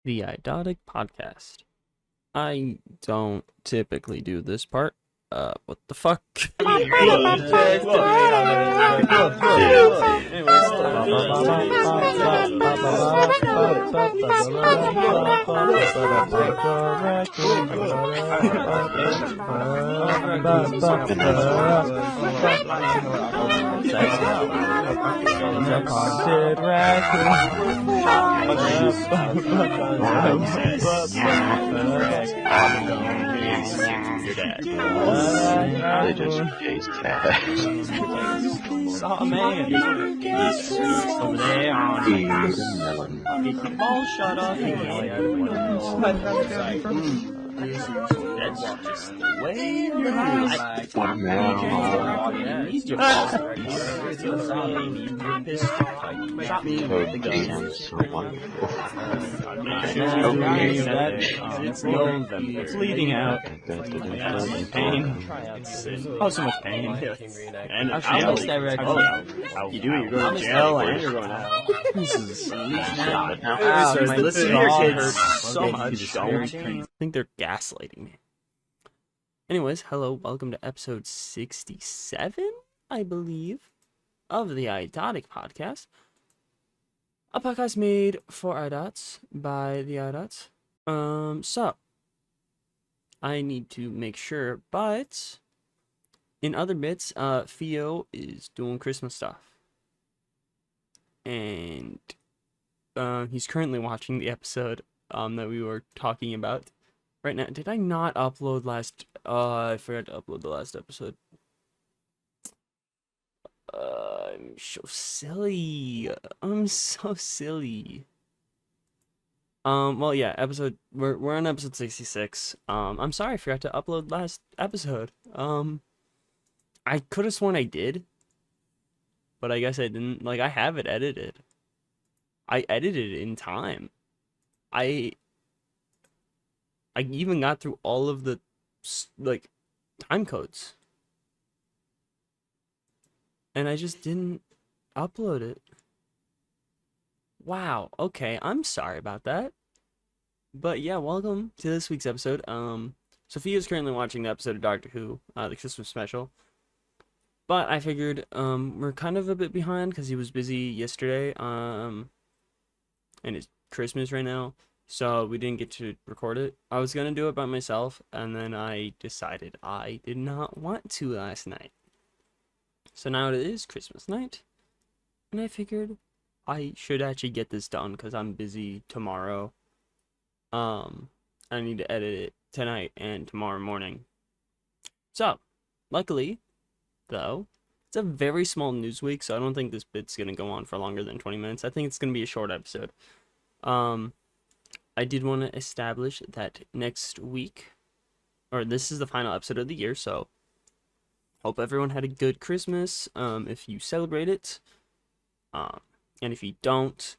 the Idotic Podcast. I don't typically do this part. What the fuck? They just chase cat. Oh man, he's over there on ball shut off. That's just the way you're like. It's leading out. Pain. Oh, so much pain. And you do it, you go to jail, and you're going out. This is my listening hurts so much. I think they're gaslighting me. Anyways, hello, welcome to episode 67, I believe, of the Idotic Podcast. A podcast made for idots by the idots. So I need to make sure, but in other bits, Theo is doing Christmas stuff. And he's currently watching the episode that we were talking about right now. Did I not upload last? I forgot to upload the last episode. I'm so silly. I'm so silly. Well, yeah, we're on episode 66. I'm sorry I forgot to upload last episode. I could have sworn I did, but I guess I didn't. Like, I have it edited. I edited it in time. I even got through all of the, like, time codes. And I just didn't upload it. Wow, okay, I'm sorry about that. But yeah, welcome to this week's episode. Sophia's currently watching the episode of Doctor Who, the Christmas special. But I figured, we're kind of a bit behind because he was busy yesterday, and it's Christmas right now. So we didn't get to record it. I was going to do it by myself, and then I decided I did not want to last night. So now it is Christmas night, and I figured I should actually get this done because I'm busy tomorrow. I need to edit it tonight and tomorrow morning. So, luckily, though, it's a very small news week, so I don't think this bit's going to go on for longer than 20 minutes. I think it's going to be a short episode. I did want to establish that next week, or this is the final episode of the year, so hope everyone had a good Christmas, if you celebrate it, and if you don't,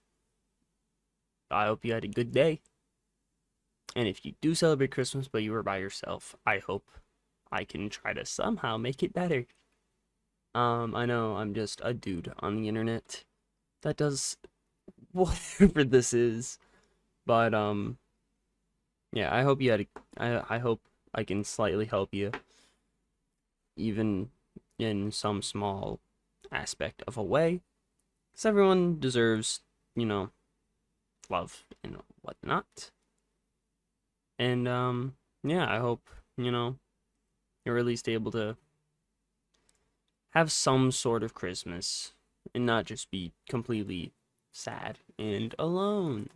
I hope you had a good day, and if you do celebrate Christmas but you were by yourself, I hope I can try to somehow make it better. I know I'm just a dude on the internet that does whatever this is. But, yeah, I hope you had I hope I can slightly help you, even in some small aspect of a way. Because everyone deserves, love and whatnot. And, yeah, I hope, you're at least able to have some sort of Christmas and not just be completely sad and alone.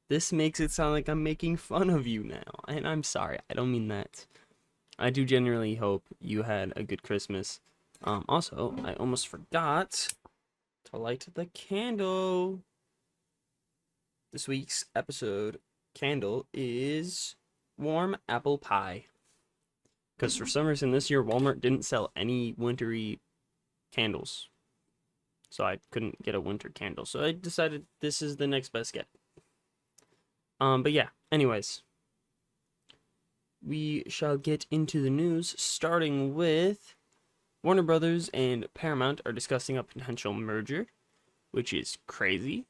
This makes it sound like I'm making fun of you now, and I'm sorry, I don't mean that. I do genuinely hope you had a good Christmas. Also, I almost forgot to light the candle. This week's episode candle is warm apple pie. Because for some reason this year, Walmart didn't sell any wintry candles. So I couldn't get a winter candle. So I decided this is the next best get. But yeah, anyways, we shall get into the news, starting with Warner Brothers and Paramount are discussing a potential merger, which is crazy.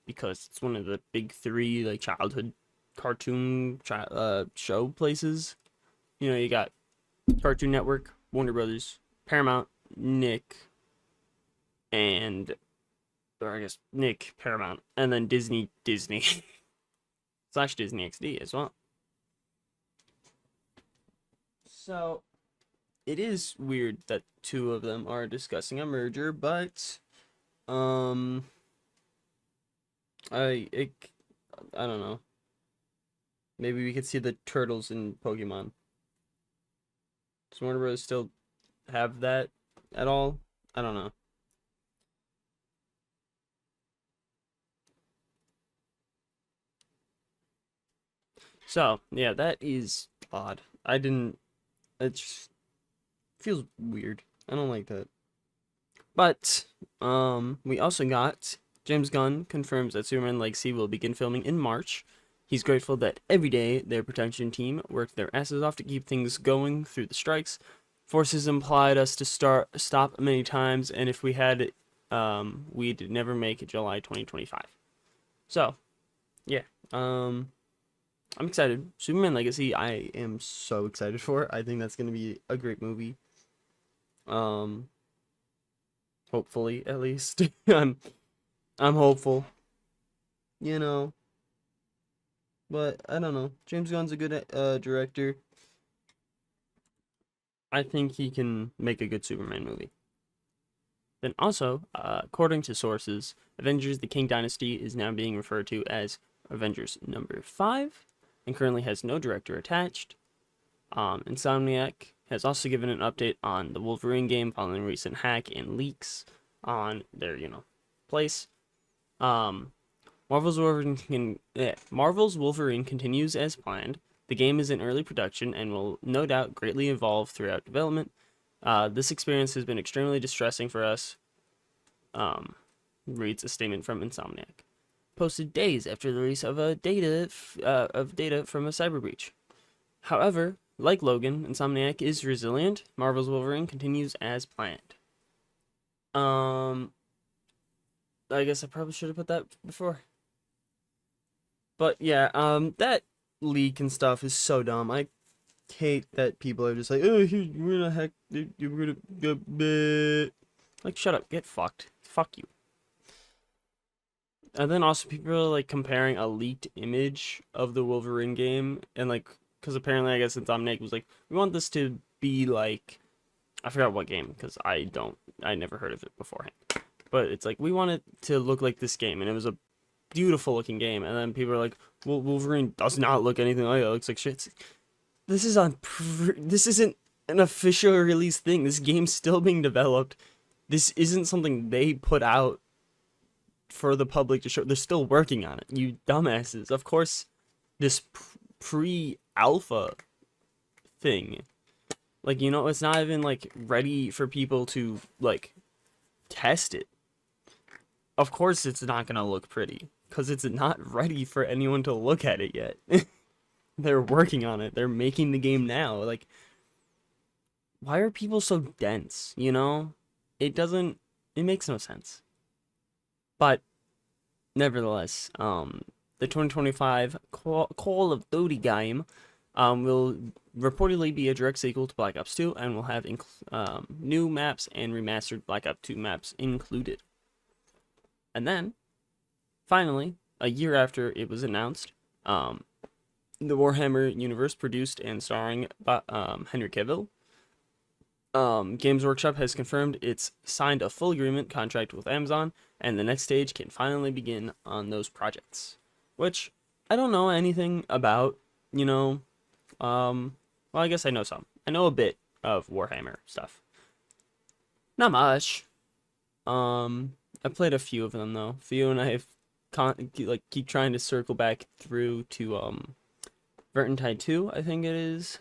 because it's one of the big three like childhood cartoon show places. You know, you got Cartoon Network, Warner Brothers, Paramount, Nick, or I guess Nick, Paramount, and then Disney / Disney XD as well. So it is weird that two of them are discussing a merger, but I don't know. Maybe we could see the turtles in Pokemon. Does Warner Bros. Still have that at all? I don't know. So, yeah, that is odd. It just feels weird. I don't like that. But, we also got James Gunn confirms that Superman Legacy will begin filming in March. He's grateful that every day their production team worked their asses off to keep things going through the strikes. Forces implied us to stop many times, and if we had, we'd never make it July 2025. So, yeah, I'm excited. Superman Legacy, I am so excited for. I think that's gonna be a great movie. Hopefully, at least. I'm hopeful. You know. But I don't know. James Gunn's a good director. I think he can make a good Superman movie. Then also, according to sources, Avengers: The Kang Dynasty is now being referred to as Avengers number 5. And currently has no director attached. Insomniac has also given an update on the Wolverine game following recent hack and leaks on their, place. Marvel's Wolverine continues as planned. The game is in early production and will no doubt greatly evolve throughout development. This experience has been extremely distressing for us, reads a statement from Insomniac. Posted days after the release of data from a cyber breach. However, like Logan, Insomniac is resilient. Marvel's Wolverine continues as planned. I guess I probably should have put that before. But yeah, that leak and stuff is so dumb. I hate that people are just like, oh, we're gonna hack, we're gonna, like, shut up, get fucked. Fuck you. And then also people are like comparing a leaked image of the Wolverine game and like, because apparently I guess Insomniac was like, we want this to be like, I forgot what game because I never heard of it beforehand, but it's like we want it to look like this game, and it was a beautiful looking game, and then people are like, well, Wolverine does not look anything like it. It looks like shit. This isn't an official release thing. This game's still being developed. This isn't something they put out for the public to show. They're still working on it, you dumbasses. Of course, this pre-alpha thing, like, it's not even like ready for people to like test it. Of course it's not gonna look pretty because it's not ready for anyone to look at it yet. They're working on it. They're making the game now. Like, why are people so dense? It makes no sense. But nevertheless, the 2025 Call of Duty game will reportedly be a direct sequel to Black Ops 2 and will have new maps and remastered Black Ops 2 maps included. And then, finally, a year after it was announced, the Warhammer Universe, produced and starring Henry Cavill, Games Workshop has confirmed it's signed a full agreement contract with Amazon, and the next stage can finally begin on those projects. Which, I don't know anything about, well, I guess I know some. I know a bit of Warhammer stuff. Not much. I played a few of them, though. Theo and I have keep trying to circle back through to, Vertintide 2, I think it is.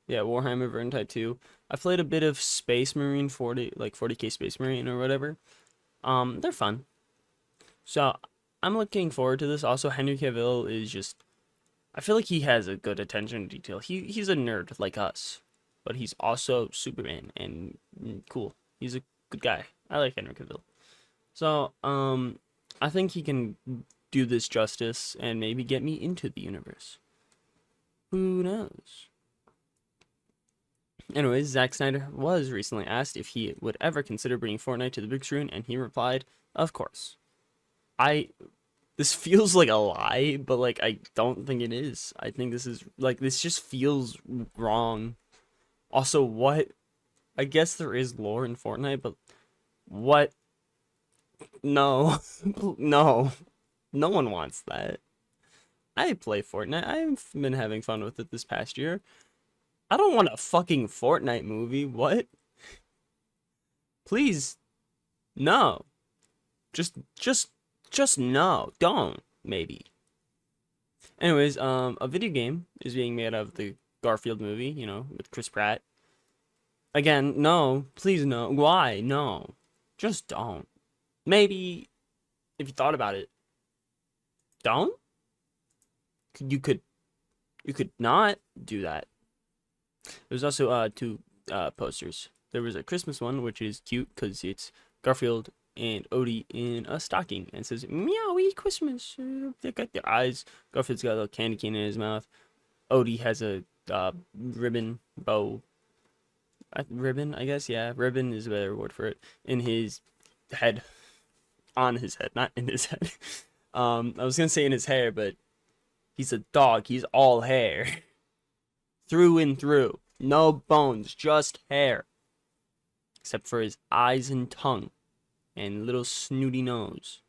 Yeah, Warhammer Vertintide 2. I played a bit of Space Marine 40K Space Marine or whatever. They're fun. So, I'm looking forward to this. Also, Henry Cavill is just, I feel like he has a good attention to detail. He's a nerd like us, but he's also Superman and cool. He's a good guy. I like Henry Cavill. So, I think he can do this justice and maybe get me into the universe. Who knows? Anyways, Zack Snyder was recently asked if he would ever consider bringing Fortnite to the big screen, and he replied, "Of course." This feels like a lie, but like I don't think it is. I think this is like this just feels wrong. Also, what? I guess there is lore in Fortnite, but what? No, no, no one wants that. I play Fortnite. I've been having fun with it this past year. I don't want a fucking Fortnite movie. What? Please, no. Just no. Don't. Maybe. Anyways, a video game is being made of the Garfield movie, you know, with Chris Pratt. Again, no. Please, no. Why? No. Just don't. Maybe, if you thought about it, don't? You could not do that. There's also two posters. There was a Christmas one, which is cute because it's Garfield and Odie in a stocking, and it says "Meowie Christmas." They got their eyes. Garfield's got a little candy cane in his mouth. Odie has a ribbon bow. Ribbon, I guess. Yeah, ribbon is a better word for it. In his head, on his head, not in his head. I was gonna say in his hair, but he's a dog. He's all hair. Through and through. No bones, just hair. Except for his eyes and tongue. And little snooty nose.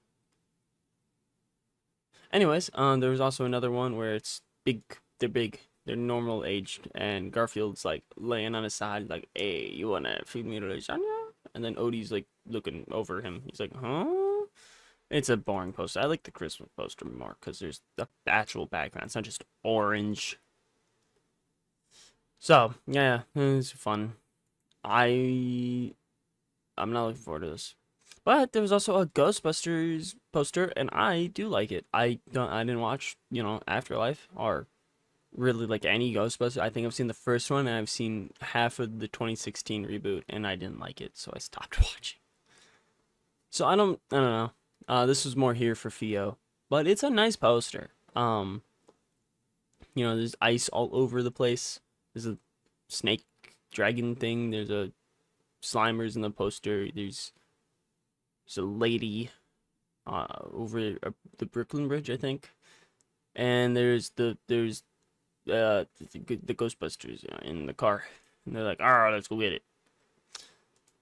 Anyways, there was also another one where it's big. They're big. They're normal aged. And Garfield's like laying on his side like, "Hey, you wanna feed me lasagna?" And then Odie's like looking over him. He's like, "Huh?" It's a boring poster. I like the Christmas poster more because there's the actual background. It's not just orange. So, yeah, it's fun. I'm not looking forward to this. But there was also a Ghostbusters poster, and I do like it. I didn't watch, you know, Afterlife, or really like any Ghostbusters. I think I've seen the first one, and I've seen half of the 2016 reboot, and I didn't like it, so I stopped watching. So I don't know. This was more here for Theo, but it's a nice poster. You know, there's ice all over the place. There's a snake dragon thing. There's a Slimers in the poster. There's a lady over the Brooklyn Bridge, I think. And there's the Ghostbusters in the car. And they're like, "Alright, let's go get it."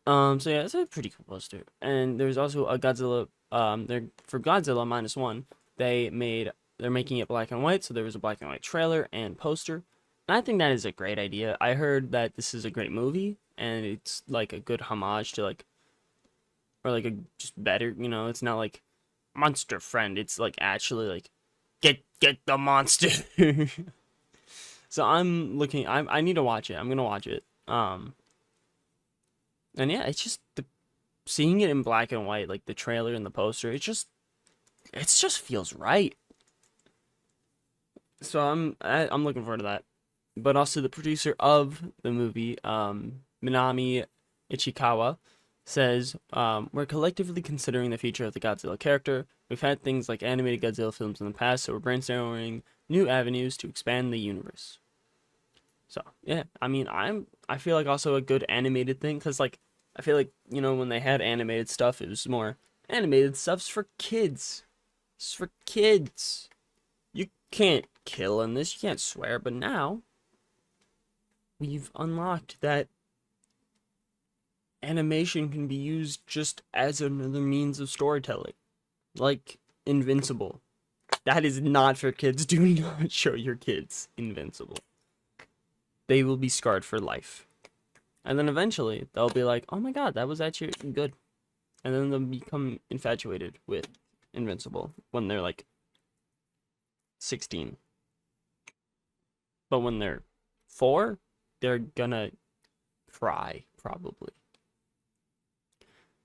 So yeah, it's a pretty cool poster. And there's also a Godzilla. For Godzilla -1, they're making it black and white. So there was a black and white trailer and poster. And I think that is a great idea. I heard that this is a great movie, and it's like a good homage to like, or like a just better, you know, it's not like Monster Friend. It's like actually like, get the monster. So I'm looking. I need to watch it. I'm gonna watch it. And yeah, it's just seeing it in black and white, like the trailer and the poster. It just feels right. So I'm looking forward to that. But also the producer of the movie, Minami Ichikawa, says, "We're collectively considering the future of the Godzilla character. We've had things like animated Godzilla films in the past, so we're brainstorming new avenues to expand the universe." So, yeah, I mean, I feel like also a good animated thing, because, like, I feel like, you know, when they had animated stuff, it was more, animated stuff's for kids. It's for kids. You can't kill in this, you can't swear, but now we've unlocked that animation can be used just as another means of storytelling. Like Invincible. That is not for kids. Do not show your kids Invincible. They will be scarred for life. And then eventually they'll be like, "Oh my god, that was actually good." And then they'll become infatuated with Invincible when they're like 16. But when they're 4, they're gonna cry, probably.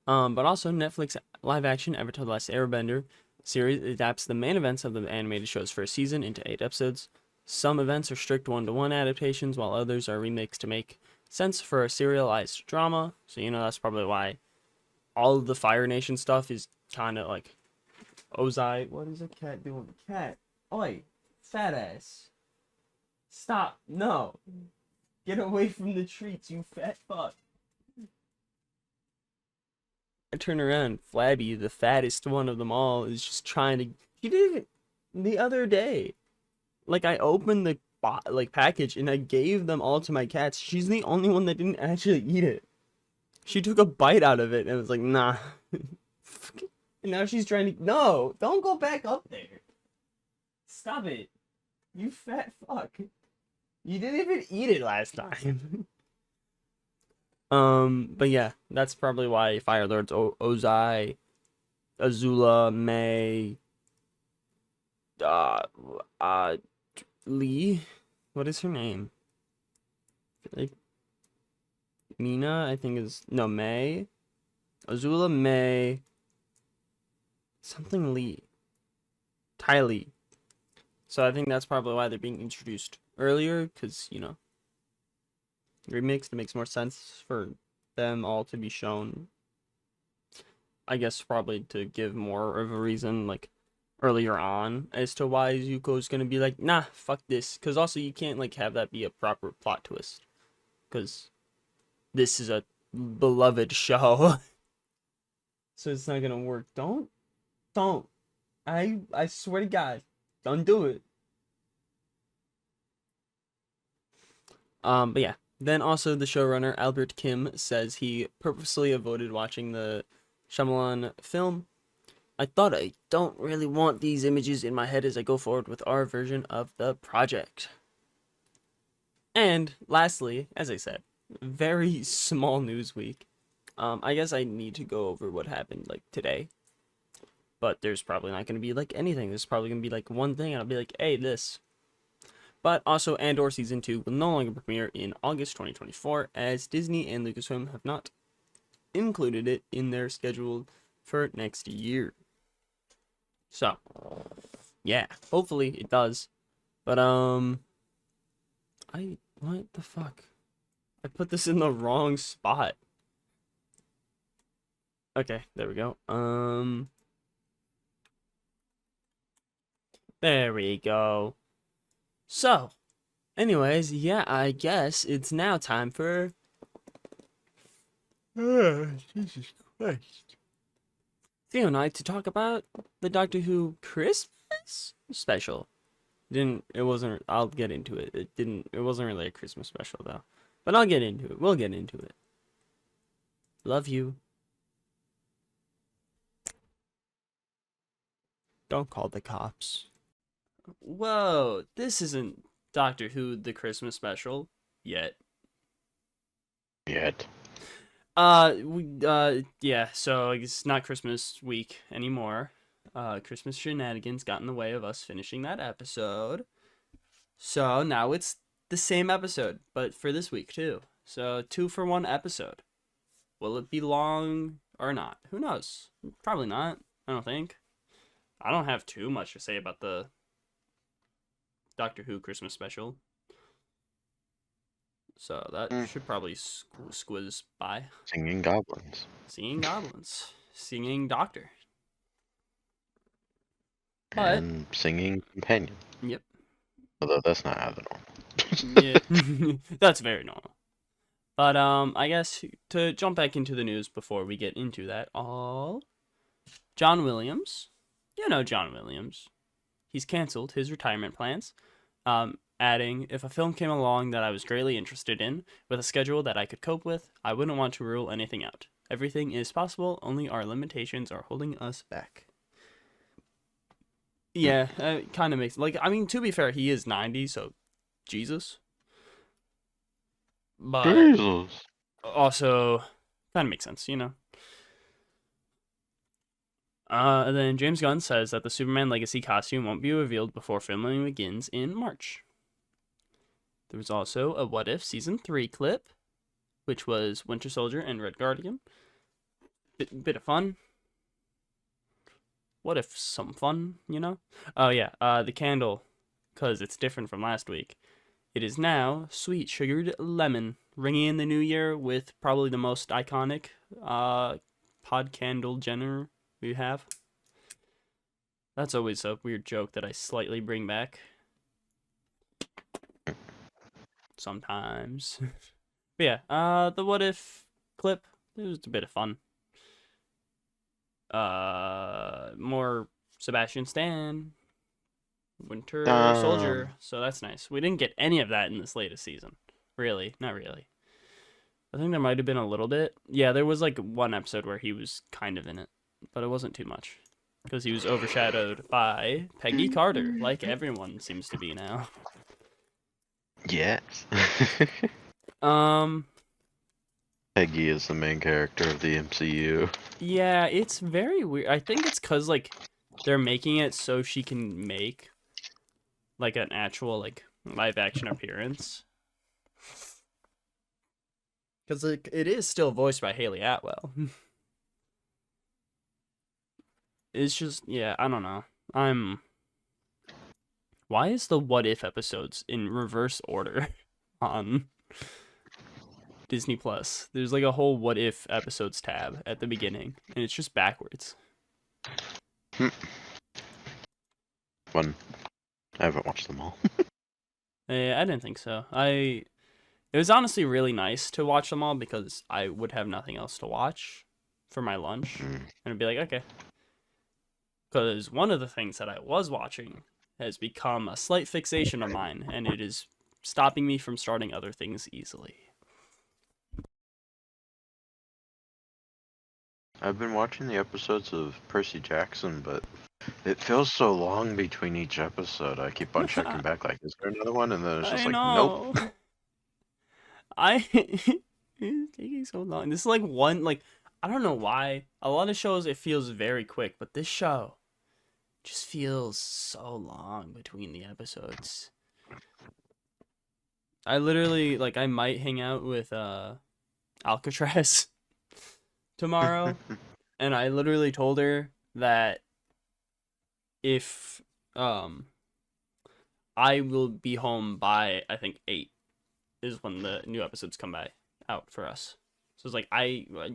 But also Netflix live-action Avatar: The Last Airbender series adapts the main events of the animated show's first season into 8 episodes. Some events are strict one-to-one adaptations, while others are remixed to make sense for a serialized drama. So, you know, that's probably why all of the Fire Nation stuff is kind of like Ozai. What is a cat doing? Cat. Oi, fat ass. Stop. No. Get away from the treats, you fat fuck. I turn around. Flabby, the fattest one of them all, is just trying to... She did it the other day. Like, I opened the package and I gave them all to my cats. She's the only one that didn't actually eat it. She took a bite out of it and was like, nah. And now she's trying to... No, don't go back up there. Stop it. You fat fuck. You didn't even eat it last time. But yeah, that's probably why Fire Lords Ozai, Azula, May, Lee, what is her name? Like Mina, I think is May, Azula, May, something Lee, Ty Lee. So I think that's probably why they're being introduced earlier, because remixed, it makes more sense for them all to be shown. I guess probably to give more of a reason, like, earlier on as to why Zuko's gonna be like, nah, fuck this. Because also you can't, like, have that be a proper plot twist. Because this is a beloved show. So it's not gonna work. Don't. I swear to God, don't do it. But yeah. Then also the showrunner, Albert Kim, says he purposely avoided watching the Shyamalan film. I thought I don't really want these images in my head as I go forward with our version of the project. And lastly, as I said, very small news week. I guess I need to go over what happened like today. But there's probably not going to be like anything. There's probably going to be like one thing and I'll be like, hey, this. But also, Andor Season 2 will no longer premiere in August 2024, as Disney and Lucasfilm have not included it in their schedule for next year. So, yeah, hopefully it does. But, what the fuck? I put this in the wrong spot. Okay, there we go. There we go. So, anyways, yeah, I guess it's now time for... Jesus Christ. Theo and I to talk about the Doctor Who Christmas special. I'll get into it. It wasn't really a Christmas special, though. But I'll get into it. We'll get into it. Love you. Don't call the cops. Whoa, this isn't Doctor Who the Christmas special yet. Yet. Yeah, so it's not Christmas week anymore. Christmas shenanigans got in the way of us finishing that episode. So now it's the same episode, but for this week too. So 2 for 1 episode. Will it be long or not? Who knows? Probably not, I don't think. I don't have too much to say about the Doctor Who Christmas special. So that should probably squiz by. Singing goblins. Singing goblins. Singing Doctor. And singing companion. Yep. Although that's not out of the normal. Yeah. That's very normal. But I guess to jump back into the news before we get into that John Williams. You know John Williams. He's canceled his retirement plans. Adding, if a film came along that I was greatly interested in, with a schedule that I could cope with, I wouldn't want to rule anything out. Everything is possible, only our limitations are holding us back. Yeah, it kind of makes... to be fair, he is 90, so... Jesus. But... Jesus. Also, kind of makes sense, you know? And then James Gunn says that the Superman Legacy costume won't be revealed before filming begins in March. There was also a What If Season 3 clip, which was Winter Soldier and Red Guardian. Bit of fun. What if some fun, you know? Oh yeah, the candle, because it's different from last week. It is now Sweet Sugared Lemon, ringing in the new year with probably the most iconic pod candle genre we have. That's always a weird joke that I slightly bring back. Sometimes. But yeah, the what if clip, it was a bit of fun. More Sebastian Stan, Winter Soldier, so that's nice. We didn't get any of that in this latest season. Really, not really. I think there might have been a little bit. Yeah, there was like one episode where he was kind of in it, but it wasn't too much. Because he was overshadowed by Peggy Carter, like everyone seems to be now. Yes. Peggy is the main character of the MCU. Yeah, it's very weird. I think it's because, like, they're making it so she can make, like, an actual, like, live-action appearance. Because, like, it is still voiced by Haley Atwell. It's just, yeah, I don't know. Why is the What If episodes in reverse order on Disney Plus? There's like a whole What If episodes tab at the beginning, and it's just backwards. Fun. I haven't watched them all. I didn't think so. It was honestly really nice to watch them all because I would have nothing else to watch for my lunch, and I'd be like, okay. Because one of the things that I was watching has become a slight fixation of mine, and it is stopping me from starting other things easily. I've been watching the episodes of Percy Jackson, but it feels so long between each episode. I keep on checking back, like, is there another one? And then it's just nope. It's taking so long. This is like one, like, I don't know why. A lot of shows, it feels very quick, but this show just feels so long between the episodes. I literally, like, I might hang out with Alcatraz tomorrow, and I literally told her that if I will be home by, I think, 8 is when the new episodes come out for us. So it's like,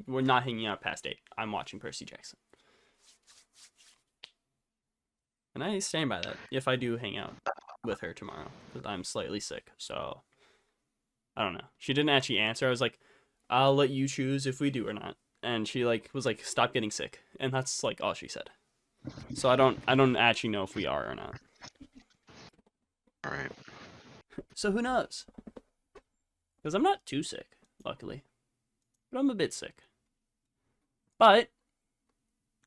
we're not hanging out past 8. I'm watching Percy Jackson. And I stand by that if I do hang out with her tomorrow, because I'm slightly sick. So I don't know. She didn't actually answer. I was like, I'll let you choose if we do or not. And she was like, stop getting sick. And that's like all she said. So I don't actually know if we are or not. All right. So who knows? Because I'm not too sick, luckily. But I'm a bit sick. But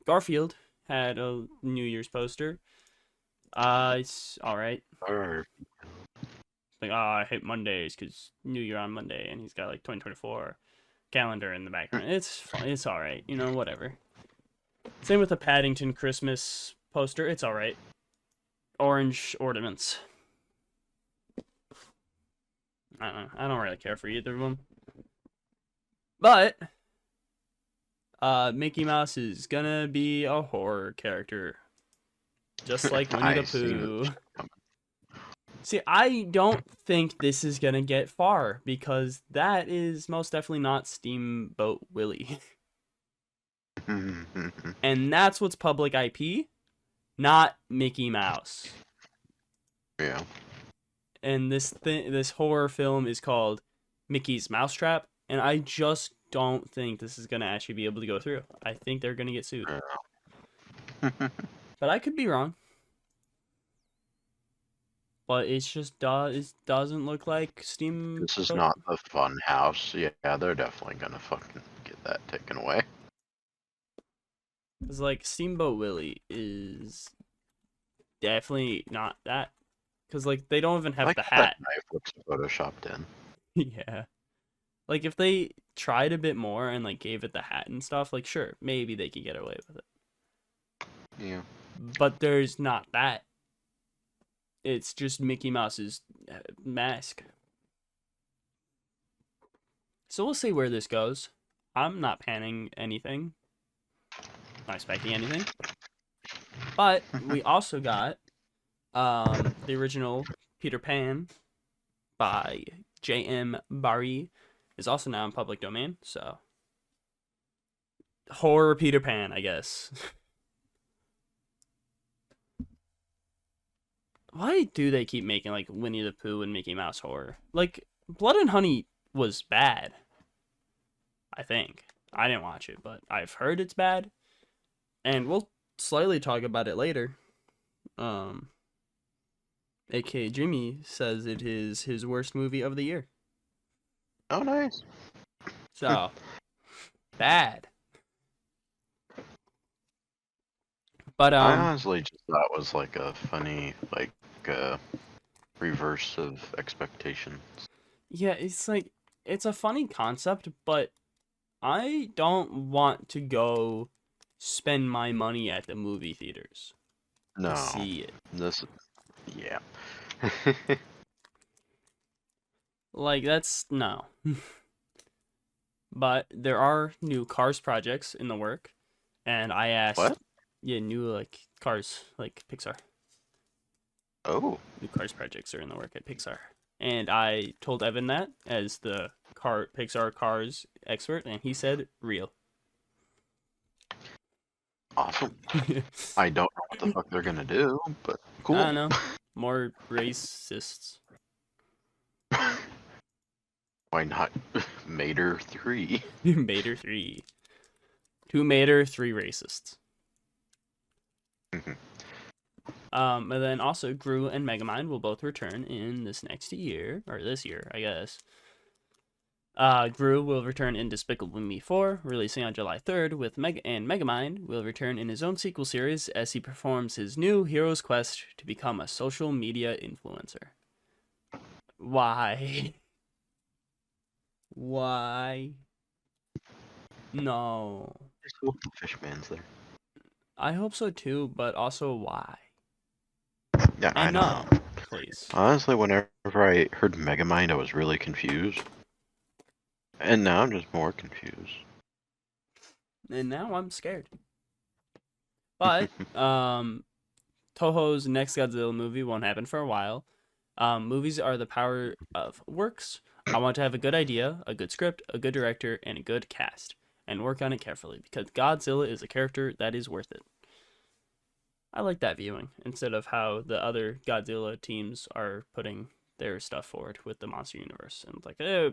Garfield had a New Year's poster. It's alright. Like, I hate Mondays because New Year on Monday, and he's got like 2024 calendar in the background. It's fine. It's alright. You know, whatever. Same with the Paddington Christmas poster. It's alright. Orange ornaments. I don't know. I don't really care for either of them. But Mickey Mouse is gonna be a horror character. Just like Winnie the Pooh. See, I don't think this is gonna get far, because that is most definitely not Steamboat Willie. And that's what's public IP, not Mickey Mouse. Yeah. And this horror film is called Mickey's Mousetrap, and I just don't think this is gonna actually be able to go through. I think they're gonna get sued. But I could be wrong. But it's just it doesn't look like Steam. This is not the fun house. Yeah, they're definitely gonna fucking get that taken away. It's like Steamboat Willie is definitely not that. Because, like, they don't even have the hat. That knife looks photoshopped in. Yeah. Like, if they tried a bit more and, like, gave it the hat and stuff, like, sure, maybe they could get away with it. Yeah. But there's not that. It's just Mickey Mouse's mask. So we'll see where this goes. I'm not panning anything. Not expecting anything. But we also got the original Peter Pan by J.M. Barrie is also now in public domain, so horror Peter Pan, I guess. why do they keep making like Winnie the Pooh and Mickey Mouse horror? Like Blood and Honey was bad. I think I didn't watch it, but I've heard it's bad, and we'll slightly talk about it later. A.K. Jimmy says it is his worst movie of the year. Oh, nice. So bad. But I honestly just thought it was like a funny, like, reverse of expectations. yeah, it's like it's a funny concept, but I don't want to go spend my money at the movie theaters No, to see it. Yeah. Like that's no. But there are new Cars projects in the work, and I asked, What? yeah, new like Cars, like Pixar. Oh. New Cars projects are in the work at Pixar, and I told Evan that as the Pixar Cars expert, and he said real. Awesome. I don't know what the fuck they're gonna do, but cool. I don't know. More racists. Why not Mater 3? Mater 3. 2 Mater, 3 racists. And then also Gru and Megamind will both return in this next year, or this year, I guess. Gru will return in Despicable Me 4, releasing on July 3rd, with Megamind will return in his own sequel series as he performs his new hero's quest to become a social media influencer. Why? Why? No. Just hope the Fishman's there. I hope so too, but also why? Yeah, I know. know. Please. Honestly, whenever I heard Megamind, I was really confused. And now I'm just more confused. And now I'm scared. But Toho's next Godzilla movie won't happen for a while. Movies are the power of works. I want to have a good idea, a good script, a good director, and a good cast, and work on it carefully, because Godzilla is a character that is worth it. I like that viewing, instead of how the other Godzilla teams are putting their stuff forward with the Monster Universe. And it's like, We're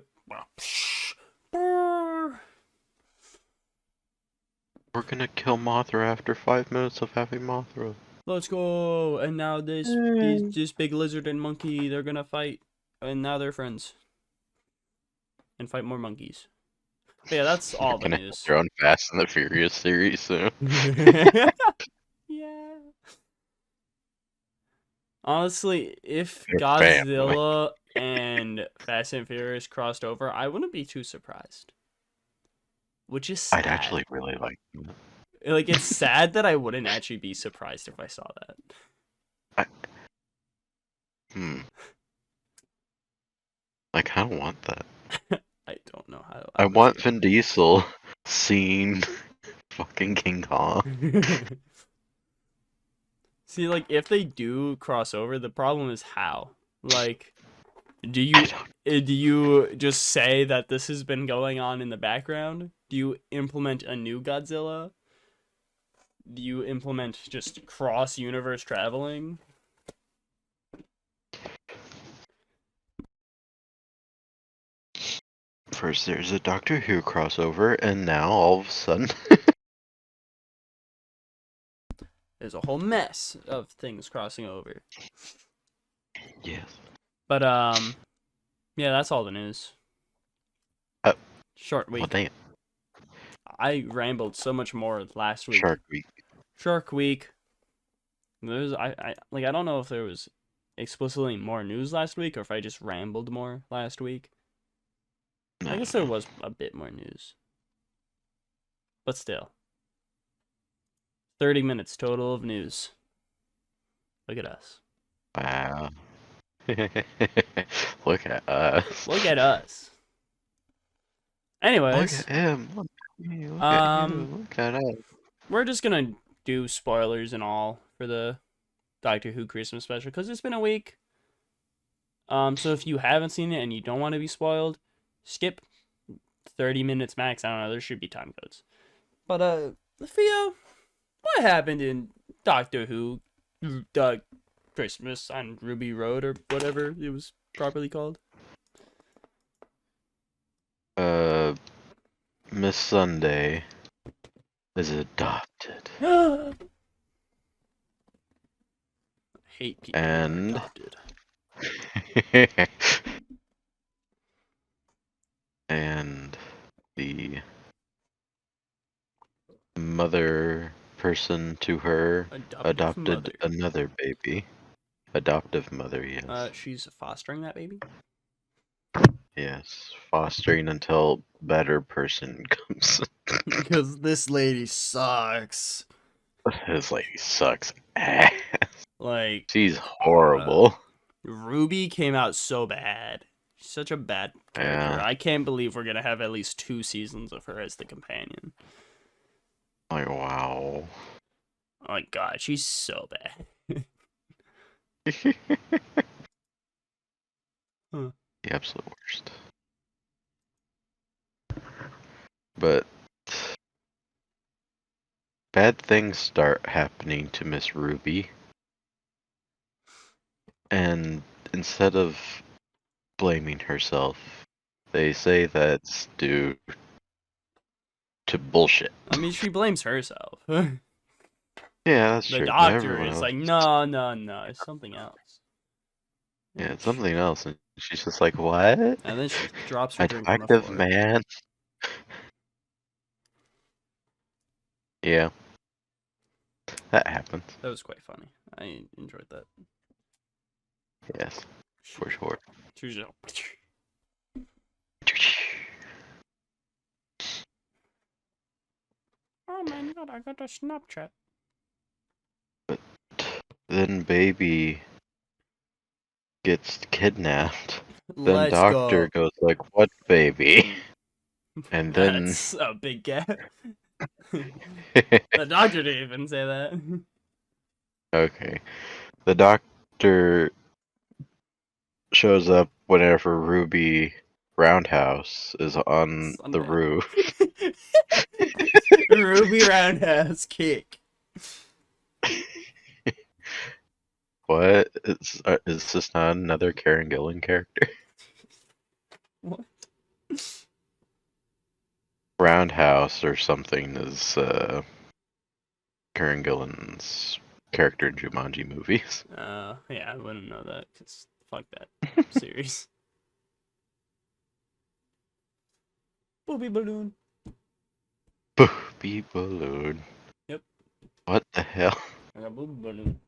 gonna kill Mothra after 5 minutes of having Mothra. let's go! And now this big lizard and monkey, they're gonna fight, and now they're friends. And fight more monkeys. But yeah, that's all the news. They're on Fast and the Furious series soon. Yeah. Honestly, if They're Godzilla and Fast and Furious crossed over, I wouldn't be too surprised. Which is sad. I'd actually really like that. Like, it's sad that I wouldn't actually be surprised if I saw that. I kind of want that. I don't know how. I want Vin Diesel seeing fucking King Kong. See, like, if they do cross over, the problem is how. Like, do you just say that this has been going on in the background? Do you implement a new Godzilla? Do you implement just cross-universe traveling? First there's a Doctor Who crossover, and now all of a sudden... There's a whole mess of things crossing over. Yes. But, yeah, that's all the news. Short week. Well, damn. I rambled so much more last week. Shark Week. There's I don't know if there was explicitly more news last week or if I just rambled more last week. I guess there was a bit more news. But still. 30 minutes total of news. Look at us. Wow. Look at us. Look at us. Anyways. Look at him. Look at me. Look at you. Look at us. We're just gonna do spoilers and all for the Doctor Who Christmas special because it's been a week. So if you haven't seen it and you don't want to be spoiled, skip 30 minutes max. I don't know. There should be time codes. But Theo, what happened in Doctor Who Christmas on Ruby Road or whatever it was properly called. Miss Sunday is adopted. I hate people who are And adopted. and the mother person to her adopted mother. another baby. Adoptive mother, yes. She's fostering that baby? Yes, fostering until better person comes. Because this lady sucks. This lady sucks ass. Like, She's horrible. Ruby came out so bad. She's such a bad character. Yeah. I can't believe we're gonna have at least 2 seasons of her as the companion. Like, wow. Oh my god, she's so bad. Huh. The absolute worst. But bad things start happening to Miss Ruby. And instead of blaming herself, they say that's due to bullshit. I mean, she blames herself. Yeah, that's The true. but doctor everyone is else- like, no, it's something else. Yeah, it's something else. And she's just like, what? And then she drops her drink on the Attractive floor. man. Yeah. That happens. That was quite funny. I enjoyed that. Yes, for sure. She was just, oh my god, I got a Snapchat. Then baby gets kidnapped. Then Let's doctor go. goes like, what baby? And then That's a big gap. The doctor didn't even say that. okay. The doctor shows up whenever Ruby Roundhouse is on the Sunday. roof. Ruby Roundhouse kick. What? Is this not another Karen Gillan character? What? Roundhouse or something is Karen Gillan's character in Jumanji movies. Yeah, I wouldn't know that, because fuck that series. Booby balloon. Booby balloon. Yep. What the hell? I got booby balloon.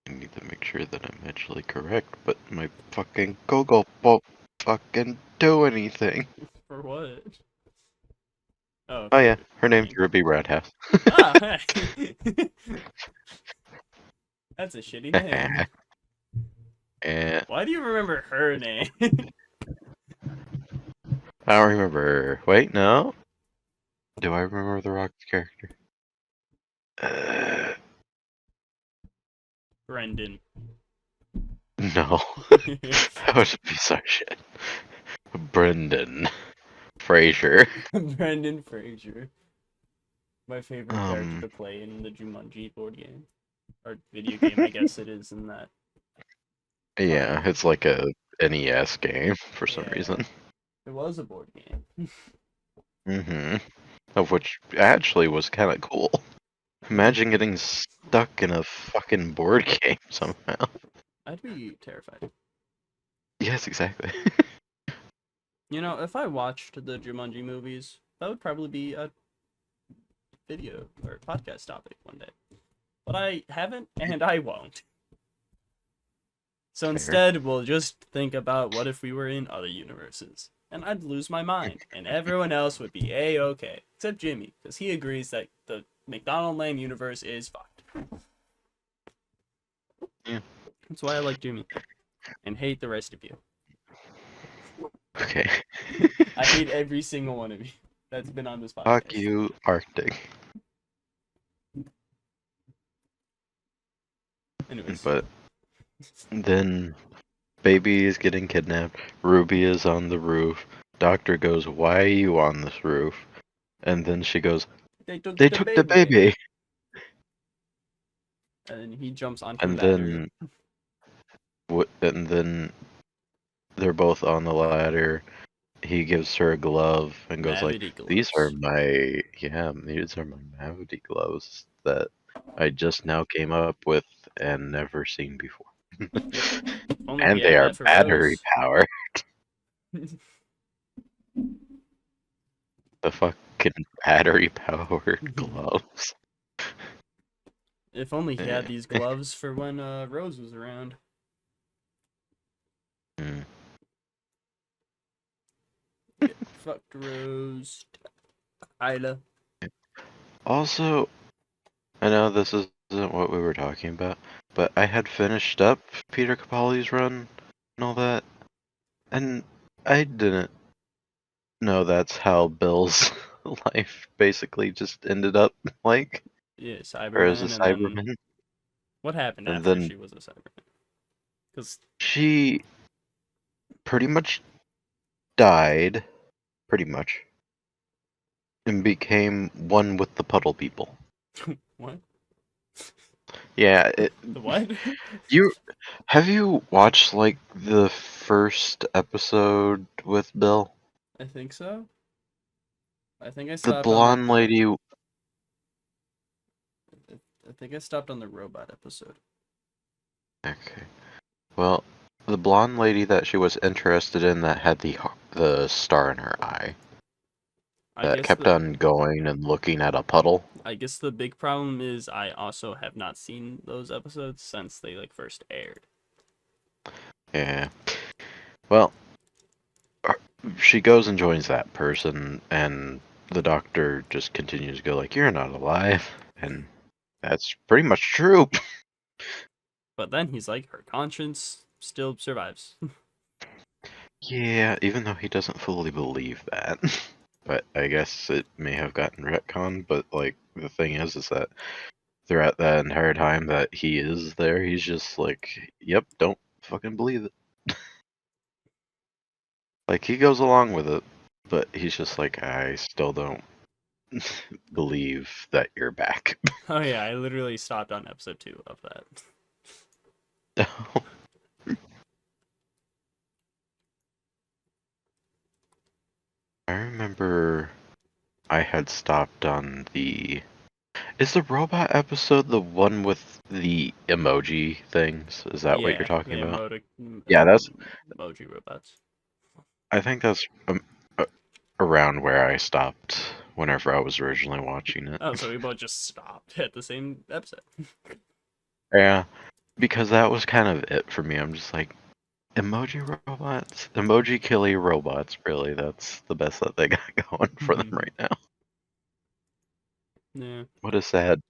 I need to make sure that I'm actually correct, but my fucking Google won't fucking do anything. For what? Oh, Oh yeah, her name's Ruby Roundhouse. Ah, hey. That's a shitty name. And Why do you remember her name? I don't remember her. Wait, no. Do I remember The Rock's character? Brendan. No. That was a bizarre shit. Brendan Fraser. Brendan Fraser. My favorite character to play in the Jumanji board game. Or video game, I guess it is in that. Yeah, it's like a NES game for some Yeah. reason. It was a board game. Mm-hmm. Of which actually was kind of cool. Imagine getting stuck in a fucking board game somehow. I'd be terrified. Yes, exactly. You know, if I watched the Jumanji movies, that would probably be a video or podcast topic one day. But I haven't, and I won't. So instead, we'll just think about what if we were in other universes. And I'd lose my mind, and everyone else would be A-okay. Except Jimmy, because he agrees that the McDonald Lane universe is fucked. Yeah. That's why I like Jimmy. And hate the rest of you. Okay. I hate every single one of you that's been on this podcast. Fuck you, Arctic. Anyways. But then baby is getting kidnapped. Ruby is on the roof. Doctor goes, why are you on this roof? And then she goes, They took they took the baby. and he jumps onto And a battery. then they're both on the ladder. He gives her a glove and goes like, Mavity gloves. these are my Mavity gloves that I just now came up with and never seen before. Only And he they had are that for battery Rose. powered. The fucking battery powered gloves. If only he had these gloves for when Rose was around. Mm. Fucked Rose. Ida. Also, I know this isn't what we were talking about, but I had finished up Peter Capaldi's run and all that, and I didn't know that's how Bill's life basically just ended up like, Yeah, or as a Cyberman, and then Cyberman. what happened And after then she was a Cyberman? Because she pretty much died, pretty much, and became one with the puddle people. what? Yeah, The what? have you watched like the first episode with Bill? I think so. I think I The stopped on like blonde lady. I think I stopped on the robot episode. Okay. Well, the blonde lady that she was interested in that had the star in her eye. That kept on going and looking at a puddle. I guess the big problem is I also have not seen those episodes since they like first aired. Yeah. Well, she goes and joins that person, and the doctor just continues to go like, "You're not alive," and that's pretty much true. But then he's like, her conscience still survives. Yeah, even though he doesn't fully believe that. But I guess it may have gotten retconned, but like the thing is that throughout that entire time that he is there, he's just like, yep, don't fucking believe it. Like he goes along with it, but he's just like, I still don't believe that you're back. Oh yeah, I literally stopped on episode 2 of that. I remember I had stopped on the... Is the robot episode the one with the emoji things? Is that what you're talking about? Yeah, that's... emoji robots. I think that's around where I stopped whenever I was originally watching it. Oh, so we both just stopped at the same episode. Yeah, because that was kind of it for me. I'm just like, emoji robots? Emoji killy robots, really. That's the best that they got going for them right now. Yeah. What a sad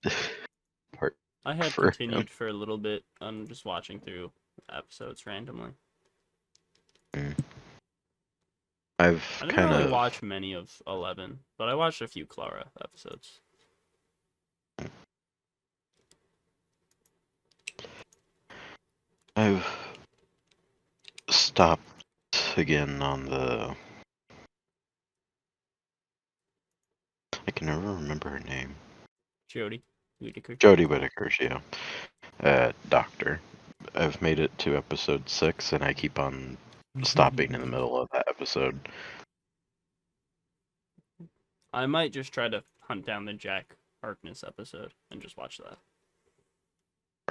part. I had for continued him. for a little bit on just watching through episodes randomly. I didn't really watch many of 11, but I watched a few Clara episodes. I've stopped again on the... I can never remember her name. Jodie Whittaker. Jodie Whittaker's, yeah. Doctor. I've made it to episode 6, and I keep on stopping in the middle of that episode. I might just try to hunt down the Jack Harkness episode and just watch that.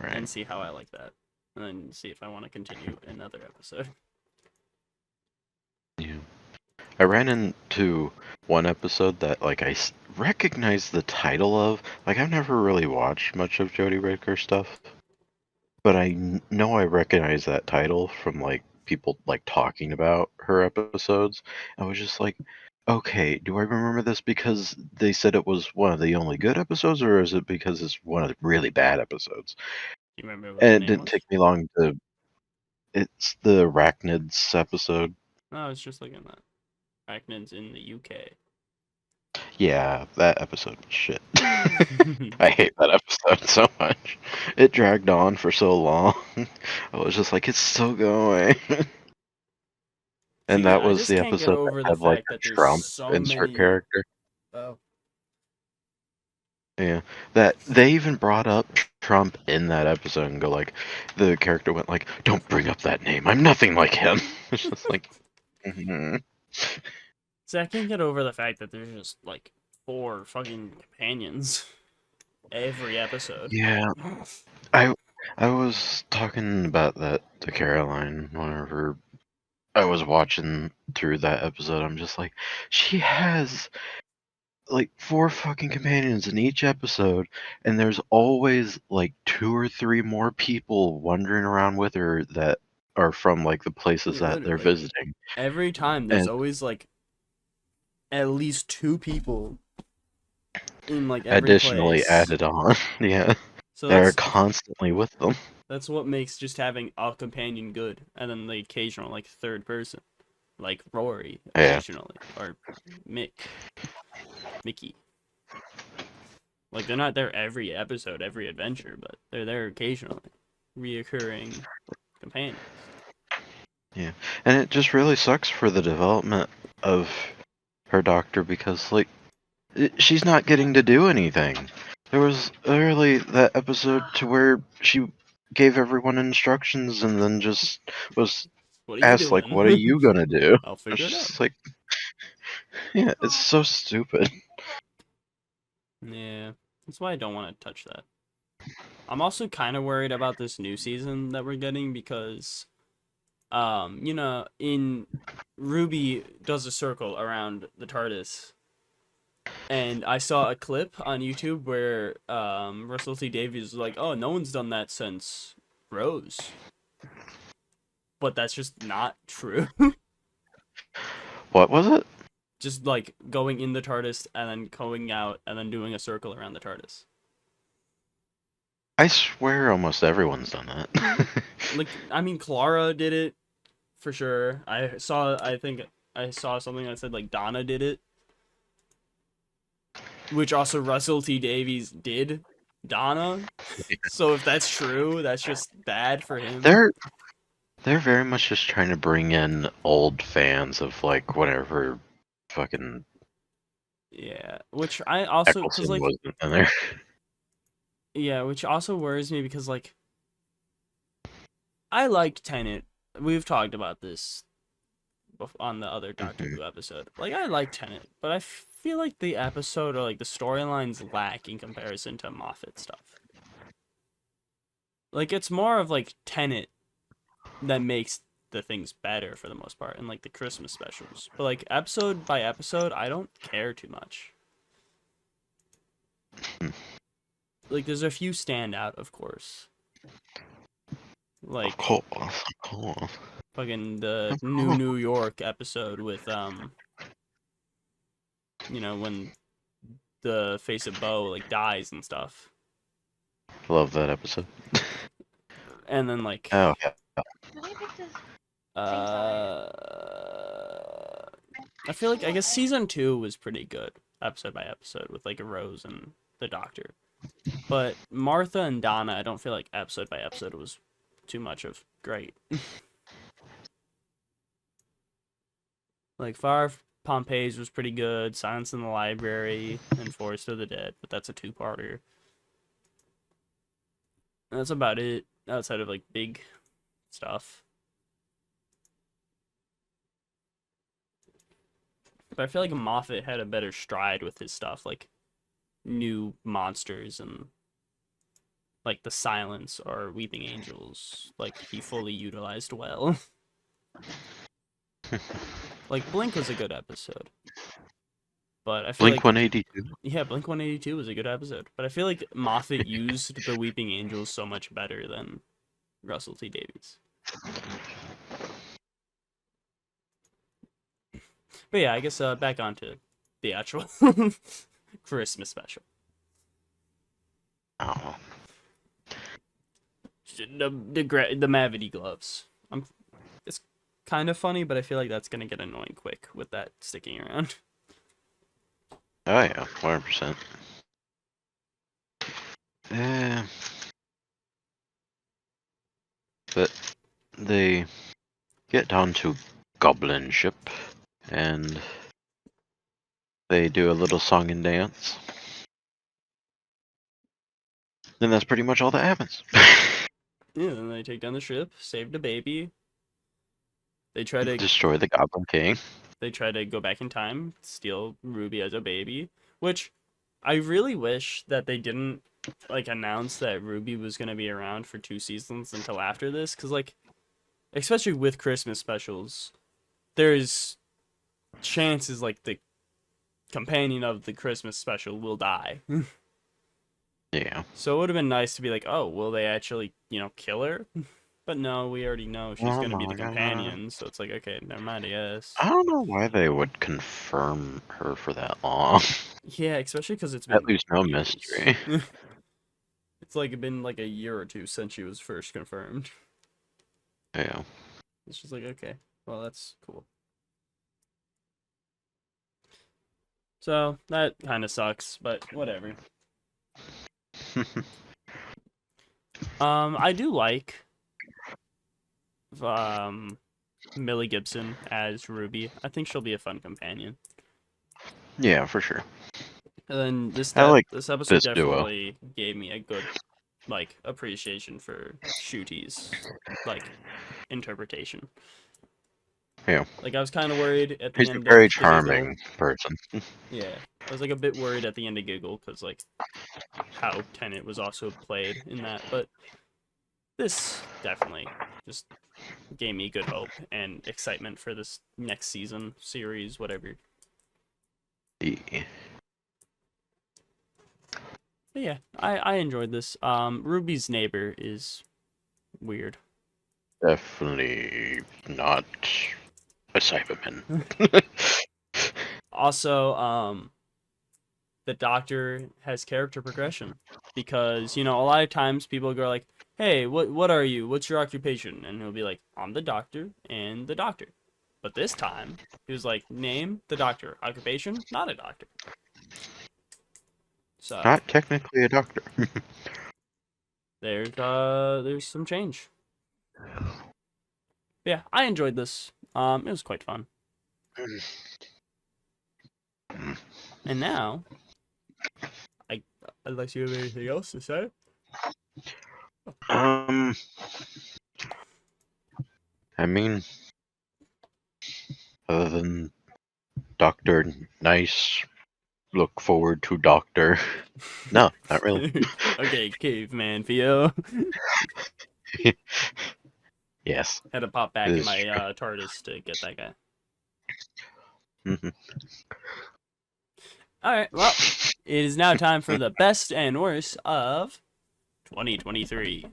Right. And see how I like that. And then see if I want to continue another episode. Yeah. I ran into one episode that, like, I recognized the title of. Like, I've never really watched much of Jodie Whittaker stuff. But I know I recognize that title from, like, people, like, talking about her episodes. I was just like, okay, do I remember this because they said it was one of the only good episodes, or is it because it's one of the really bad episodes? Do you remember what And the it name didn't was? take me long to... It's the Arachnids episode. No, I was just looking at that. Arachnids in the UK. Yeah, that episode was shit. I hate that episode so much. It dragged on for so long. I was just like, it's still going. And See, that I was just the can't get episode that over the had like fact a that there's Trump so insert many. character. Oh. Yeah, that they even brought up Trump in that episode and go like, the character went like, "Don't bring up that name. I'm nothing like him." It's just like, mhm. See, I can't get over the fact that there's just like 4 fucking companions every episode. Yeah, I was talking about that to Caroline whenever I was watching through that episode. I'm just like, she has like 4 fucking companions in each episode, and there's always like 2 or 3 more people wandering around with her that are from like the places that they're Literally. visiting. Every time there's always like at least 2 people in like every Additionally place. added on. Yeah. So They're constantly with them. that's what makes just having a companion good, and then the occasional like third person, like Rory Yeah. occasionally, or Mickey. Like they're not there every episode, every adventure, but they're there occasionally, reoccurring companions. Yeah. And it just really sucks for the development of her doctor because like she's not getting to do anything. There was literally that episode to where she gave everyone instructions and then just was What are you asked doing? like, "What are you gonna do?" I'll It's figure it out. just like, yeah, it's so stupid. Yeah, that's why I don't want to touch that. I'm also kind of worried about this new season that we're getting because, in Ruby does a circle around the TARDIS, and I saw a clip on YouTube where Russell T Davies was like, "Oh, no one's done that since Rose," but that's just not true. What was it? Just like going in the TARDIS and then going out and then doing a circle around the TARDIS. I swear almost everyone's done that. Like, I mean, Clara did it for sure. I think I saw something that said like Donna did it, which also Russell T Davies did Donna. So if that's true, that's just bad for him. They're very much just trying to bring in old fans of like whatever fucking Yeah, which I also because Eccleston like wasn't in there. yeah, which also worries me because like I liked Tenet. We've talked about this on the other Doctor Who episode. Like I like Tenet, but I feel like the episode or like the storylines lack in comparison to Moffat stuff. Like it's more of like Tenet that makes the things better for the most part, and like the Christmas specials. But like episode by episode, I don't care too much. Like there's a few stand out, of course. Like Of course. fucking the New York episode with when the face of Bo like dies and stuff. Love that episode. And then like Oh yeah. I feel like I guess season 2 was pretty good, episode by episode, with like Rose and the Doctor. But Martha and Donna, I don't feel like episode by episode was too much of great. Like Fire of Pompeii was pretty good, Silence in the Library, and Forest of the Dead, but that's a 2-parter. And that's about it, outside of like big stuff. But I feel like Moffat had a better stride with his stuff, like new monsters and like the Silence or Weeping Angels. Like he fully utilized well. Like Blink was a good episode, but I feel Blink like 182. yeah, Blink 182 was a good episode, but I feel like Moffat used the Weeping Angels so much better than Russell T Davies. But yeah, I guess back onto the actual Christmas special. Oh. The Mavity gloves. It's kind of funny, but I feel like that's gonna get annoying quick with that sticking around. Oh yeah, 100%. Yeah. But they get down to Goblin Ship, and they do a little song and dance. then that's pretty much all that happens. Yeah, then they take down the ship, save the baby. They try to Destroy the Goblin King. go back in time, steal Ruby as a baby, which I really wish that they didn't like announce that Ruby was gonna be around for 2 seasons until after this, because like, especially with Christmas specials, there's chances like the companion of the Christmas special will die. Yeah. So it would have been nice to be like, oh, will they actually, kill her? But no, we already know she's gonna be the companion, so it's like, okay, never mind, I guess. I don't know why they would confirm her for that long. Yeah, especially because it's been At least no years. mystery. It's like been like a year or two since she was first confirmed. Yeah. It's just like, okay, well, that's cool. So that kind of sucks, but whatever. I do like Millie Gibson as Ruby. I think she'll be a fun companion. Yeah, for sure. And then this episode this duo. definitely gave me a good like appreciation for Shooty's like interpretation. Yeah. Like I was kind of worried at the He's end. a very of the charming Giggle. person. Yeah, I was like a bit worried at the end of Giggle because like how Tenet was also played in that, but this definitely just gave me good hope and excitement for this next season, series, whatever. Yeah. But yeah, I enjoyed this. Ruby's neighbor is weird. Definitely not a Cyberman. Also, the Doctor has character progression because, a lot of times people go like, hey, what are you? What's your occupation? And he'll be like, I'm the Doctor and the Doctor. But this time, he was like, name, the Doctor. Occupation, not a doctor. So Not technically a doctor. there's some change. Yeah, I enjoyed this. It was quite fun. And now, unless you have anything else to say. I mean, other than Doctor Nice, look forward to Doctor. No, not really. Okay, caveman Theo. Yes. Had to pop back in my TARDIS to get that guy. Mm-hmm. Alright, well, it is now time for the best and worst of 2023. Oh,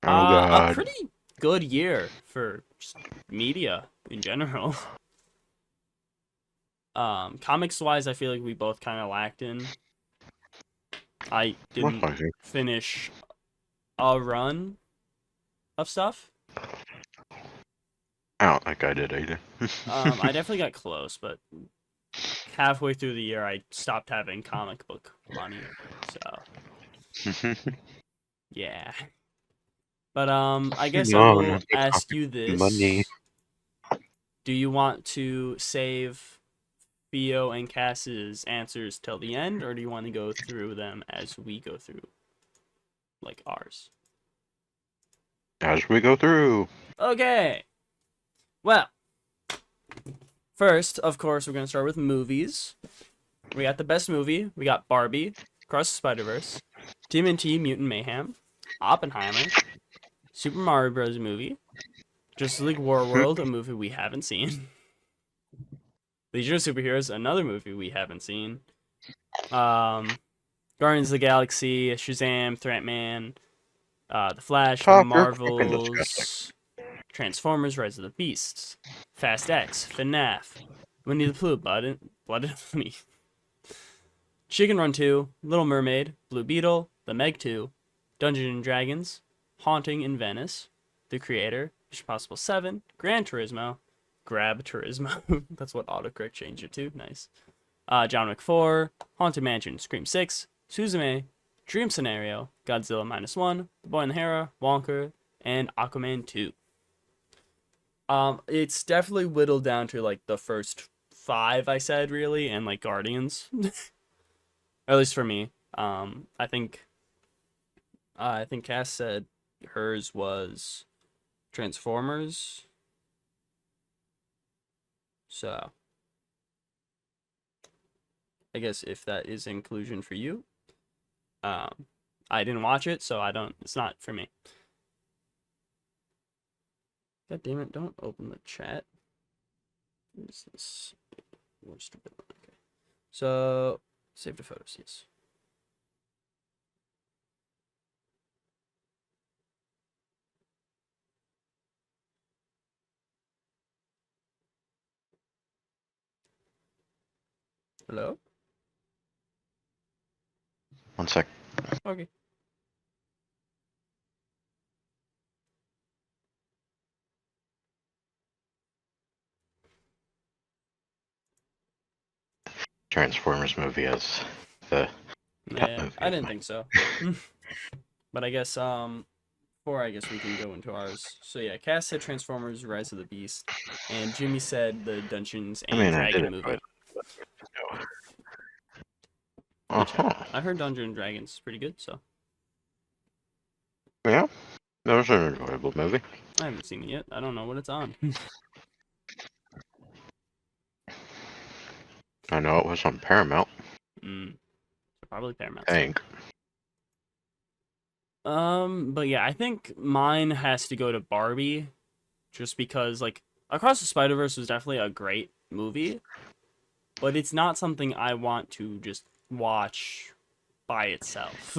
God. A pretty good year for just media in general. Comics-wise, I feel like we both kind of lacked in. I didn't finish a run of stuff. I don't think I did either. I definitely got close, but halfway through the year, I stopped having comic book money. So, yeah. But I guess I will ask you this: money. Do you want to save Theo and Cass's answers till the end, or do you want to go through them as we go through, like ours? As we go through. Okay. Well, first, of course, we're going to start with movies. We got the best movie. We got Barbie, Across the Spider-Verse, TMNT Mutant Mayhem, Oppenheimer, Super Mario Bros. Movie, Justice League War World, a movie we haven't seen, Legion of Superheroes, another movie we haven't seen, Guardians of the Galaxy, Shazam, Threatman, The Flash, The Marvels, Transformers, Rise of the Beasts, Fast X, FNAF, Winnie the Pooh, Blood and Honey, Chicken Run 2, Little Mermaid, Blue Beetle, The Meg 2, Dungeons and Dragons, Haunting in Venice, The Creator, Mission Impossible 7, Gran Turismo, Grab Turismo, that's what autocorrect changed it to, nice, John Wick 4, Haunted Mansion, Scream 6, Suzume, Dream Scenario, Godzilla -1, The Boy and the Hero, Wonka, and Aquaman 2. It's definitely whittled down to like the first 5 I said really, and like Guardians, or at least for me. I think I think Cass said hers was Transformers. So, I guess if that is inclusion for you, I didn't watch it, so it's not for me. God damn it, don't open the chat. What is this? More stupid. Okay. So, save the photos, yes. Hello? One sec. Okay. Transformers movie as the cut Yeah, movie. I didn't think so. But I guess, before I guess we can go into ours. So yeah, Cass said Transformers Rise of the Beast, and Jimmy said the Dungeons and I Dragon did movie. Uh-huh. I heard Dungeons and Dragons is pretty good, so. Yeah, that was an enjoyable movie. I haven't seen it yet. I don't know what it's on. I know it was on Paramount. Probably Paramount. I think. But yeah, I think mine has to go to Barbie, just because like Across the Spider-Verse was definitely a great movie, but it's not something I want to just watch by itself.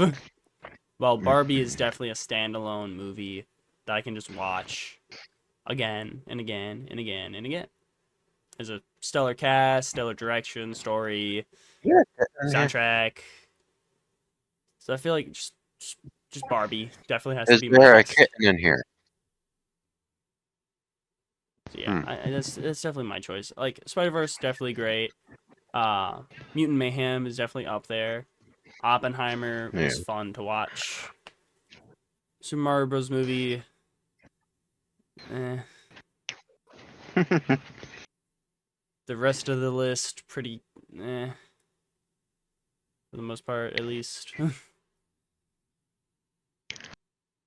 Well, Barbie is definitely a standalone movie that I can just watch again and again and again and again. There's a stellar cast, stellar direction, story, soundtrack. So I feel like just Barbie definitely has to be my Is there a choice. kitten in here? So yeah, that's definitely my choice. Like Spider-Verse, definitely great. Mutant Mayhem is definitely up there. Oppenheimer was fun to watch. Super Mario Bros. Movie. The rest of the list, pretty for the most part, at least.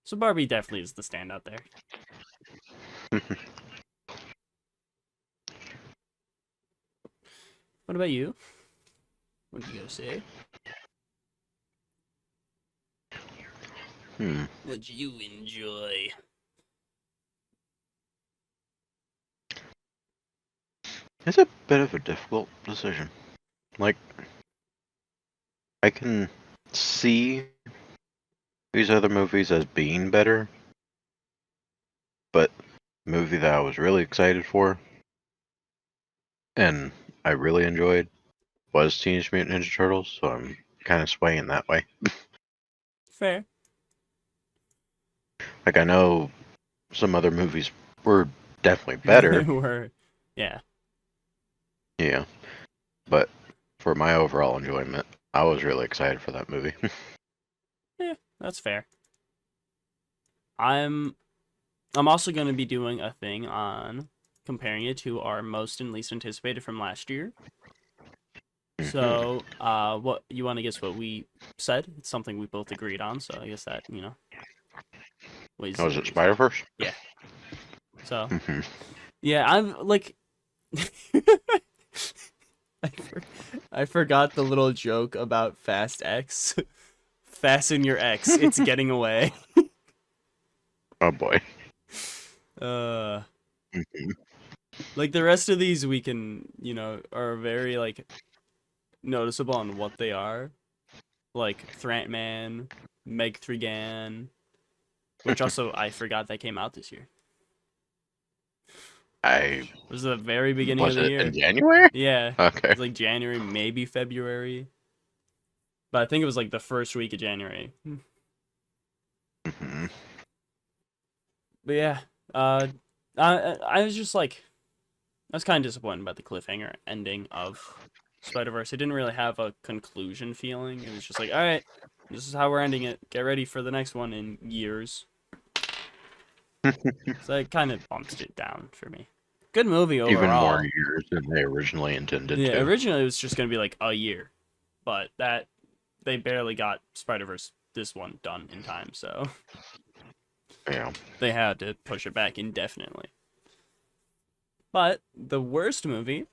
So Barbie definitely is the standout there. What about you? What did you go say? What'd you enjoy? It's a bit of a difficult decision. Like, I can see these other movies as being better, but the movie that I was really excited for and I really enjoyed was Teenage Mutant Ninja Turtles, so I'm kind of swaying that way. Fair. Like, I know some other movies were definitely better. They were, yeah. Yeah. But for my overall enjoyment, I was really excited for that movie. Yeah, that's fair. I'm also going to be doing a thing on comparing it to our most and least anticipated from last year. So, what you want to guess what we said? It's something we both agreed on, so I guess that, you know. Was it Spider-Verse? Yeah. So, yeah, I'm like I forgot the little joke about Fast X. Fasten your X, it's getting away. Oh boy. Like the rest of these we can, you know, are very like noticeable on what they are. Like Threatman, Meg 3gan, which also I forgot that came out this year. It was the very beginning of the year. Was it in January? Yeah. Okay. It was like January, maybe February. But I think it was like the first week of January. But yeah, I was just like, I was kind of disappointed about the cliffhanger ending of Spider-Verse. It didn't really have a conclusion feeling. It was just like, all right, this is how we're ending it. Get ready for the next one in years. So it kind of bumped it down for me. Good movie overall. Even more years than they originally intended to. Yeah, originally it was just going to be like a year. But that, they barely got Spider-Verse this one done in time, so Yeah. they had to push it back indefinitely. But the worst movie,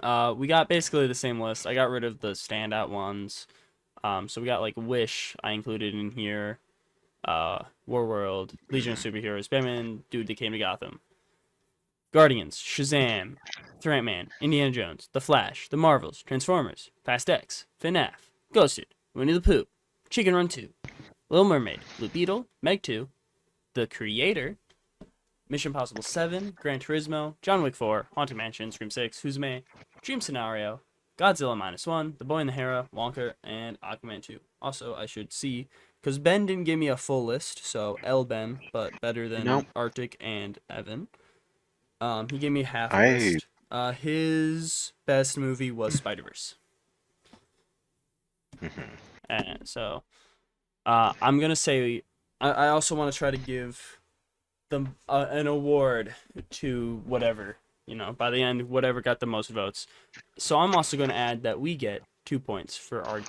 we got basically the same list. I got rid of the standout ones. So we got like Wish I included in here, Warworld, Legion of Superheroes, Batman, Dude That Came to Gotham, Guardians, Shazam, Threatman, Indiana Jones, The Flash, The Marvels, Transformers, Fast X, FNAF, Ghosted, Winnie the Pooh, Chicken Run 2, Little Mermaid, Blue Beetle, Meg 2, The Creator, Mission Impossible 7, Gran Turismo, John Wick 4, Haunted Mansion, Scream 6, Who's May, Dream Scenario, Godzilla Minus 1, The Boy and the Hera, Wonka, and Aquaman 2. Also, I should see, because Ben didn't give me a full list, so L Ben, but better than Arctic and Evan. He gave me half a list. His best movie was Spider-Verse. And so, I'm going to say, I also want to try to give them an award to whatever, by the end, whatever got the most votes. So I'm also going to add that we get 2 points for our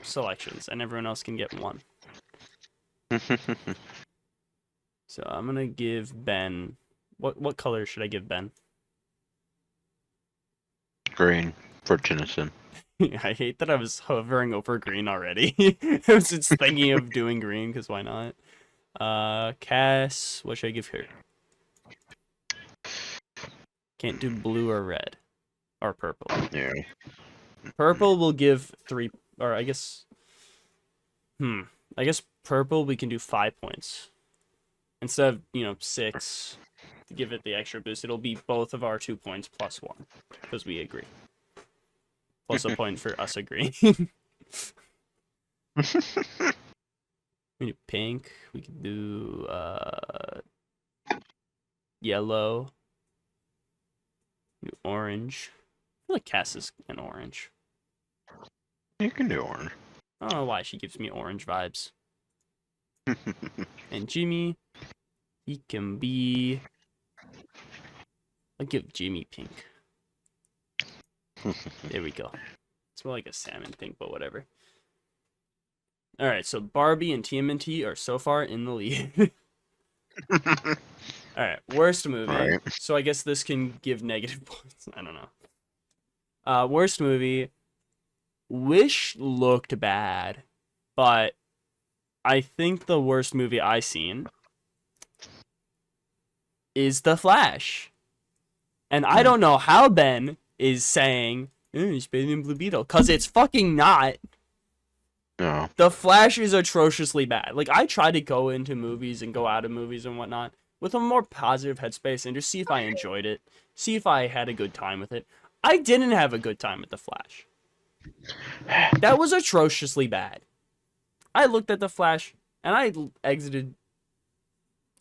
selections, and everyone else can get 1. So I'm going to give Ben... What color should I give Ben? Green for Tennyson. I hate that I was hovering over green already. I was just thinking of doing green, because why not? Cass, what should I give her? Can't do blue or red. Or purple. Yeah. Purple will give 3, or I guess... I guess purple we can do 5 points. Instead of, 6... to give it the extra boost, it'll be both of our 2 points plus 1, because we agree. Plus a point for us agreeing. We do pink. We can do yellow. Do orange. I feel like Cass is an orange. You can do orange. I don't know why she gives me orange vibes. And Jimmy, he can be... I'll give Jimmy pink. There we go. It's more like a salmon pink, but whatever. Alright, so Barbie and TMNT are so far in the lead. Alright, worst movie. Right. So I guess this can give negative points. I don't know. Worst movie. Wish looked bad, but I think the worst movie I seen is The Flash. And I don't know how Ben is saying, it's better than Blue Beetle, because it's fucking not. No. The Flash is atrociously bad. Like, I try to go into movies and go out of movies and whatnot with a more positive headspace and just see if I enjoyed it, see if I had a good time with it. I didn't have a good time with The Flash. That was atrociously bad. I looked at The Flash, and I exited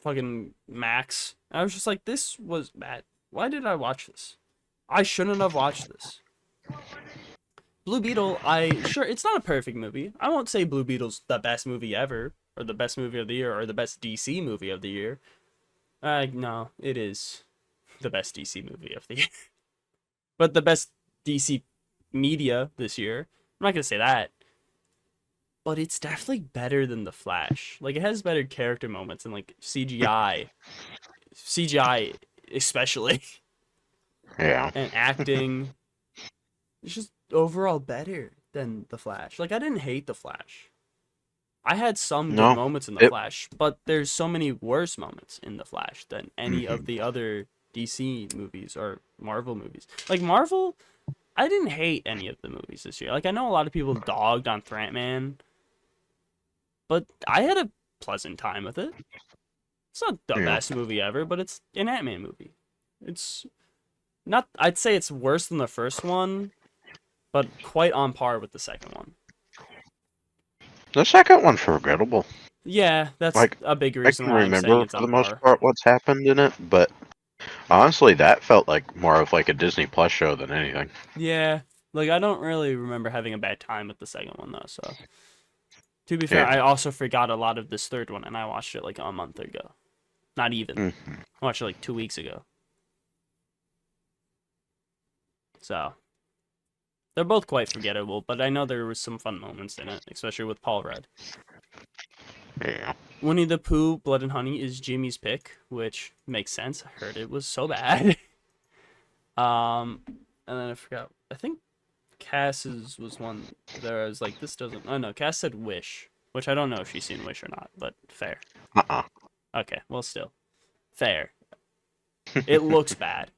fucking Max. I was just like, this was bad. Why did I watch this? I shouldn't have watched this. Blue Beetle, it's not a perfect movie. I won't say Blue Beetle's the best movie ever, or the best movie of the year, or the best DC movie of the year. No, it is the best DC movie of the year. But the best DC media this year. I'm not gonna say that. But it's definitely better than The Flash. Like, it has better character moments and, like, CGI. CGI especially. Yeah. And acting. It's just overall better than The Flash. Like, I didn't hate The Flash. I had some good moments in The Flash, but there's so many worse moments in The Flash than any of the other DC movies or Marvel movies. Like, Marvel, I didn't hate any of the movies this year. Like, I know a lot of people dogged on Threatman, but I had a pleasant time with it. It's not the best movie ever, but it's an Ant-Man movie. It's not, I'd say it's worse than the first one, but quite on par with the second one. The second one's forgettable. Yeah, that's a big reason why I'm saying remember it's for on the par. most part what's happened in it, but honestly, that felt like more of like a Disney Plus show than anything. Yeah, like I don't really remember having a bad time with the second one though. So, to be fair, I also forgot a lot of this third one, and I watched it like a month ago. Not even. I watched it like 2 weeks ago. So, They're both quite forgettable, but I know there was some fun moments in it, especially with Paul Rudd. Yeah. Winnie the Pooh, Blood and Honey is Jimmy's pick, which makes sense. I heard it was so bad. And then I forgot. I think Cass's was one there. I was like, this doesn't. Oh no, Cass said Wish, which I don't know if she's seen Wish or not, but fair. Okay, well, still fair. It looks bad.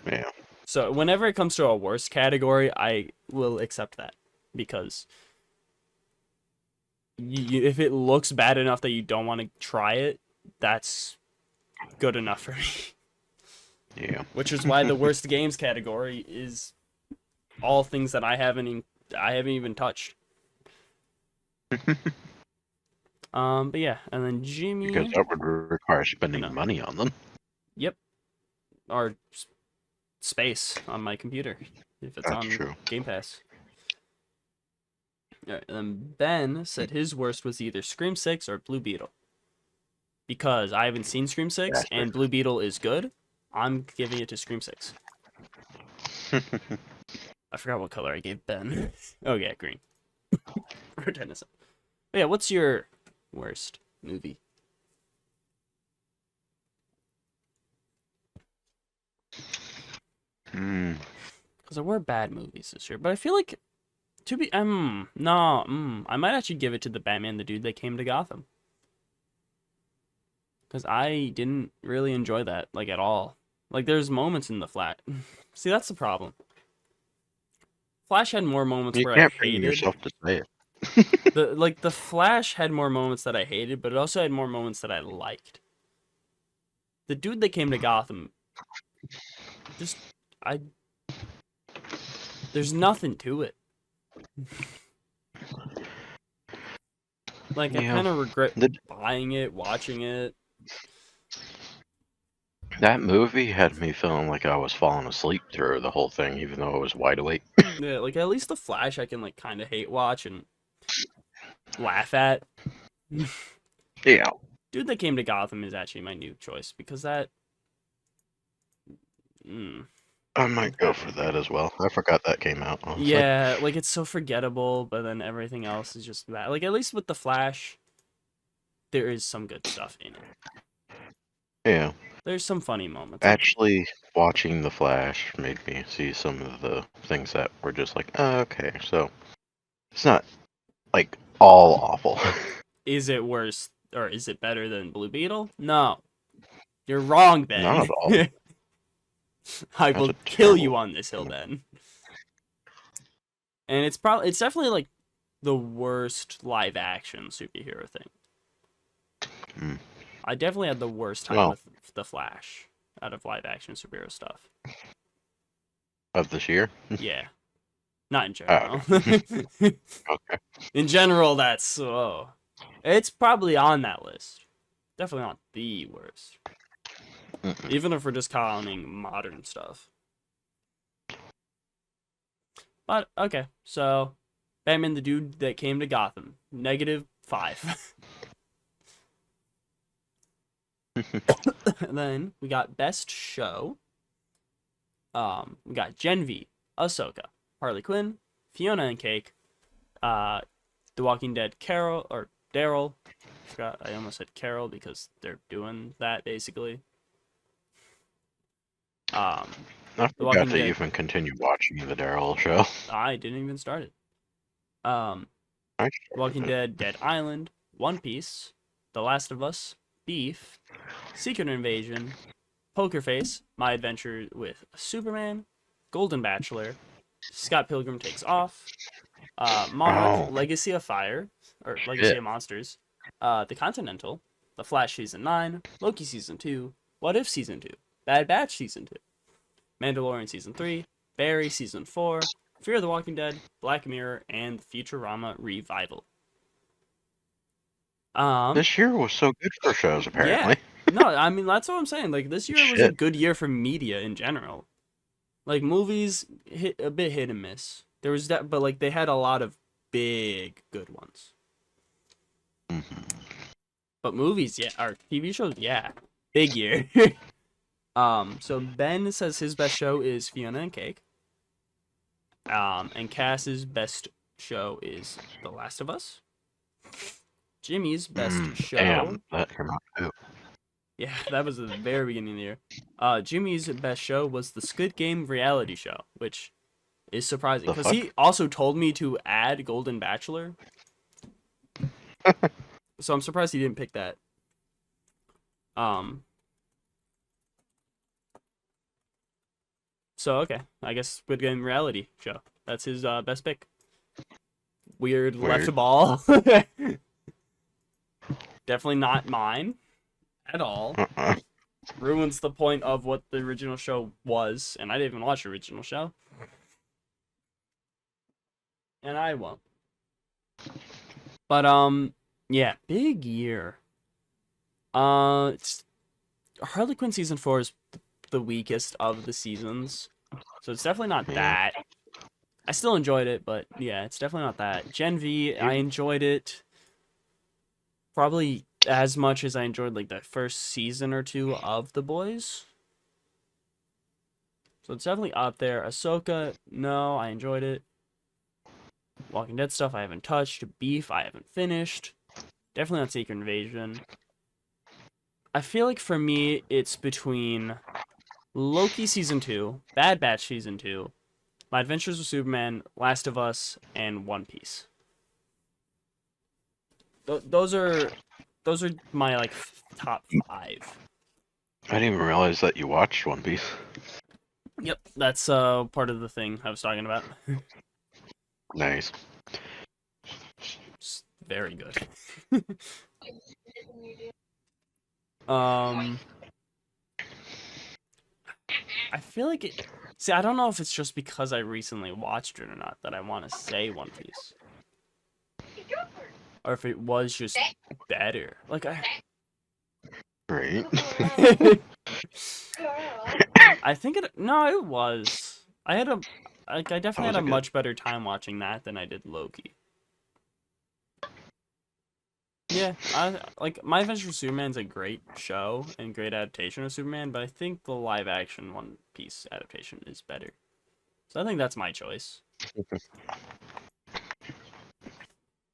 Yeah. So whenever it comes to a worst category, I will accept that because if it looks bad enough that you don't want to try it, that's good enough for me. Yeah. Which is why the worst games category is all things that I haven't even touched. But yeah, and then Jimmy. Because that would require spending money on them. Yep. Or space on my computer if it's on true. Game Pass. All right, and then Ben said his worst was either Scream 6 or Blue Beetle. Because I haven't seen Scream 6 and Blue Beetle is good, I'm giving it to Scream 6. I forgot what color I gave Ben. Oh yeah, green. Or Tennyson. But yeah, what's your worst movie? Because there were bad movies this year, but I feel like I might actually give it to the Batman, the Dude That Came to Gotham. Because I didn't really enjoy that, like, at all. Like, there's moments in the Flash. See, that's the problem. Flash had more moments where I hated. You can't bring yourself to say it. The Flash had more moments that I hated, but it also had more moments that I liked. The Dude That Came to Gotham, there's nothing to it. Like, I kind of regret buying it, watching it. That movie had me feeling like I was falling asleep through the whole thing, even though I was wide awake. Yeah, like, at least the Flash I can, like, kind of hate watch and laugh at. Yeah. Dude That Came to Gotham is actually my new choice, because that... I might go for that as well. I forgot that came out. Honestly. Yeah, like, it's so forgettable, but then everything else is just bad. Like, at least with the Flash, there is some good stuff in it. Yeah. There's some funny moments. Actually, watching The Flash made me see some of the things that were just like, oh, okay, so it's not, like, all awful. Is it worse, or is it better than Blue Beetle? No. You're wrong, Ben. Not at all. I will kill you on this hill, Ben. And it's definitely, like, the worst live-action superhero thing. I definitely had the worst time with The Flash out of live-action superhero stuff. Of this year? Yeah. Not in general. Okay. In general, that's... it's probably on that list. Definitely not the worst. Even if we're just counting modern stuff. But, okay. So, Batman the Dude That Came to Gotham. -5. And then we got Best Show. We got Gen V, Ahsoka, Harley Quinn, Fiona and Cake, The Walking Dead Carol, or Daryl. I almost said Carol because they're doing that basically. I forgot to even continue watching the Daryl show. I didn't even start it. Walking Dead, Dead Island, One Piece, The Last of Us, Beef, Secret Invasion, Poker Face, My Adventure with Superman, Golden Bachelor, Scott Pilgrim Takes Off, Monarch, Legacy of Fire, or Legacy of Monsters, The Continental, The Flash Season 9, Loki Season 2, What If Season 2, Bad Batch Season 2, Mandalorian Season 3, Barry Season 4, Fear the Walking Dead, Black Mirror, and Futurama Revival. This year was so good for shows, apparently. Yeah. No, I mean, that's what I'm saying. Like, this year was a good year for media in general. Like, movies hit a bit hit and miss. There was that, but like they had a lot of big good ones. But movies, yeah, or TV shows, yeah, big year. So Ben says his best show is Fiona and Cake. And Cass's best show is The Last of Us. Jimmy's best show. Damn, that came out too. Yeah, that was the very beginning of the year. Jimmy's best show was the Squid Game reality show, which is surprising because he also told me to add Golden Bachelor. So I'm surprised he didn't pick that. So okay, I guess Squid Game reality show. That's his best pick. Weird left ball. Definitely not mine at all. Ruins the point of what the original show was, and I didn't even watch the original show. And I won't. But yeah, big year. Harley Quinn season 4 is the weakest of the seasons, so it's definitely not that. I still enjoyed it, but yeah, it's definitely not that. Gen V, I enjoyed it probably as much as I enjoyed like the first season or two of The Boys. So it's definitely up there. Ahsoka, no, I enjoyed it. Walking Dead stuff I haven't touched. Beef I haven't finished. Definitely not Secret Invasion. I feel like for me it's between Loki season 2, Bad Batch season 2, My Adventures with Superman, Last of Us, and One Piece. Those are my like top 5. I didn't even realize that you watched One Piece. Yep, that's part of the thing I was talking about. Nice. It's very good. I feel like it. See, I don't know if it's just because I recently watched it or not that I want to say One Piece, or if it was just better. Like Right. I think it. No, it was. I definitely had a much better time watching that than I did Loki. Yeah, like My Adventures with Superman's a great show and great adaptation of Superman, but I think the live action One Piece adaptation is better. So I think that's my choice.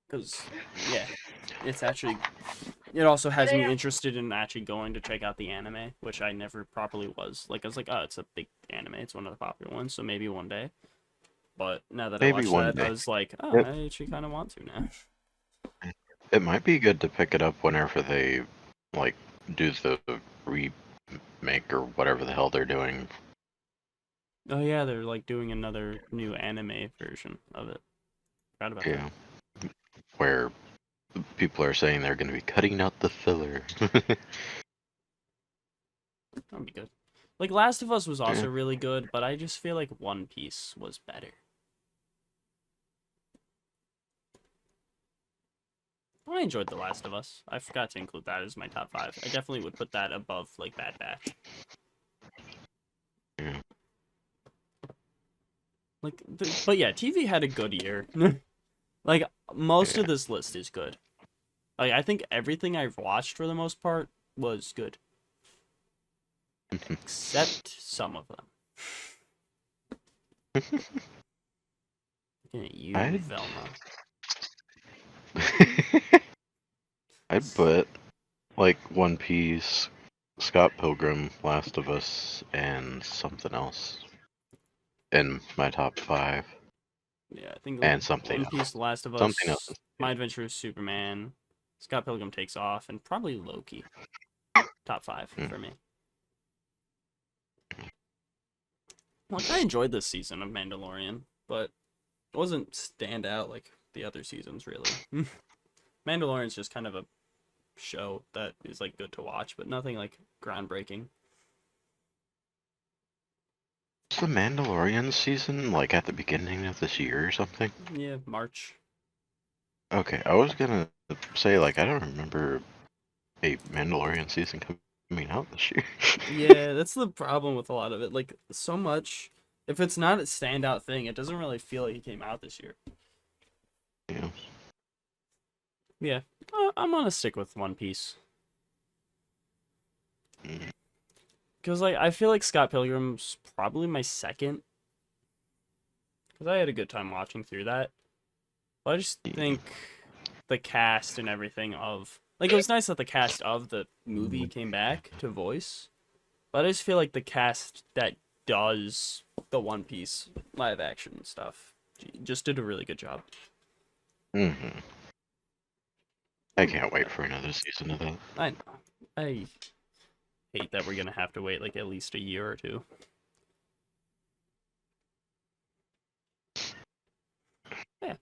Because yeah, it's actually it also has me interested in actually going to check out the anime, which I never properly was. Like I was like, oh, it's a big anime, it's one of the popular ones, so maybe one day. But now that I watched that, I was like, oh, I actually kind of want to now. It might be good to pick it up whenever they, like, do the remake or whatever the hell they're doing. Oh yeah, they're like doing another new anime version of it. Forgot about that. Where people are saying they're going to be cutting out the filler. That'd be good. Like Last of Us was also really good, but I just feel like One Piece was better. I enjoyed The Last of Us. I forgot to include that as my top 5. I definitely would put that above like Bad Batch. Yeah. Like, but yeah, TV had a good year. Like most of this list is good. Like I think everything I've watched for the most part was good, except some of them. Looking at you, Velma. I'd put like One Piece, Scott Pilgrim, Last of Us, and something else in my top 5. Yeah, I think and something One Piece, else. Last of Us, Something else. My Adventure with Superman, Scott Pilgrim Takes Off, and probably Loki. Top 5 for me. Like I enjoyed this season of Mandalorian, but it wasn't stand out like the other seasons really. Mandalorian's just kind of a show that is like good to watch, but nothing like groundbreaking. Is the Mandalorian season like at the beginning of this year or something? Yeah, March. Okay, I was gonna say like I don't remember a Mandalorian season coming out this year. Yeah, that's the problem with a lot of it. Like so much, if it's not a standout thing, it doesn't really feel like it came out this year. Yeah. Yeah, I'm gonna stick with One Piece. Because like I feel like Scott Pilgrim's probably my second. because I had a good time watching through that. But I just think the cast and everything of... Like, it was nice that the cast of the movie came back to voice. But I just feel like the cast that does the One Piece live action stuff just did a really good job. Mm-hmm. I can't wait for another season of that. I know. I hate that we're going to have to wait, like, at least a year or two. Yeah.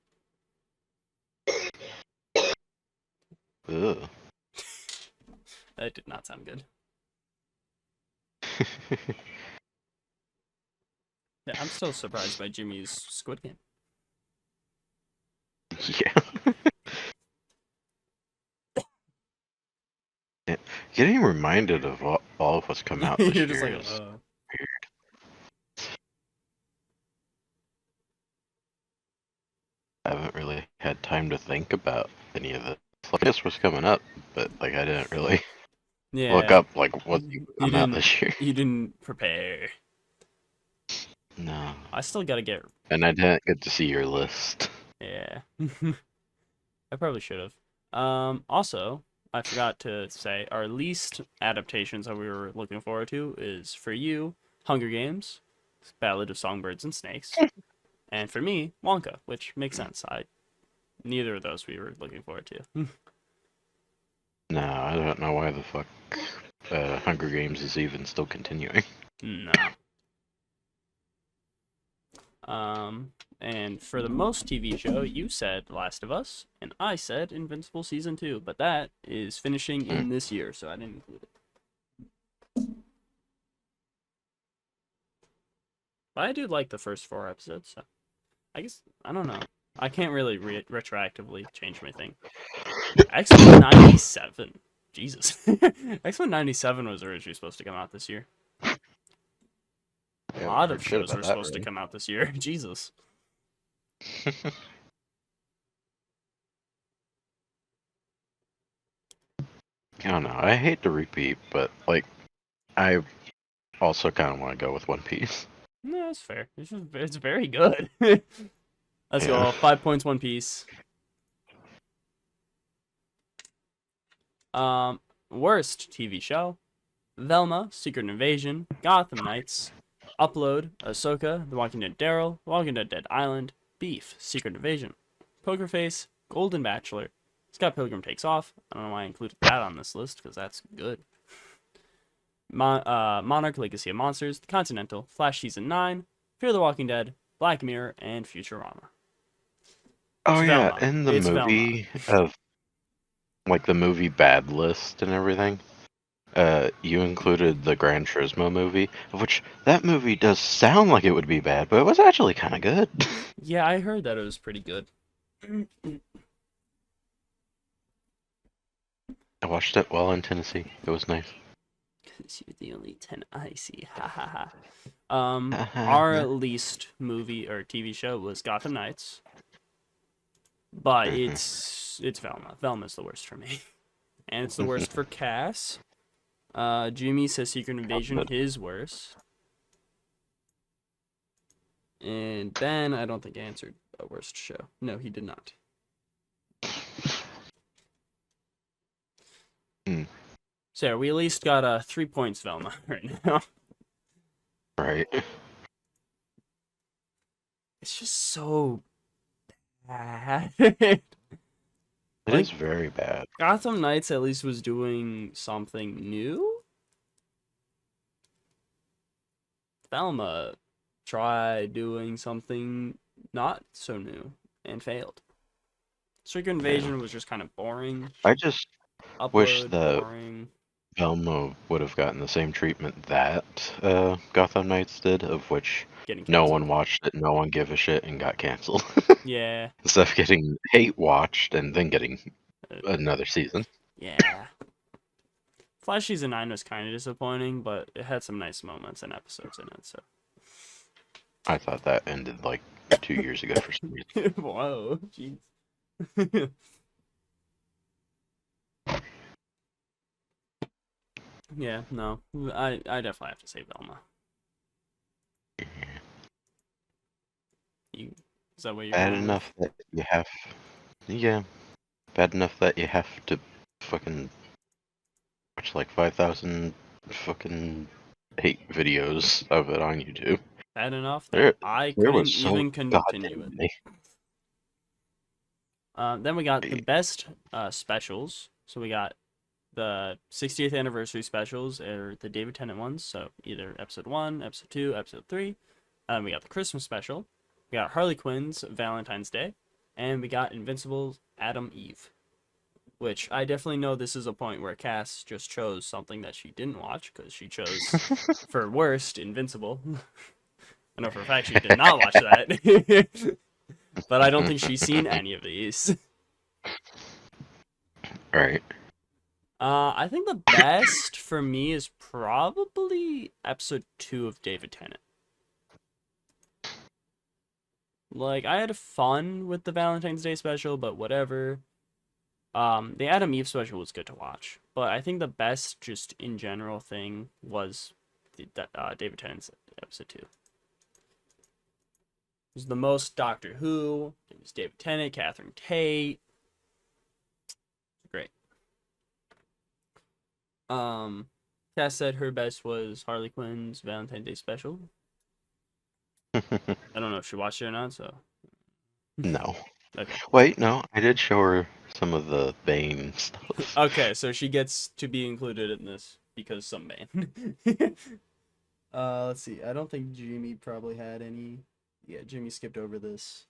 Ugh. That did not sound good. Yeah, I'm still surprised by Jimmy's Squid Game. Yeah. Yeah. Getting reminded of all of what's come out this You're year just like, is weird. I haven't really had time to think about any of it. Like, this was coming up, but like I didn't really yeah. look up like what's come out this year. You didn't prepare. No. I still gotta get... And I didn't get to see your list. Yeah. I probably should have. Also, I forgot to say, our least adaptations that we were looking forward to is, for you, Hunger Games, Ballad of Songbirds and Snakes, and for me, Wonka, which makes sense. Neither of those we were looking forward to. No, I don't know why the fuck Hunger Games is even still continuing. No. And for the most TV show, you said Last of Us, and I said Invincible Season 2, but that is finishing in this year, so I didn't include it. But I do like the first 4 episodes, so I guess, I don't know. I can't really retroactively change my thing. X-Men 97. Jesus. X-Men 97 was originally supposed to come out this year. A lot of shows were supposed to come out this year. Jesus. I don't know. I hate to repeat, but like, I also kind of want to go with One Piece. No, that's fair. It's very good. Let's go. 5 points, One Piece. Worst TV show: Velma, Secret Invasion, Gotham Knights, Upload, Ahsoka, The Walking Dead Daryl, The Walking Dead Dead Island, Beef, Secret Invasion, Poker Face, Golden Bachelor, Scott Pilgrim Takes Off. I don't know why I included that on this list, because that's good. Monarch, Legacy of Monsters, The Continental, Flash Season 9, Fear the Walking Dead, Black Mirror, and Futurama. Oh It's yeah, Velma. in the It's movie of like the movie bad list and everything, you included the Gran Turismo movie, of which that movie does sound like it would be bad, but it was actually kind of good. Yeah, I heard that it was pretty good. I watched it while in Tennessee. It was nice. Because you're the only 10 I see. Ha ha ha. Our least movie or TV show was Gotham Knights. But it's Velma. Velma's the worst for me. And it's the worst for Cass. Jimmy says Secret Invasion is worse. And Ben, I don't think answered a worst show. No, he did not. So we at least got 3 points, Velma, right now. Right. It's just so bad. It is very bad. Gotham Knights at least was doing something new. Velma tried doing something not so new and failed. Secret Invasion was just kind of boring. I just wish that boring. Velma would have gotten the same treatment that Gotham Knights did, of which no one watched it, no one gave a shit, and got canceled. Yeah. Instead of getting hate watched and then getting another season. Yeah. Flash Season 9 was kind of disappointing, but it had some nice moments and episodes in it, so. I thought that ended like 2 years ago for some reason. Whoa, jeez. Yeah, no. I definitely have to say Velma. Is that what you're Bad going with? enough that you have. Yeah. Bad enough that you have to fucking watch like 5,000 fucking 8 videos of it on YouTube. Bad enough that There, I there couldn't was so even continue goddamn it. many. Then we got the best specials. So we got the 60th anniversary specials, or the David Tennant ones. So either episode 1, episode 2, episode 3. We got the Christmas special. We got Harley Quinn's Valentine's Day. And we got Invincible's Adam Eve. Which I definitely know this is a point where Cass just chose something that she didn't watch, because she chose, for worst, Invincible. I know for a fact she did not watch that. But I don't think she's seen any of these. Right. I think the best for me is probably episode 2 of David Tennant. Like, I had fun with the Valentine's Day special, but whatever. The Adam Eve special was good to watch, but I think the best, just in general, thing was David Tennant's episode 2. It was the most Doctor Who. It was David Tennant, Catherine Tate. Great. Cass said her best was Harley Quinn's Valentine's Day special. I don't know if she watched it or not, so. No. Okay. Wait, no, I did show her some of the Bane stuff. Okay, so she gets to be included in this because some Bane. Let's see. I don't think Jimmy probably had any. Yeah, Jimmy skipped over this.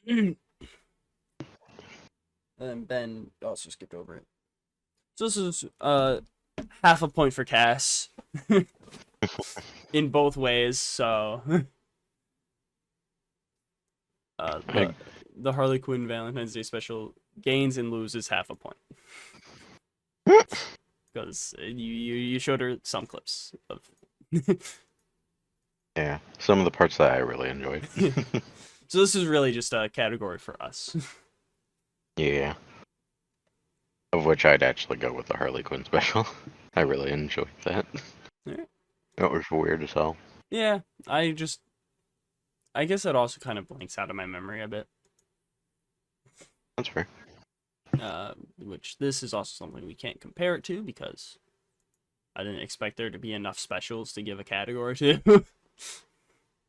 And Ben also skipped over it. So this is half a point for Cass in both ways. So the Harley Quinn Valentine's Day special gains and loses half a point because you showed her some clips of. Yeah, some of the parts that I really enjoyed. So this is really just a category for us. Yeah. Of which I'd actually go with the Harley Quinn special. I really enjoyed that. Yeah. That was weird as hell. Yeah, I guess that also kind of blanks out of my memory a bit. That's fair. Which this is also something we can't compare it to because I didn't expect there to be enough specials to give a category to.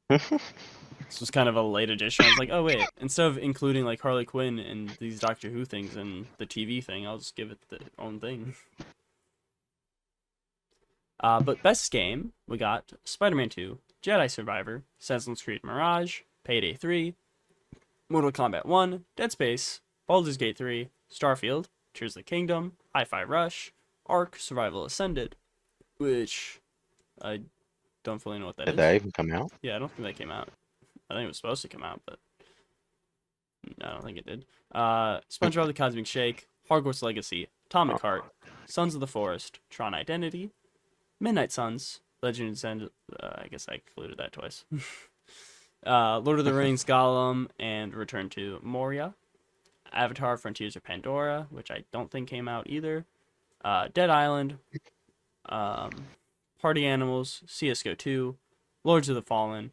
This was kind of a late addition. I was like, oh wait, instead of including like Harley Quinn and these Doctor Who things and the TV thing, I'll just give it the own thing. But best game, we got Spider-Man 2, Jedi Survivor, Assassin's Creed Mirage, Payday 3, Mortal Kombat 1, Dead Space, Baldur's Gate 3, Starfield, Tears of the Kingdom, Hi-Fi Rush, Ark Survival Ascended, which I don't fully know what that is. Did that even come out? Yeah, I don't think that came out. I think it was supposed to come out, but I don't think it did. SpongeBob the Cosmic Shake, Hogwarts Legacy, Atomic Heart, Sons of the Forest, Tron Identity, Midnight Suns, Legend of Zelda. I guess I included that twice. Lord of the Rings, Gollum, and Return to Moria. Avatar: Frontiers of Pandora, which I don't think came out either. Dead Island, Party Animals, CS:GO 2, Lords of the Fallen,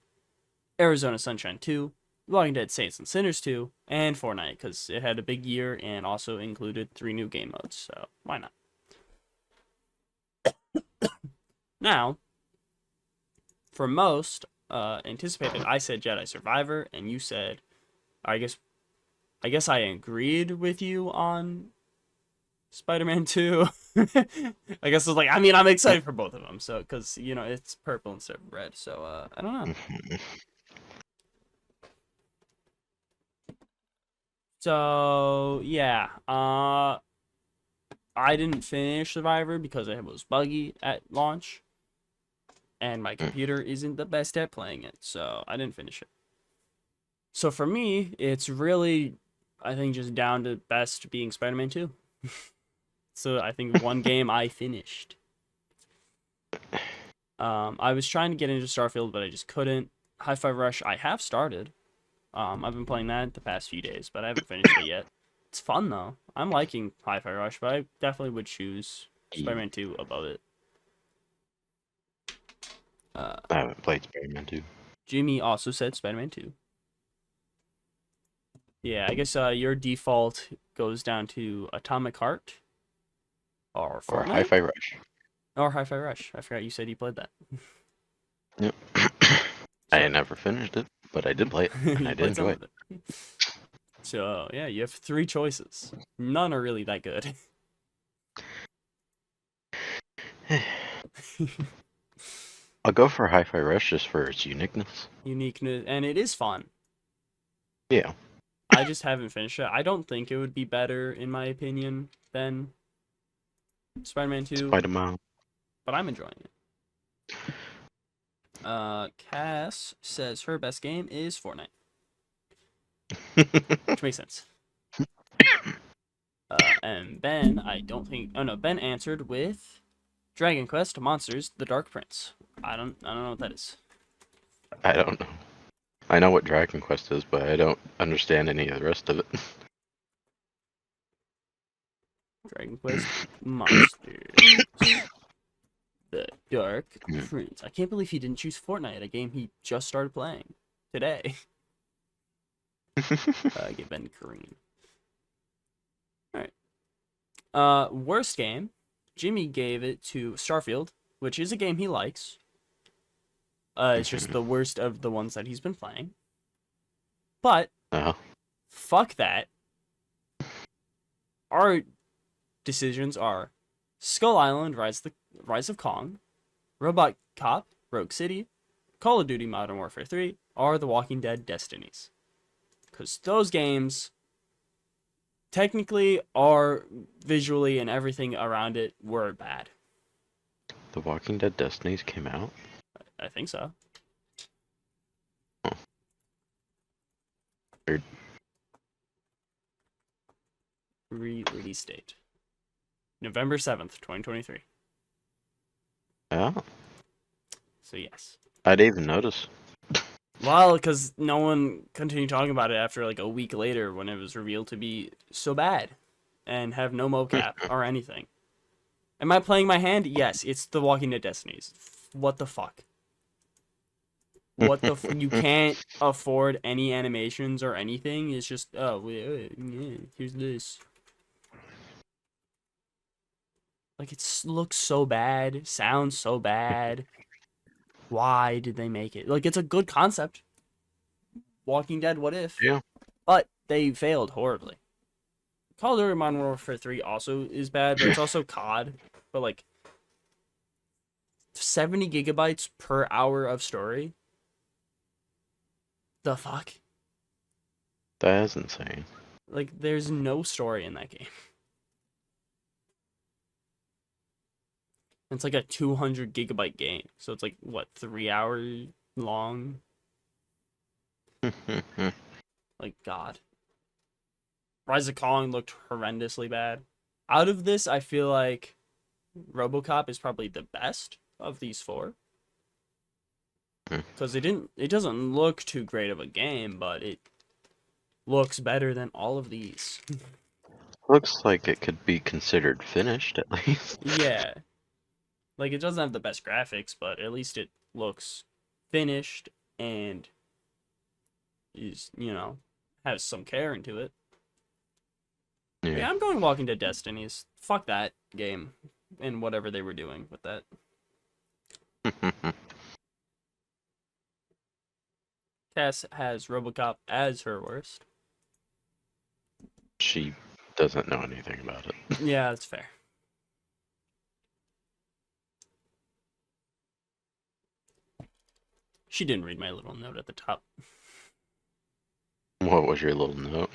Arizona Sunshine 2, Walking Dead Saints and Sinners 2, and Fortnite, because it had a big year and also included 3 new game modes, so why not? Now, for most anticipated, I said Jedi Survivor, and you said, I guess I agreed with you on Spider-Man 2. I guess I was like, I mean, I'm excited for both of them, so, because, you know, it's purple instead of red, so, I don't know. So, yeah, I didn't finish Survivor because it was buggy at launch, and my computer isn't the best at playing it, so I didn't finish it. So for me, it's really, I think, just down to best being Spider-Man 2. So I think one game I finished. I was trying to get into Starfield, but I just couldn't. Hi-Fi Rush, I have started. I've been playing that the past few days, but I haven't finished it yet. It's fun, though. I'm liking Hi-Fi Rush, but I definitely would choose Spider-Man 2 above it. I haven't played Spider-Man 2. Jimmy also said Spider-Man 2. Yeah, I guess your default goes down to Atomic Heart or Or Fortnite Hi-Fi Rush. or Hi-Fi Rush. I forgot you said you played that. Yep. I So never finished it, but I did play it, and I you did played some enjoy of it. So yeah, you have 3 choices. None are really that good. it. I'll go for Hi-Fi Rush just for its uniqueness. Uniqueness, and it is fun. Yeah. I just haven't finished it. I don't think it would be better, in my opinion, than Spider-Man 2, Spider-Man. but I'm enjoying it. Cass says her best game is Fortnite, which makes sense. And Ben, I don't think. Oh no, Ben answered with Dragon Quest Monsters: The Dark Prince. I don't know what that is. I don't know. I know what Dragon Quest is, but I don't understand any of the rest of it. Dragon Quest Monsters: The Dark Prince. I can't believe he didn't choose Fortnite, a game he just started playing today. Get Ben green. Alright. Worst game. Jimmy gave it to Starfield, which is a game he likes. It's just the worst of the ones that he's been playing. But fuck that. Our decisions are Skull Island, Rise of Kong, Robot Cop, Rogue City, Call of Duty Modern Warfare 3, or The Walking Dead Destinies. Because those games technically are visually and everything around it were bad. The Walking Dead Destinies came out? I think so. Oh. Weird. Release date November 7th, 2023. Oh. So yes. I didn't even notice. Well, because no one continued talking about it after like a week later when it was revealed to be so bad and have no mocap or anything. Am I playing my hand? Yes, it's The Walking Dead Destinies. What the fuck? What the you can't afford any animations or anything. It's just, yeah, here's this. Like, it looks so bad, sounds so bad. Why did they make it? Like, it's a good concept. Walking Dead, what if? Yeah. But they failed horribly. Call of Duty Modern Warfare 3 also is bad, but it's also COD. But, like, 70 gigabytes per hour of story? The fuck? That is insane. Like, there's no story in that game. It's like a 200 gigabyte game. So it's like, what, 3 hours long? Like, God. Rise of Kong looked horrendously bad. Out of this, I feel like RoboCop is probably the best of these 4. Because it doesn't look too great of a game, but it looks better than all of these. Looks like it could be considered finished, at least. Yeah. Like, it doesn't have the best graphics, but at least it looks finished and is, has some care into it. Yeah, I'm going Walking Dead Destinies. Fuck that game and whatever they were doing with that. Cass has RoboCop as her worst. She doesn't know anything about it. Yeah, that's fair. She didn't read my little note at the top. What was your little note?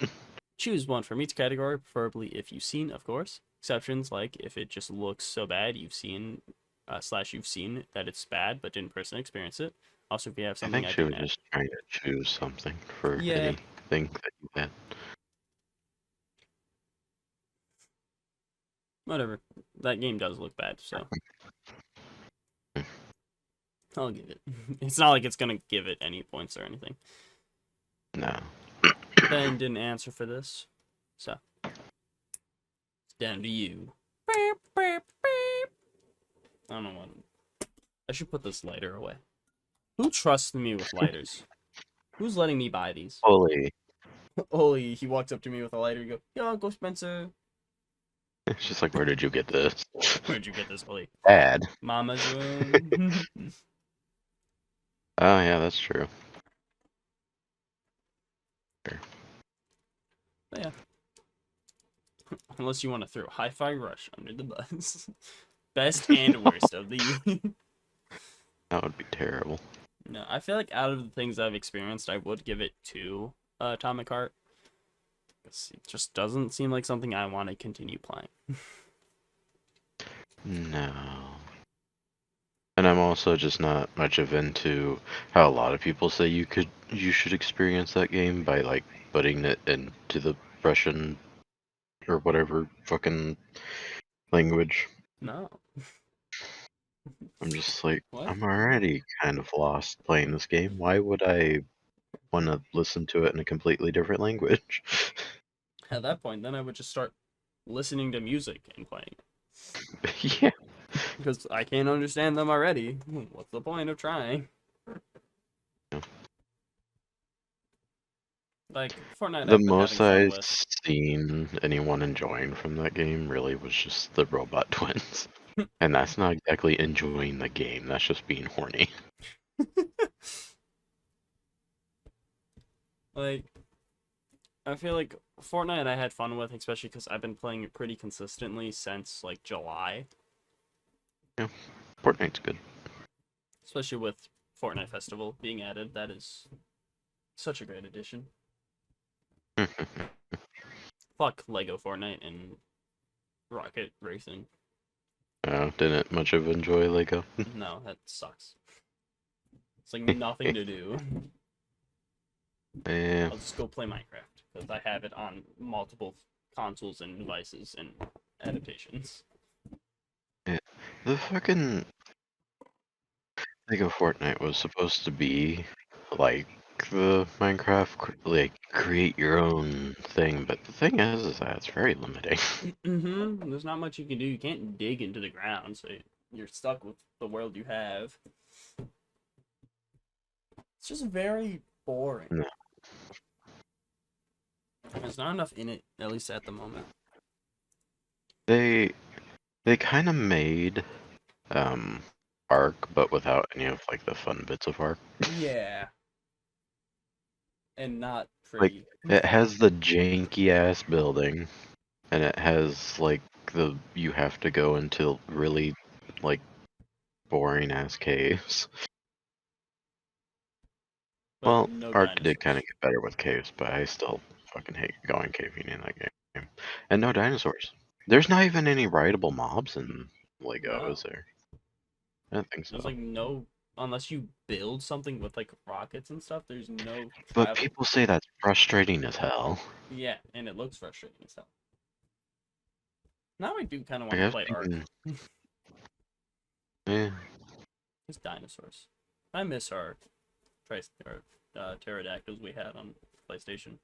Choose one from each category, preferably if you've seen, of course. Exceptions, like if it just looks so bad, you've seen that it's bad, but didn't personally experience it. Also, if you have something I think she was just trying to choose something for anything that you had. Whatever. That game does look bad, so I'll give it. It's not like it's gonna give it any points or anything. No. Ben didn't answer for this, so it's down to you. I don't know what. I should put this lighter away. Who trusts me with lighters? Who's letting me buy these? Fully. Oli, he walks up to me with a lighter. You go, yo, Uncle Spencer. It's just like, where did you get this? Where'd you get this, Oli? Dad. Mama's room. Oh yeah, that's true. But yeah. Unless you want to throw Hi-Fi Rush under the bus. Best and worst of the year. That would be terrible. No, I feel like out of the things I've experienced, I would give it to Atomic Heart. It just doesn't seem like something I want to continue playing. No. And I'm also just not much of into how a lot of people say you should experience that game by like putting it into the Russian or whatever fucking language. No. I'm just like, What? I'm already kind of lost playing this game. Why would I want to listen to it in a completely different language? At that point, then I would just start listening to music and playing. Yeah. Because I can't understand them already. What's the point of trying? Yeah. Like, Fortnite. The I've been most having fun I've with. seen anyone enjoying from that game really was just the robot twins. And that's not exactly enjoying the game, that's just being horny. Like, I feel like Fortnite I had fun with, especially because I've been playing it pretty consistently since, like, July. Yeah, Fortnite's good. Especially with Fortnite Festival being added. That is such a great addition. Fuck Lego Fortnite and Rocket Racing. Oh, didn't much of enjoy Lego. No, that sucks. It's like nothing to do. Yeah. I'll just go play Minecraft because I have it on multiple consoles and devices and adaptations. The fucking Lego Fortnite was supposed to be like the Minecraft, like create your own thing, but the thing is that it's very limiting. Mm-hmm. There's not much you can do. You can't dig into the ground, so you're stuck with the world you have. It's just very boring. No. There's not enough in it, at least at the moment. They kind of made Ark, but without any of like the fun bits of Ark. Yeah. And not Like pretty. it has the janky ass building, and it has like you have to go into really like boring ass caves. But Well, no Ark dinosaurs. did kind of get better with caves, but I still fucking hate going caving in that game. And no dinosaurs. There's not even any rideable mobs in Lego, No. is there? I don't think so. There's like no, unless you build something with like rockets and stuff, there's no But travel. people say that's frustrating as hell. Yeah, and it looks frustrating as hell. Now I do kind of I want to guess play Ark. Yeah. It's dinosaurs. I miss our pterodactyls we had on PlayStation.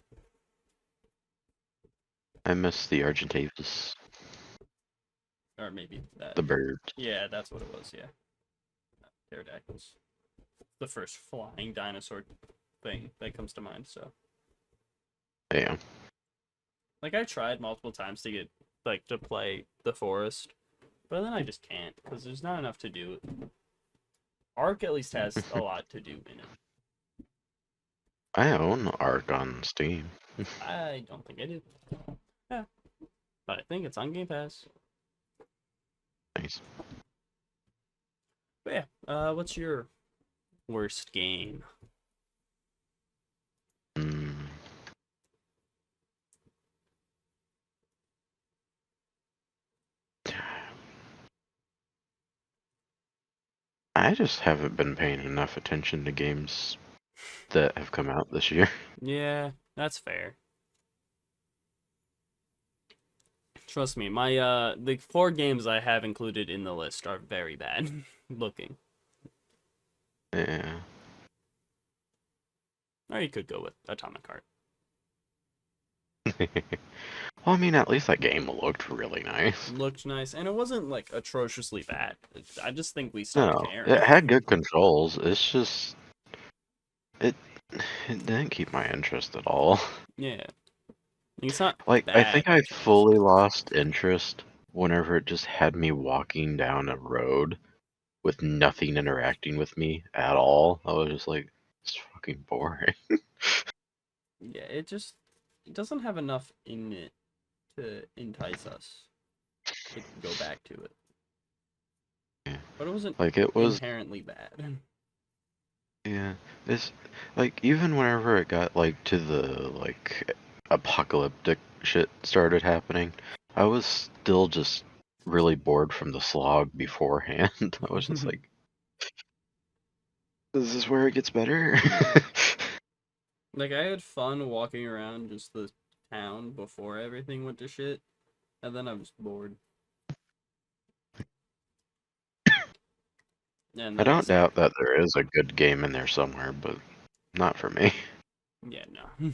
I miss the Argentavis, Or maybe that. the bird. Yeah, that's what it was, yeah. Pterodactyls. The first flying dinosaur thing that comes to mind, so. Yeah. Like, I tried multiple times to get, like, to play The Forest, but then I just can't, because there's not enough to do. Ark at least has a lot to do in it. I own Ark on Steam. I don't think I do. Yeah. But I think it's on Game Pass. Nice. But yeah, what's your worst game? I just haven't been paying enough attention to games that have come out this year. Yeah, that's fair. Trust me, my the 4 games I have included in the list are very bad looking. Yeah. Or you could go with Atomic Heart. Well, I mean, at least that game looked really nice. Looked nice, and it wasn't like atrociously bad. I just think we stopped No, caring. it had good controls. It's just it didn't keep my interest at all. Yeah. It's not Like, I bad think I interest. fully lost interest whenever it just had me walking down a road with nothing interacting with me at all. I was just like, it's fucking boring. Yeah, it doesn't have enough in it to entice us to go back to it. Yeah. But it wasn't Like, it was, inherently bad. yeah, it's, like, even whenever it got, like, to the, like, apocalyptic shit started happening, I was still just really bored from the slog beforehand. I was just like, this is where it gets better. Like, I had fun walking around just the town before everything went to shit, and then I was bored. And I then don't doubt that there is a good game in there somewhere, but not for me. yeah, no.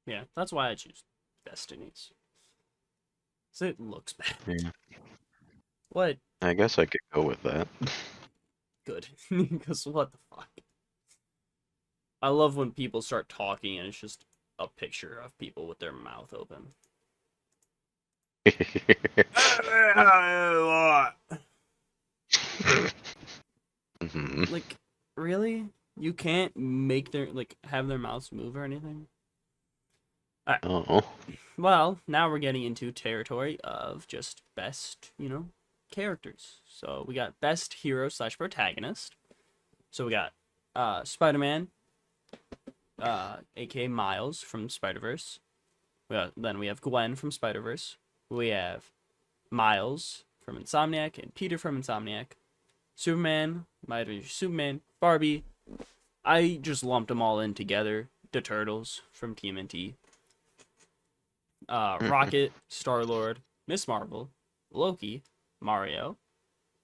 Yeah, that's why I choose Destinies. So it looks bad. Yeah, What? I guess I could go with that. Good. Because what the fuck? I love when people start talking and it's just a picture of people with their mouth open. Mhm. Like, really? You can't make their, like, have their mouths move or anything? Oh. Well, now we're getting into territory of just best, characters. So we got best hero slash protagonist. So we got Spider-Man, aka Miles from Spider-Verse. Then we have Gwen from Spider-Verse. We have Miles from Insomniac and Peter from Insomniac. Superman, Superman, Barbie. I just lumped them all in together. The Turtles from TMNT. Rocket, Star-Lord, Miss Marvel, Loki, Mario,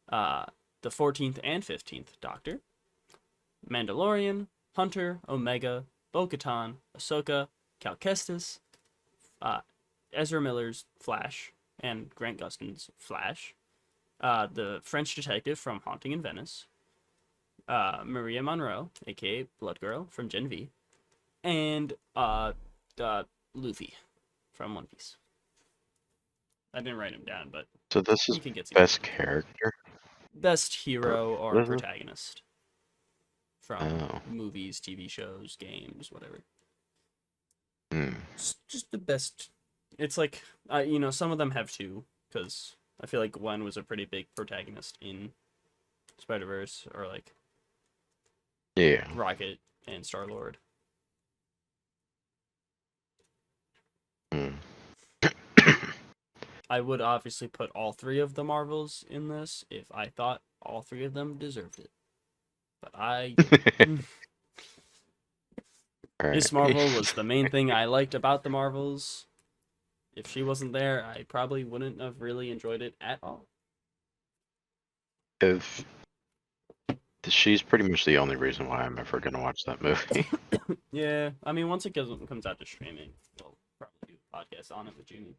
the 14th and 15th Doctor, Mandalorian, Hunter, Omega, Bo-Katan, Ahsoka, Cal Kestis, Ezra Miller's Flash, and Grant Gustin's Flash, the French detective from Haunting in Venice, Maria Monroe, aka Blood Girl from Gen V, and Luffy from One Piece. I didn't write him down, but So this is you can get some best character? best hero or What is it? protagonist from Oh. movies, TV shows, games, whatever. Hmm. It's just the best. It's like, some of them have two, because I feel like Gwen was a pretty big protagonist in Spider-Verse, or like Yeah. Rocket and Star-Lord. Hmm. I would obviously put all three of the Marvels in this if I thought all three of them deserved it. But I Miss Marvel was the main thing I liked about the Marvels. If she wasn't there, I probably wouldn't have really enjoyed it at all. If she's pretty much the only reason why I'm ever gonna watch that movie. Yeah, I mean, once it comes out to streaming, we'll probably do a podcast on it with Jimmy.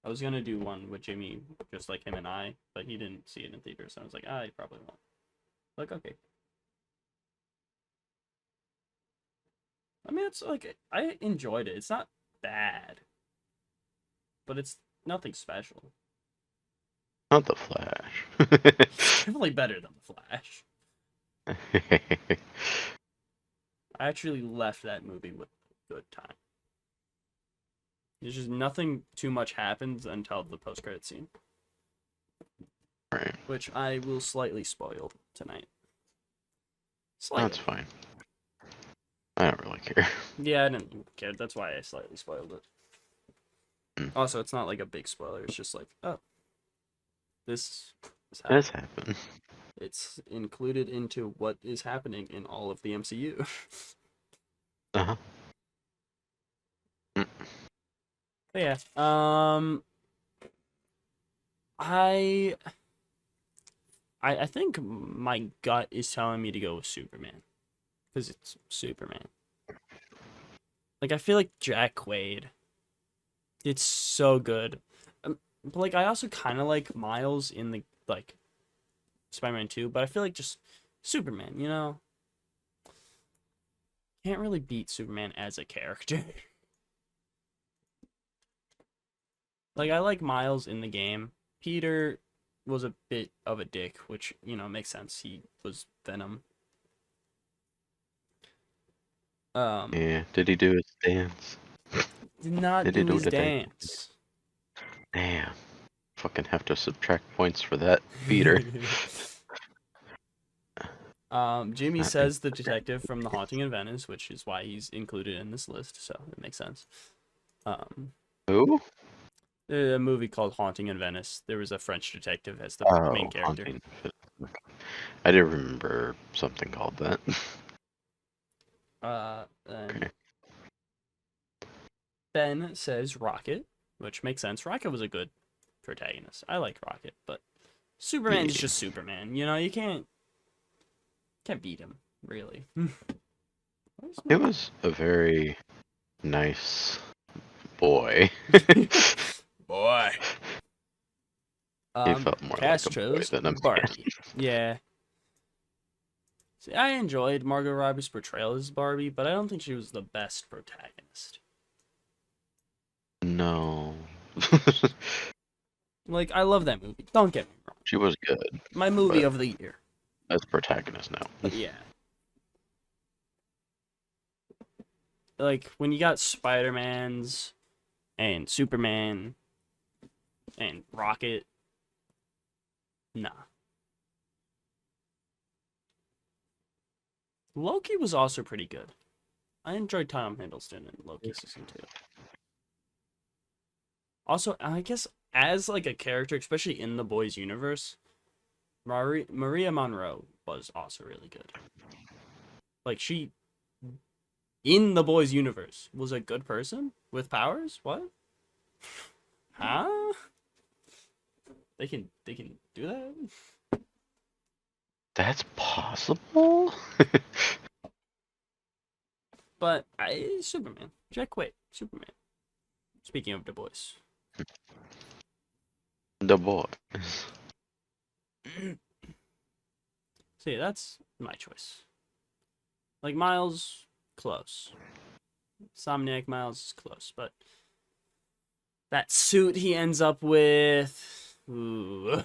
I was gonna do one with Jimmy, just like him and I, but he didn't see it in theaters, so I was like, he probably won't. Like, okay. I mean, it's like, I enjoyed it. It's not bad, but it's nothing special. Not the Flash. It's definitely better than the Flash. I actually left that movie with a good time. There's just nothing too much happens until the post-credit scene. Right. Which I will slightly spoil tonight. Slightly. That's fine. I don't really care. Yeah, I didn't care. That's why I slightly spoiled it. Mm. Also, it's not like a big spoiler. It's just like, oh, this is This happened. It's included into what is happening in all of the MCU. Uh-huh. But yeah, I think my gut is telling me to go with Superman, because it's Superman. Like, I feel like Jack Quaid did so good. But like, I also kind of like Miles in the like Spider-Man 2, but I feel like just Superman, you know, can't really beat Superman as a character. Like, I like Miles in the game. Peter was a bit of a dick, which, you know, makes sense. He was Venom. Yeah. Did he do his dance? Did not Did he do do his the dance. Damn. Fucking have to subtract points for that, Peter. Jimmy Not says the detective from The Haunting in Venice, which is why he's included in this list, so it makes sense. Who? A movie called Haunting in Venice. There was a French detective as the main character. Haunting. I did remember something called that. And Ben says Rocket, which makes sense. Rocket was a good protagonist. I like Rocket, but Superman is just Superman. You know, you can't beat him, really. It was a very nice boy. Boy. He felt more like a boy than a man. Barbie. Yeah. See, I enjoyed Margot Robbie's portrayal as Barbie, but I don't think she was the best protagonist. No. Like, I love that movie. Don't get me wrong. She was good. My movie of the year. As protagonist now. But yeah. Like, when you got Spider-Mans and Superman and Rocket, nah. Loki was also pretty good. I enjoyed Tom Hiddleston in Loki season 2. Also, I guess as like a character, especially in the boys' universe, Maria Monroe was also really good. Like, she in the boys' universe was a good person with powers. What? Huh? They can do that? That's possible? But Superman. Jack Quaid, Superman. Speaking of the boys. The boy. See, that's my choice. Like, Miles, close. Insomniac Miles is close, but that suit he ends up with, ooh.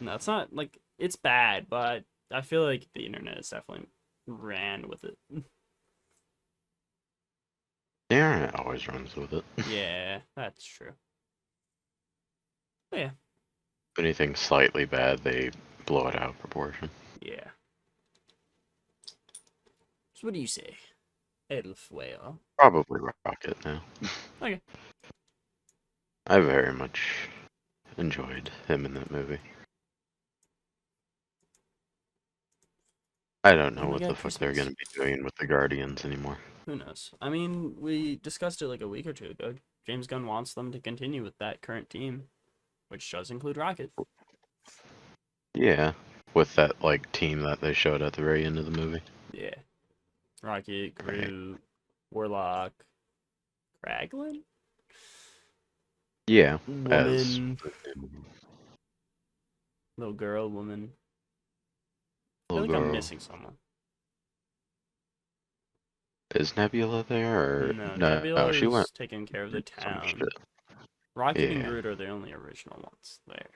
No, it's not, like, it's bad, but I feel like the internet has definitely ran with it. The internet always runs with it. Yeah, that's true. But yeah. If anything's slightly bad, they blow it out of proportion. Yeah. So what do you say? Elfwhale. Probably Rocket now. Okay. I very much enjoyed him in that movie. I don't know what the fuck they're gonna be doing with the Guardians anymore. Who knows? I mean, we discussed it like a week or two ago. James Gunn wants them to continue with that current team, which does include Rocket. Yeah, with that like team that they showed at the very end of the movie. Yeah. Rocket, Groot, Warlock, Kraglin? Yeah, Woman. Little girl, woman. I feel like I'm missing someone. Is Nebula there? Or... No, Nebula she went taking care of the town. Rocket and Groot are the only original ones there.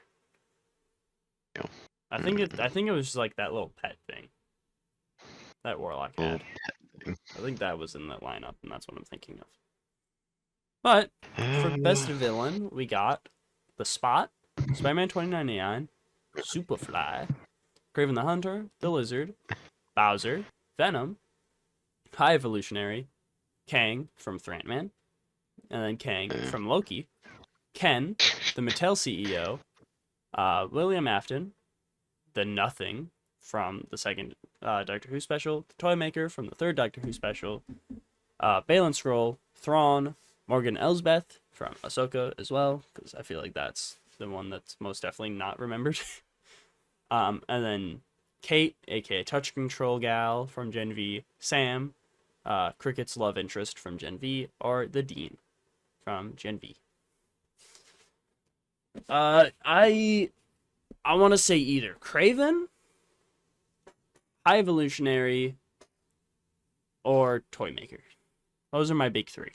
Yeah. I think it was just like that little pet thing that Warlock had. I think that was in the lineup, and that's what I'm thinking of. But for best villain, we got the Spot, Spider-Man 2099, Superfly, Kraven the Hunter, the Lizard, Bowser, Venom, High Evolutionary, Kang from Thranman, and then Kang from Loki, Ken, the Mattel CEO, William Afton, the Nothing from the second Doctor Who special, the Toymaker from the third Doctor Who special, Balin Scroll, Thrawn, Morgan Elsbeth from Ahsoka as well, because I feel like that's the one that's most definitely not remembered. And then Kate, aka Touch Control Gal from Gen V, Sam, Cricket's love interest from Gen V, or the Dean from Gen V. I I want to say either Craven, High Evolutionary, or Toymaker. Those are my big three.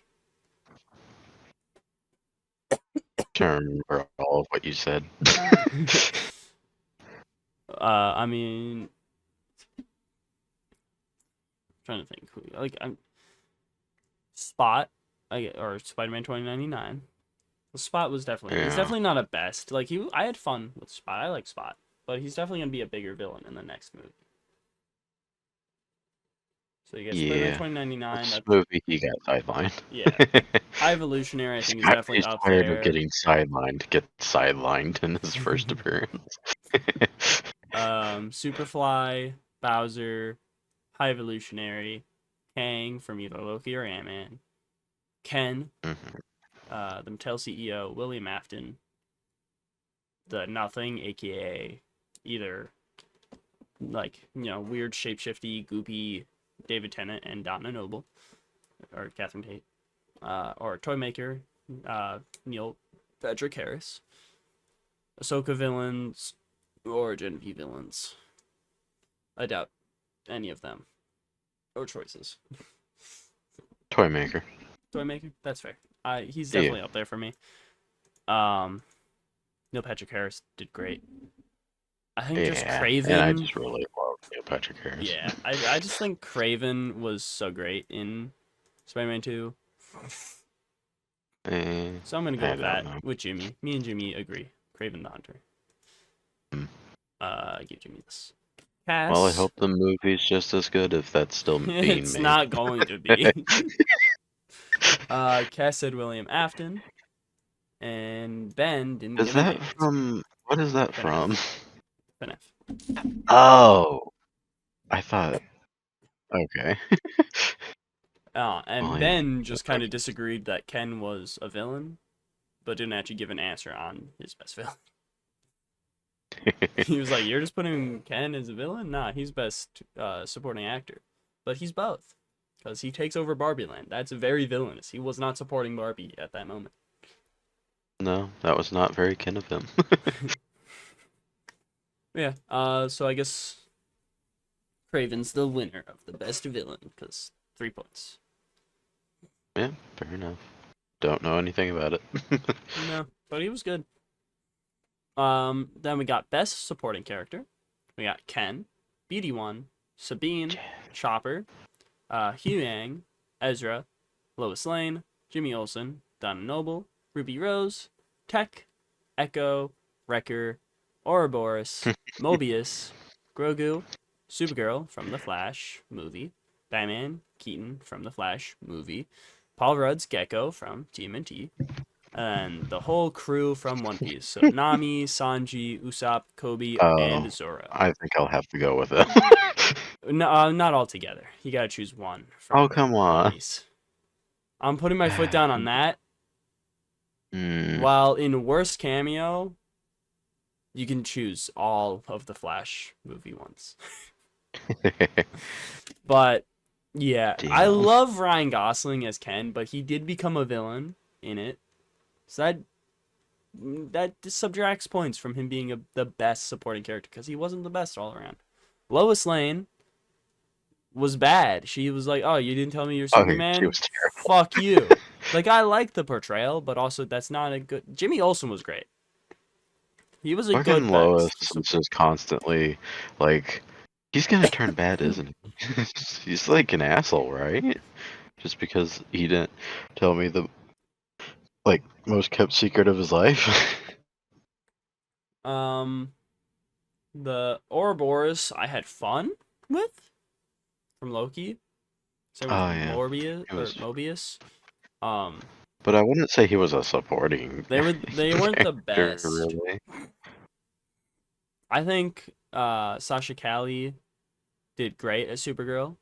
Can't remember all of what you said. I mean, I'm trying to think. Like, I'm Spot, or Spider-Man 2099. The Spot was definitely he's definitely not a best. Like I had fun with Spot. I like Spot, but he's definitely gonna be a bigger villain in the next movie. So you get Spider-Man 2099. This movie he got sidelined. Yeah, High Evolutionary I think is definitely He's up tired there. of getting sidelined in his first appearance. Superfly, Bowser, High Evolutionary, Kang from either Loki or Ant-Man, Ken, the Mattel CEO, William Afton, the Nothing, aka either like, weird shapeshifty, goopy David Tennant and Donna Noble, or Catherine Tate, or Toymaker, Neil Patrick Harris, Ahsoka villains, or Gen V villains. I doubt any of them. Or choices. Toymaker. That's fair. He's definitely up there for me. Neil Patrick Harris did great. I think just Craven. And I just really love Neil Patrick Harris. Yeah, I just think Craven was so great in Spider-Man 2. So I'm gonna go with that with Jimmy. Me and Jimmy agree. Craven the Hunter. Give Jimmy this. Cass. Well, I hope the movie's just as good if that's still being made. It's not going to be. Cass said William Afton, and Ben didn't. Is that from? What is that from? FNF. Oh, I thought. Okay. And Ben just kind of disagreed that Ken was a villain, but didn't actually give an answer on his best villain. He was like, "You're just putting Ken as a villain? Nah, he's best supporting actor, but he's both because he takes over Barbie Land. That's very villainous. He was not supporting Barbie at that moment." No, that was not very Ken of him. Yeah. So I guess Craven's the winner of the best villain because 3 points. Yeah, fair enough. Don't know anything about it. No, but he was good. Then we got best supporting character. We got Ken, BD1, Sabine, Chopper, Hugh Yang, Ezra, Lois Lane, Jimmy Olsen, Donna Noble, Ruby Rose, Tech, Echo, Wrecker, Ouroboros, Mobius, Grogu, Supergirl from the Flash movie, Batman, Keaton from the Flash movie, Paul Rudd's Gecko from TMNT, and the whole crew from One Piece. So Nami, Sanji, Usopp, Kobe, and Zoro. I think I'll have to go with it. No, not all together. You gotta choose one. Oh, come on. One Piece. I'm putting my foot down on that. While in worst cameo, you can choose all of the Flash movie ones. But yeah, damn. I love Ryan Gosling as Ken, but he did become a villain in it. So that subtracts points from him being the best supporting character because he wasn't the best all around. Lois Lane was bad. She was like, "Oh, you didn't tell me you're Superman? She was terrible. Fuck you." Like, I like the portrayal, but also that's not a good... Jimmy Olsen was great. He was a good Lois is just constantly, like, he's gonna turn bad, isn't he? He's like an asshole, right? Just because he didn't tell me the, like, most kept secret of his life. The Ouroboros I had fun with from Loki. So Mobius. But I wouldn't say he was a supporting. They weren't the best. Really. I think Sasha Calle did great as Supergirl.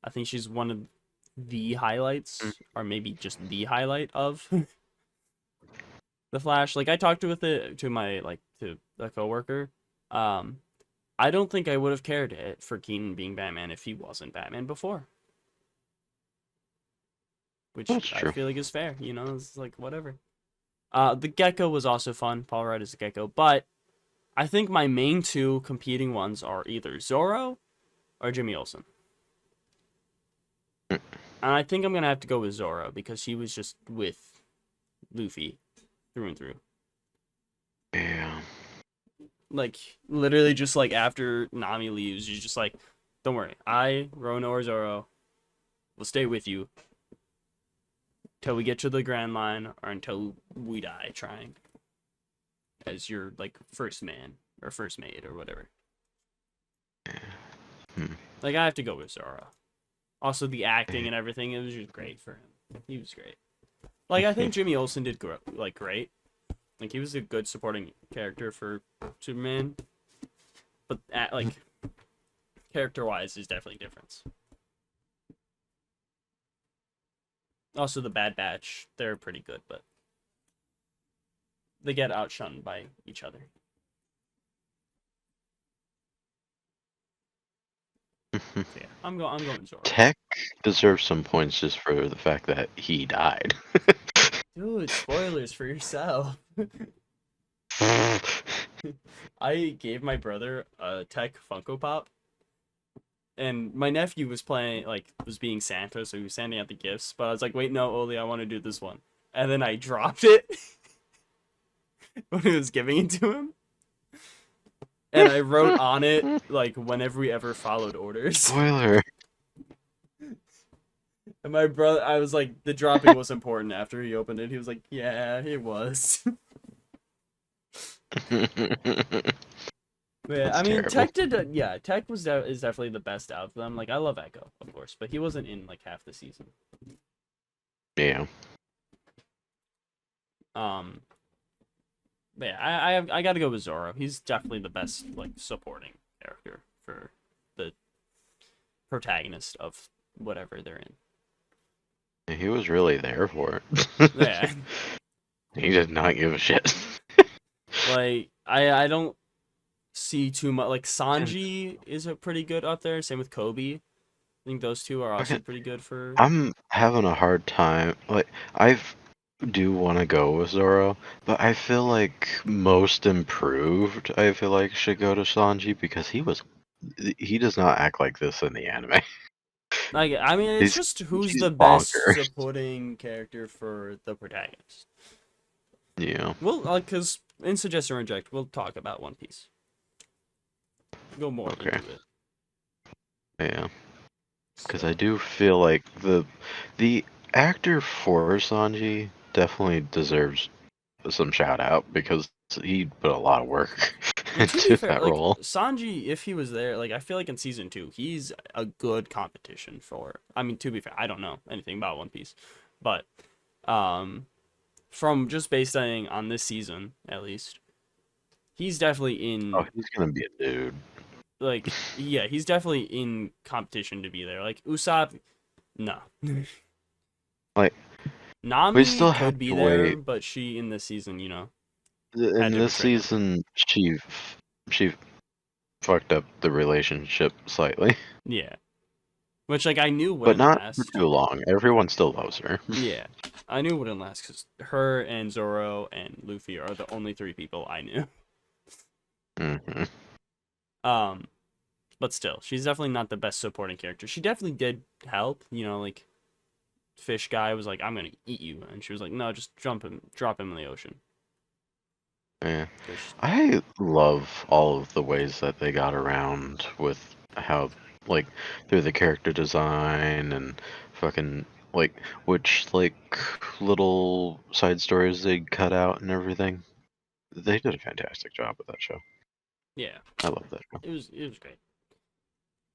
I think she's one of the highlights, or maybe just the highlight of the Flash. Like, I talked to a coworker. I don't think I would have cared for Keaton being Batman if he wasn't Batman before. Which I feel like is fair, it's like whatever. The Gecko was also fun. Paul Rudd is the Gecko, but I think my main two competing ones are either Zorro or Jimmy Olsen. And I think I'm going to have to go with Zorro because he was just with Luffy through and through. Yeah. Like, literally just like after Nami leaves, you're just like, don't worry. Rono or Zorro, will stay with you till we get to the Grand Line or until we die trying as your, like, first man or first mate or whatever. Like, I have to go with Zorro. Also, the acting and everything, it was just great for him. He was great. Like, I think Jimmy Olsen did, like, great. Like, he was a good supporting character for Superman. But, like, character-wise, there's definitely a difference. Also, the Bad Batch, they're pretty good, but they get outshunned by each other. Yeah, I'm going Zorro. Tech deserves some points just for the fact that he died. Dude, spoilers for yourself. I gave my brother a Tech Funko Pop, and my nephew was was being Santa, so he was sending out the gifts, but I was like, wait, no, Oli, I want to do this one. And then I dropped it when he was giving it to him. And I wrote on it, like, whenever we ever followed orders. Spoiler. And my brother, I was like, the dropping was important after he opened it. He was like, yeah, it was. Yeah, That's I mean, terrible. Tech Tech is definitely the best out of them. Like, I love Echo, of course, but he wasn't in, like, half the season. Yeah. But yeah, I gotta go with Zorro. He's definitely the best, like, supporting character for the protagonist of whatever they're in. He was really there for it. Yeah. He did not give a shit. Like, I don't see too much. Like, Sanji is a pretty good up there. Same with Kobe. I think those two are also pretty good for... I'm having a hard time. Like, I do want to go with Zoro, but I feel like most improved, I feel like, should go to Sanji because he does not act like this in the anime. Like, I mean, it's just who's the best supporting character for the protagonist. Yeah. Well, because in Suggest or Reject, we'll talk about One Piece. Go more into it. Yeah. Because I do feel like the actor for Sanji definitely deserves some shout out because he put a lot of work into that role. Sanji, if he was there, like, I feel like in season 2, he's a good competition for. I mean, to be fair, I don't know anything about One Piece, but from just based on this season at least, he's definitely in. Oh, he's gonna be a dude. Like, yeah, he's definitely in competition to be there. Like, Usopp, no. Like, Nami we still could be there, but she in this season, you know. In this season, she fucked up the relationship slightly. Yeah. Which, like, I knew wouldn't last. But not last. for too long. Everyone still loves her. Yeah. I knew it wouldn't last because her and Zoro and Luffy are the only 3 people I knew. Mm-hmm. But still, she's definitely not the best supporting character. She definitely did help, you know, like, Fish Guy was like, I'm gonna eat you, and she was like, no, just drop him in the ocean. Yeah. I love all of the ways that they got around with how, like, through the character design and fucking, like, which, like, little side stories they cut out and everything. They did a fantastic job with that show. Yeah. I love that show. It was great.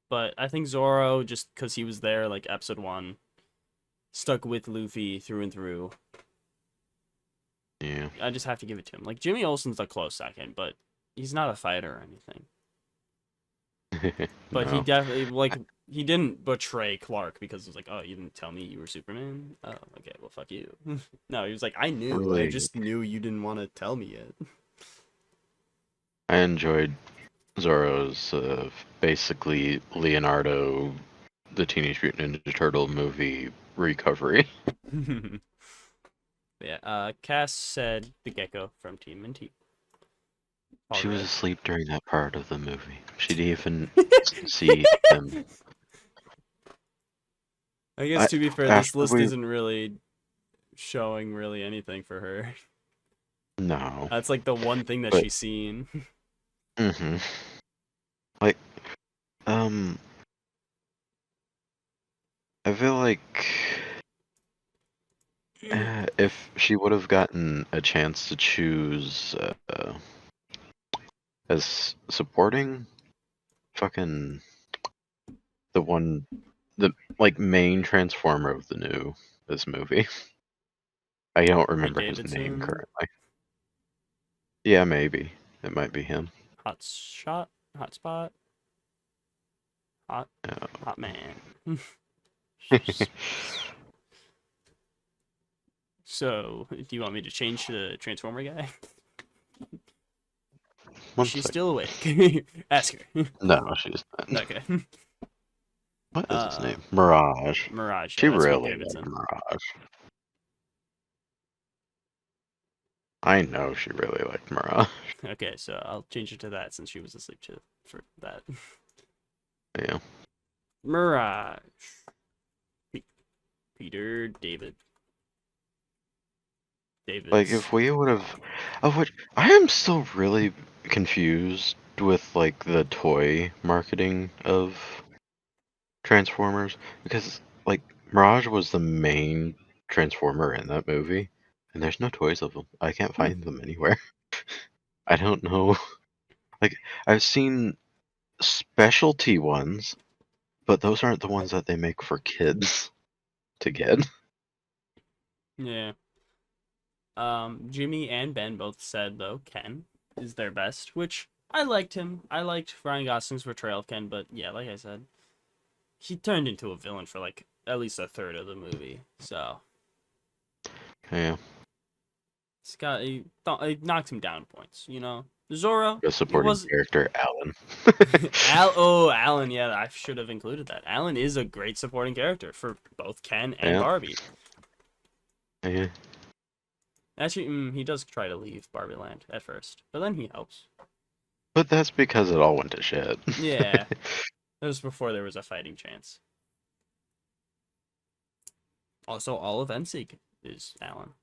But I think Zoro, just because he was there, like, episode 1, stuck with Luffy through and through. Yeah. I just have to give it to him. Like, Jimmy Olsen's a close second, but he's not a fighter or anything. But no. He definitely, like, he didn't betray Clark because it was like, oh, you didn't tell me you were Superman? Oh, okay, well, fuck you. No, he was like, I knew. Really? I just knew you didn't want to tell me yet. I enjoyed Zoro's basically Leonardo, the Teenage Mutant Ninja Turtle movie recovery. Yeah, Cass said the Gecko from Team and Team. She was Alright. asleep during that part of the movie. She didn't even see him. I guess to be fair, this After list we... isn't really showing really anything for her. No. That's like the one thing that But- she's seen. Mm-hmm. Like, I feel like if she would have gotten a chance to choose as supporting, fucking the main transformer of this movie. I don't remember his name Davidson? currently. Yeah, maybe it might be him. Hotspot? Hot man. So, do you want me to change to the Transformer guy? One She's sec. still awake. Ask her. No, she's not. Okay. What is his name? Mirage. Mirage. She Yeah, that's Pete really Davidson. liked Mirage. I know she really liked Mirage. Okay, so I'll change it to that since she was asleep too for that. Yeah. Mirage. Peter David. Like if we would have, I am still really confused with like the toy marketing of Transformers because like Mirage was the main Transformer in that movie, and there's no toys of them. I can't find them anywhere. I don't know. Like I've seen specialty ones, but those aren't the ones that they make for kids to get. Yeah. Jimmy and Ben both said though Ken is their best, which I liked him. I liked Ryan Gosling's portrayal of Ken, but yeah, like I said, he turned into a villain for like at least a third of the movie. So Yeah. it knocked him down points, you know. Zorro, The supporting was character, Alan. Alan, yeah, I should have included that. Alan is a great supporting character for both Ken and Yeah. Barbie. Yeah. Actually, he does try to leave Barbie Land at first, but then he helps. But that's because it all went to shit. Yeah. That was before there was a fighting chance. Also, all of NSYNC is Alan.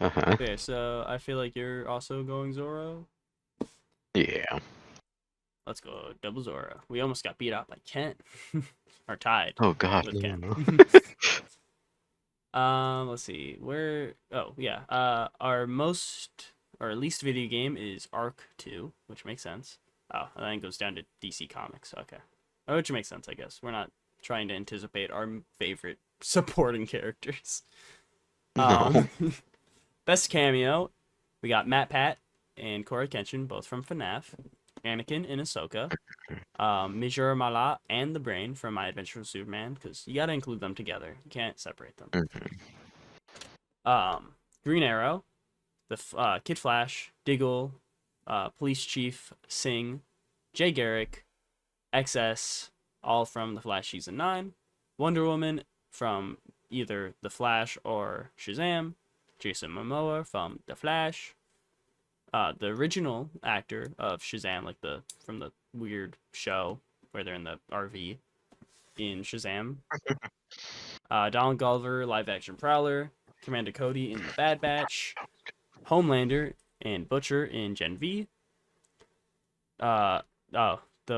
Uh-huh. Okay, so I feel like you're also going Zorro. Yeah. Let's go double Zorro. We almost got beat out by Ken. Or tied Oh god. with No, Ken. no. Let's see. Our least video game is Arc 2, which makes sense. Oh, and then it goes down to DC Comics. Okay. Oh, which makes sense, I guess. We're not trying to anticipate our favorite supporting characters. No. Best cameo, we got Matt Pat and Korra Kenshin, both from FNAF. Anakin and Ahsoka. Mijura Mala and the Brain from My Adventure with Superman, because you gotta include them together. You can't separate them. Mhm. Green Arrow, the Kid Flash, Diggle, Police Chief Singh, Jay Garrick, XS, all from The Flash Season 9. Wonder Woman from either The Flash or Shazam. Jason Momoa from The Flash. The original actor of Shazam, like from the weird show where they're in the RV in Shazam. Donald Glover, live action Prowler. Commander Cody in The Bad Batch. Homelander and Butcher in Gen V. The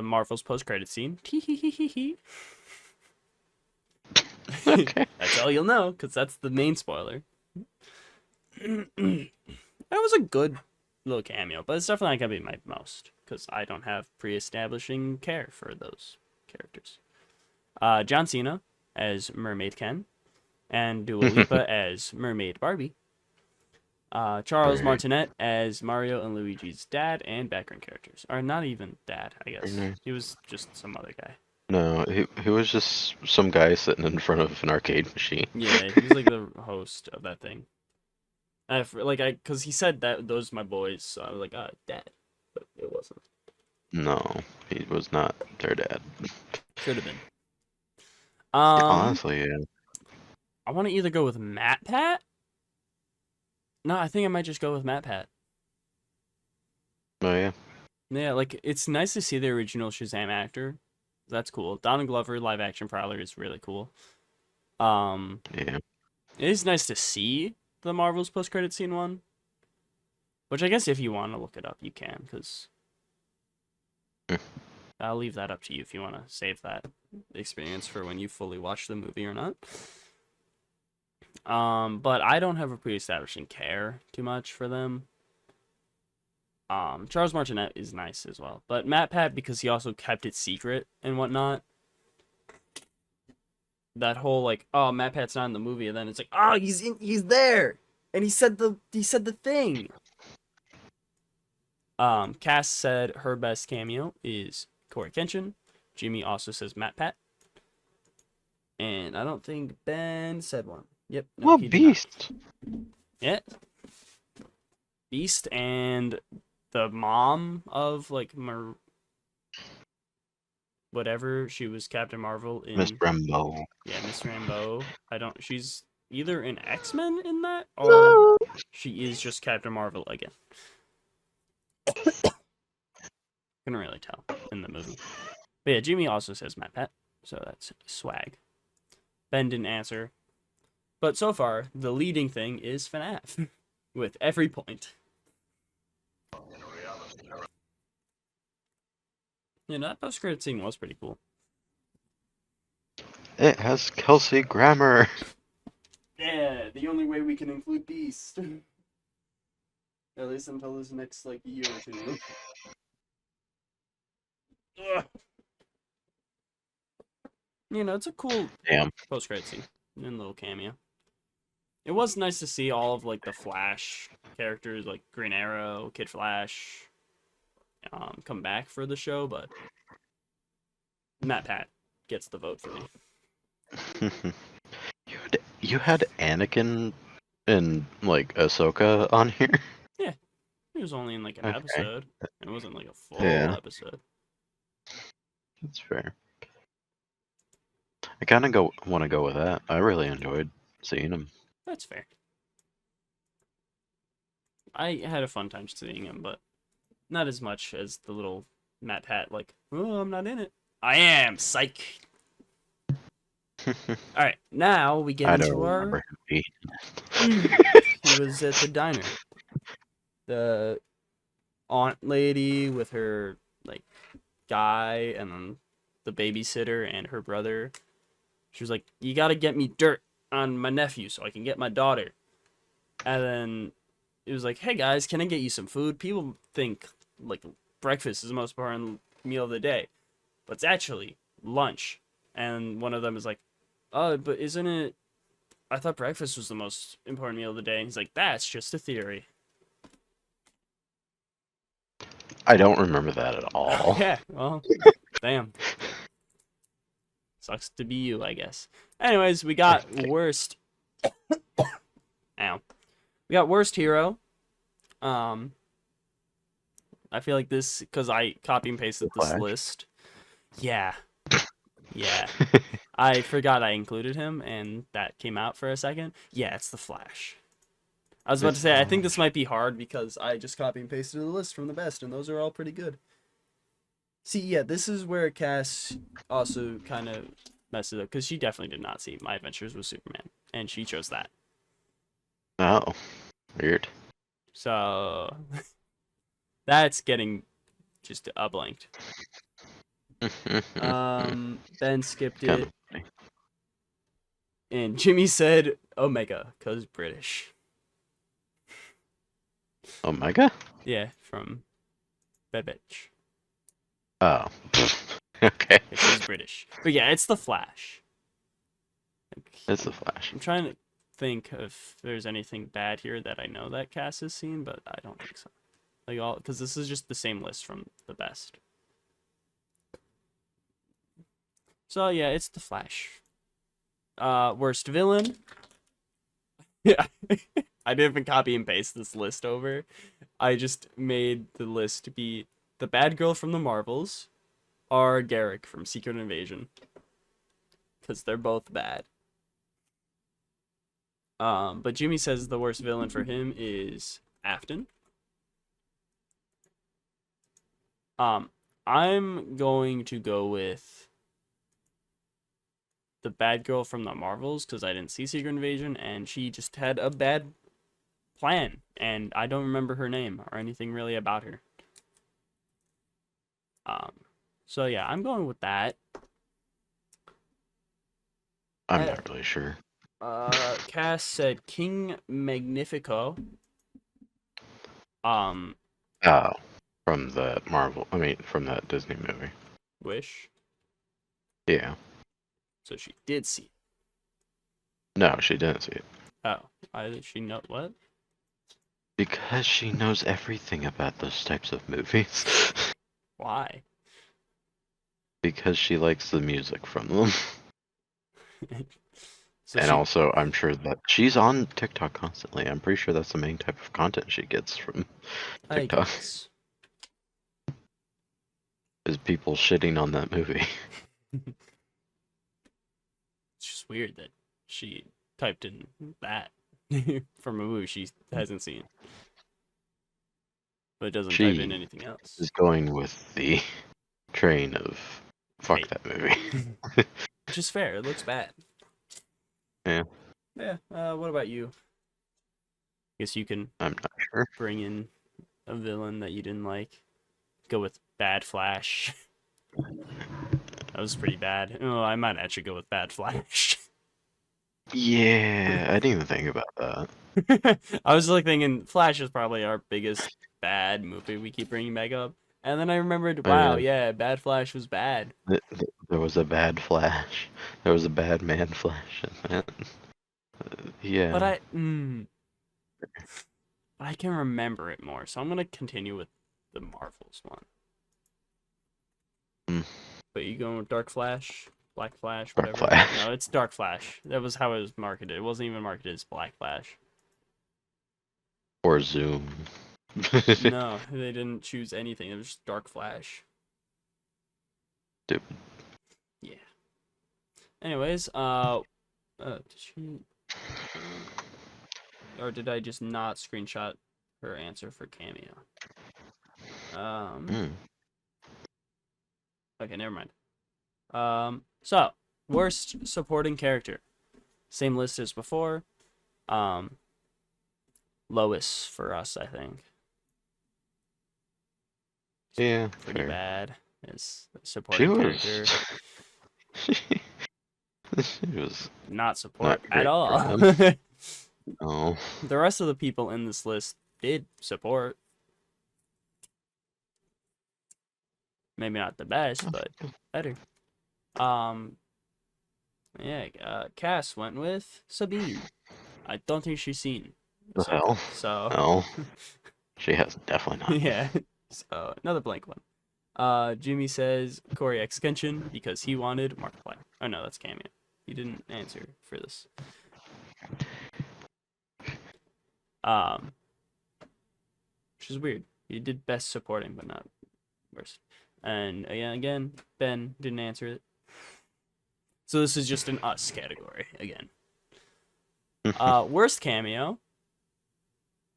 Marvel's post-credit scene. Okay. That's all you'll know, because that's the main spoiler. That was a good little cameo, but it's definitely not gonna be my most, because I don't have pre-establishing care for those characters. John Cena as Mermaid Ken, and Dua Lipa as Mermaid Barbie. Charles Martinet as Mario and Luigi's dad and background characters. Or not even dad, I guess. He was just some other guy. No, he was just some guy sitting in front of an arcade machine. Yeah, he was like the host of that thing. Cause he said that those are my boys, so I was like, dad, but it wasn't. No, he was not their dad. Should have been. Honestly, yeah. I want to either go with Matt Pat No, I think I might just go with MatPat. Oh yeah. Yeah, like it's nice to see the original Shazam actor. That's cool. Donald Glover live action Prowler is really cool. Yeah. It is nice to see the Marvel's post credit scene one, which I guess if you want to look it up, you can, because I'll leave that up to you if you want to save that experience for when you fully watch the movie or not. But I don't have a pre-establishing care too much for them. Charles Martinet is nice as well, but MatPat, because he also kept it secret and whatnot. That whole like, oh, MatPat's not in the movie, and then it's like, oh, he's there, and he said the thing. Cass said her best cameo is Corey Kenshin. Jimmy also says MatPat, and I don't think Ben said one. Yep. No, Well, he did Beast. not. Yeah. Beast and the mom of like whatever, she was Captain Marvel in Miss Rambo. Yeah, Miss Rambeau. She's either an X-Men in that, or she is just Captain Marvel again. Couldn't really tell in the movie. But yeah, Jimmy also says MatPat, so that's swag. Ben didn't answer. But so far, the leading thing is FNAF, with every point. Yeah, that post-credit scene was pretty cool. It has Kelsey Grammer. Yeah, the only way we can include Beast. At least until this next, like, year or two. Ugh. You know, it's a cool post-credit scene and little cameo. It was nice to see all of, like, the Flash characters, like Green Arrow, Kid Flash, come back for the show, but MatPat gets the vote for me. You had Anakin and like Ahsoka on here. Yeah, he was only in like an episode. It wasn't like a full episode. That's fair. I kind of want to go with that. I really enjoyed seeing him. That's fair. I had a fun time seeing him, but not as much as the little MatPat. Like, oh, I'm not in it. I am. Psych. All right, now we get into our. He was at the diner. The aunt lady with her like guy, and then the babysitter and her brother. She was like, "You gotta get me dirt on my nephew so I can get my daughter." And then it was like, "Hey guys, can I get you some food?" People think like breakfast is the most important meal of the day, but it's actually lunch. And one of them is like, "Oh, but isn't it? I thought breakfast was the most important meal of the day." And he's like, "That's just a theory." I don't remember that at all. Yeah, well, damn. Sucks to be you, I guess. Anyways, we got worst. Ow. We got worst hero. I feel like this, because I copy and pasted this list. Yeah. Yeah. I forgot I included him, and that came out for a second. Yeah, it's the Flash. I was about to say, I think this might be hard because I just copy and pasted the list from the best, and those are all pretty good. See, yeah, this is where Cass also kind of messed it up, because she definitely did not see My Adventures with Superman, and she chose that. Oh, weird. So, that's getting just blanked. Ben skipped it. And Jimmy said Omega, because British. Omega? Yeah, from Bad Bitch. Oh. Okay. She's British. But yeah, it's the Flash. It's the Flash. I'm trying to think if there's anything bad here that I know that Cass has seen, but I don't think so. Like all, because this is just the same list from the best. So yeah, it's the Flash. Worst villain. Yeah, I didn't even copy and paste this list over. I just made the list be the bad girl from the Marvels, or Garrick from Secret Invasion, because they're both bad. But Jimmy says the worst villain for him is Afton. I'm going to go with the bad girl from the Marvels because I didn't see Secret Invasion and she just had a bad plan and I don't remember her name or anything really about her. So yeah, I'm going with that. I'm not really sure. Cass said King Magnifico. Oh, from the from that Disney movie. Wish. Yeah. So she did see it. No, she didn't see it. Oh, why did she know what? Because she knows everything about those types of movies. Why? Because she likes the music from them. So and also, I'm sure that she's on TikTok constantly. I'm pretty sure that's the main type of content she gets from TikTok. Is people shitting on that movie. It's just weird that she typed in that from a movie she hasn't seen. But doesn't type in anything else. Is going with the train of fuck Hate. that movie. Which is fair. It looks bad. Yeah. Yeah. What about you? Guess you can I'm not sure. bring in a villain that you didn't like. Go with Bad Flash. That was pretty bad. Oh, I might actually go with Bad Flash. Yeah, I didn't even think about that. I was like thinking Flash is probably our biggest bad movie we keep bringing back up. And then I remembered, wow, yeah, Bad Flash was bad. There was a bad Flash. There was a bad man Flash in that. Yeah. But I can remember it more, so I'm gonna continue with the Marvels one. But you going with Dark Flash, Black Flash, whatever? Dark Flash. No, it's Dark Flash. That was how it was marketed. It wasn't even marketed as Black Flash. Or Zoom. No, they didn't choose anything. It was just Dark Flash. Stupid. Yeah. Anyways, did she... Or did I just not screenshot her answer for cameo? Okay, never mind. So, worst supporting character. Same list as before. Lois for us, I think. Yeah, Pretty fair. bad as a supporting character. She was Not support not at all. No. The rest of the people in this list did support. Maybe not the best, but better. Cass went with Sabine. I don't think she's seen. The hell? So. No. She has definitely not. Yeah. So another blank one. Jimmy says Corey Extension because he wanted Markiplier. Oh no, that's cameo. He didn't answer for this. Which is weird. He did best supporting, but not worst. And again, Ben didn't answer it. So this is just an us category again. Worst cameo.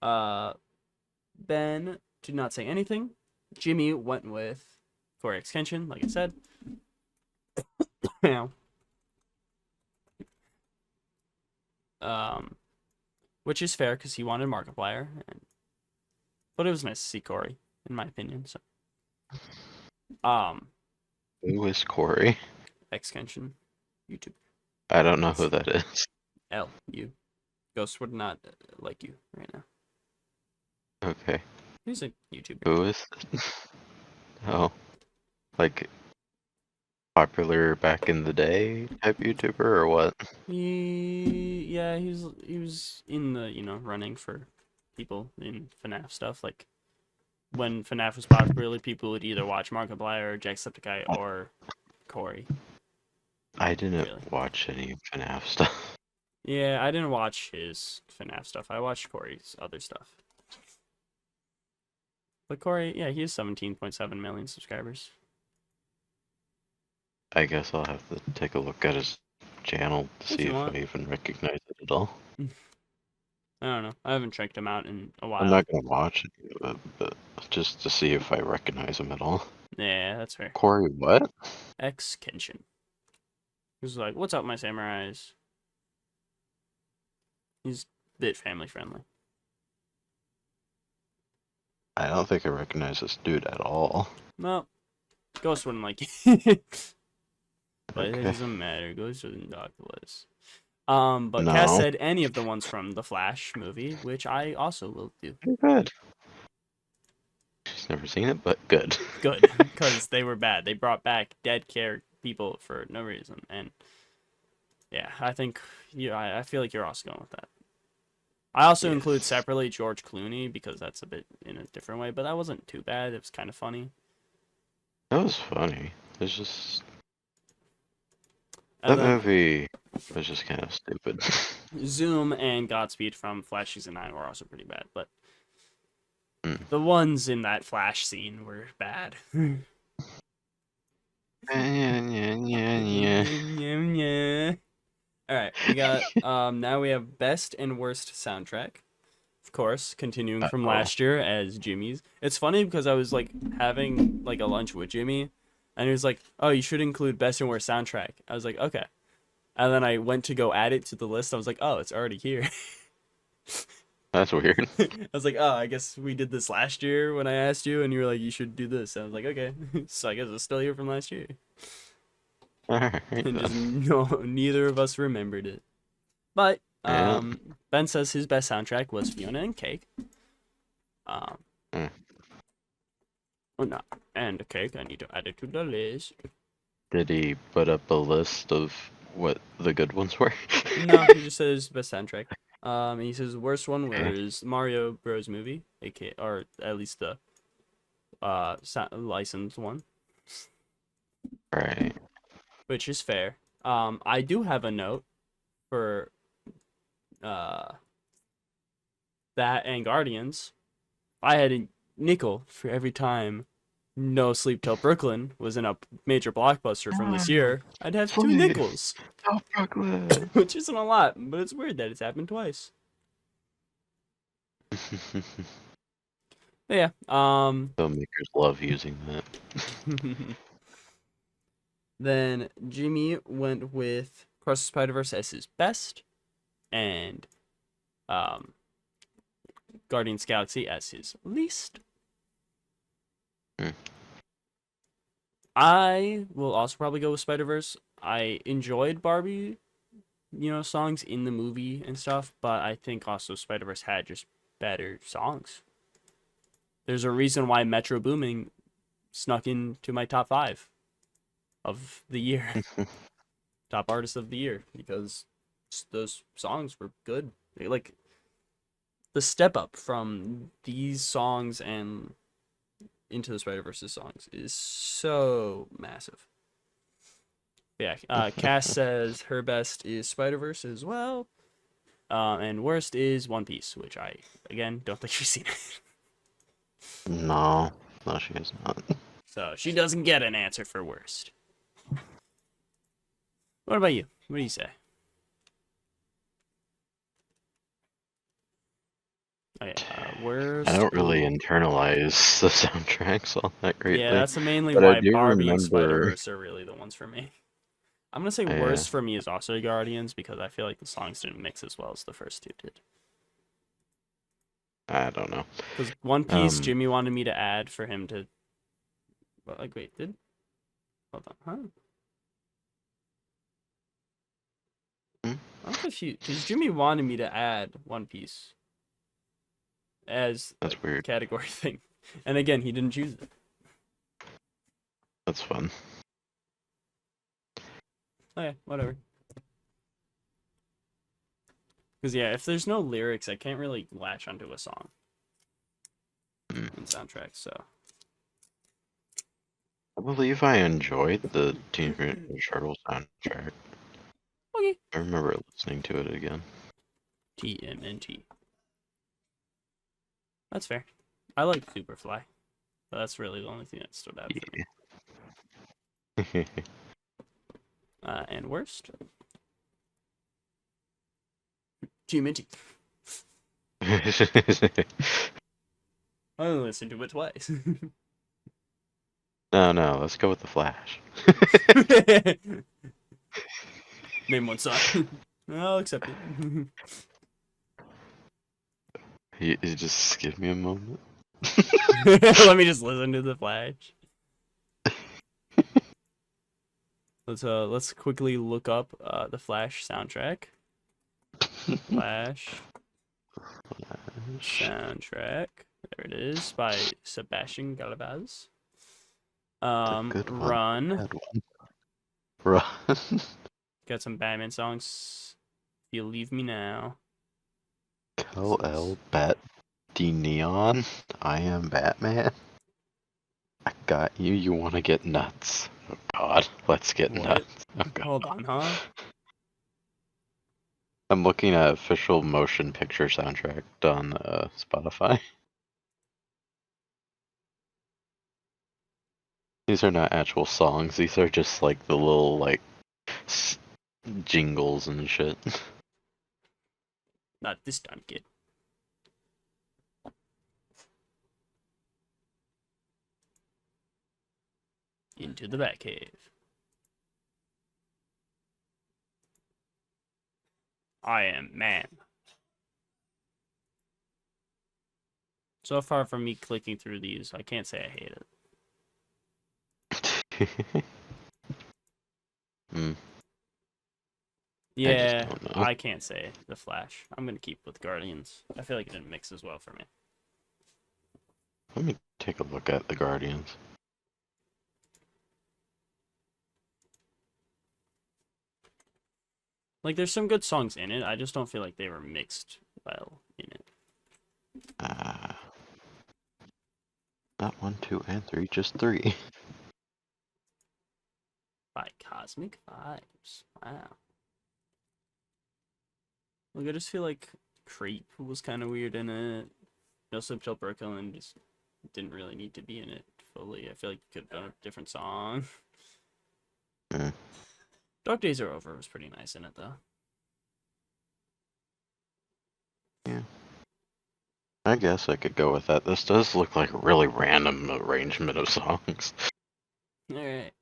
Ben did not say anything. Jimmy went with Corey Extension, like I said. Now, which is fair because he wanted Markiplier, but it was nice to see Corey, in my opinion. So, Who is Corey? Extension, YouTube. I don't know who that is. you. Ghost would not like you right now. Okay. He's a YouTuber. Who is? Oh, like popular back in the day type YouTuber or what? He was in the running for people in FNAF stuff. Like when FNAF was popular, people would either watch Markiplier or Jacksepticeye or Corey. I didn't watch any FNAF stuff. Yeah, I didn't watch his FNAF stuff. I watched Corey's other stuff. But Corey, yeah, he has 17.7 million subscribers. I guess I'll have to take a look at his channel to see if I even recognize it at all. I don't know. I haven't checked him out in a while. I'm not gonna watch it, but just to see if I recognize him at all. Yeah, that's fair. Corey, what? X Kenshin. He's like, "What's up, my samurais?" He's a bit family friendly. I don't think I recognize this dude at all. Well, Ghost wouldn't like it. But it Okay. doesn't matter. Ghost doesn't talk to us. But No. Cass said any of the ones from the Flash movie, which I also will do. Good. She's never seen it, but good. Good, because they were bad. They brought back dead people for no reason, and yeah, I think I feel like you're also going with that. I also include separately George Clooney because that's a bit in a different way, but that wasn't too bad. It was kind of funny. That was funny. It's just And that then movie was just kind of stupid. Zoom and Godspeed from Flash Season 9 were also pretty bad, but the ones in that Flash scene were bad. Yeah. Alright, we got, now we have Best and Worst Soundtrack. Of course, continuing from last year as Jimmy's. It's funny because I was, like, having, like, a lunch with Jimmy, and he was like, oh, you should include Best and Worst Soundtrack. I was like, okay. And then I went to go add it to the list. I was like, oh, it's already here. That's weird. I was like, oh, I guess we did this last year when I asked you, and you were like, you should do this. And I was like, okay. So I guess it's still here from last year. Alright. And just neither of us remembered it. But Ben says his best soundtrack was Fiona and Cake. Oh no, and Cake. I need to add it to the list. Did he put up a list of what the good ones were? No, he just says best soundtrack. And he says worst one was Mario Bros. Movie, aka, or at least the licensed one. Right. Which is fair. I do have a note for that and Guardians. I had a nickel for every time No Sleep Till Brooklyn was in a major blockbuster from this year. I'd have 2 nickels. Oh, Brooklyn. Which isn't a lot, but it's weird that it's happened twice. But yeah, Filmmakers love using that. Then Jimmy went with Cross the Spider-Verse as his best, and Guardians of the Galaxy as his least. I will also probably go with Spider-Verse. I enjoyed Barbie, songs in the movie and stuff, but I think also Spider-Verse had just better songs. There's a reason why Metro Boomin snuck into my top 5 of the year. Top artist of the year, because those songs were good. Like, the step up from these songs and Into the Spider-Verse songs is so massive. Yeah, Cass says her best is Spider-Verse as well. And worst is One Piece, which I, again, don't think she's seen it. No, she has not. So she doesn't get an answer for worst. What about you? What do you say? Okay, worst. I don't really internalize the soundtracks all that greatly. Yeah, that's mainly but I why do Barbie and remember- Spider-Verse are really the ones for me. I'm gonna say worst for me is also Guardians, because I feel like the songs didn't mix as well as the first two did. I don't know. Because One Piece, Jimmy wanted me to add for him to. Well, like, wait, hold on, huh? I'm confused because Jimmy wanted me to add One Piece as That's weird. category thing, and again, he didn't choose it. That's fun. Okay, whatever. Because yeah, if there's no lyrics, I can't really latch onto a song in soundtracks. So I believe I enjoyed the Teenage Mutant Ninja Turtles soundtrack. okay. I remember listening to it again. TMNT. That's fair. I like Superfly. But that's really the only thing that stood out for me. And worst? TMNT. I only listened to it twice. No, let's go with the Flash. Name one song. I'll accept it. You just give me a moment. Let me just listen to the Flash. Let's quickly look up the Flash soundtrack. Flash soundtrack. There it is by Sebastian Galvez. Good one. Run. Bad one. Run. Got some Batman songs. You Leave Me Now. Kal-El Bat D Neon. I am Batman. I got you. You want to get nuts? Oh God, let's get What? nuts. Oh, God. Hold on, huh? I'm looking at official motion picture soundtrack on Spotify. These are not actual songs. These are just like the little like jingles and shit. Not this time, kid. Into the Batcave. I am man. So far from me clicking through these, I can't say I hate it. Yeah, I can't say the Flash. I'm gonna keep with Guardians. I feel like it didn't mix as well for me. Let me take a look at the Guardians. Like, there's some good songs in it. I just don't feel like they were mixed well in it. Not 1, 2, and 3, just 3. By Cosmic Vibes. Wow. Like, I just feel like Creep was kind of weird in it. No Slip Till Brooklyn just didn't really need to be in it fully. I feel like you could have done a different song. Dark Days Are Over was pretty nice in it, though. Yeah. I guess I could go with that. This does look like a really random arrangement of songs. Alright.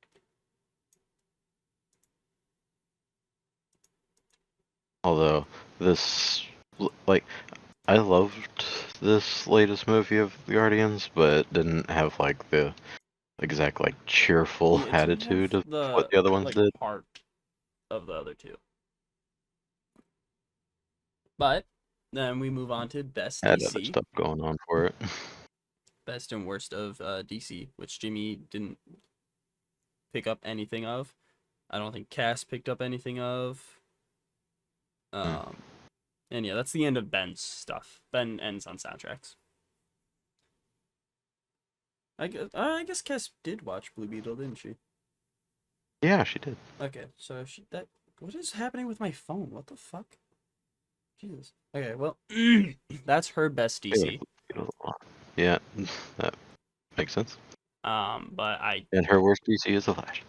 Although, this, like, I loved this latest movie of the Guardians, but it didn't have, like, the exact, like, cheerful Yeah, it didn't attitude have of what the other ones did. Part of the other two. But then we move on to Best Had DC. other stuff going on for it. Best and Worst of DC, which Jimmy didn't pick up anything of. I don't think Cass picked up anything of. And yeah, that's the end of Ben's stuff. Ben ends on soundtracks. I guess Cass did watch Blue Beetle, didn't she? Yeah, she did. Okay, so what is happening with my phone? What the fuck? Jesus. Okay, well, that's her best DC. Yeah, that makes sense. But And her worst DC is the Flash.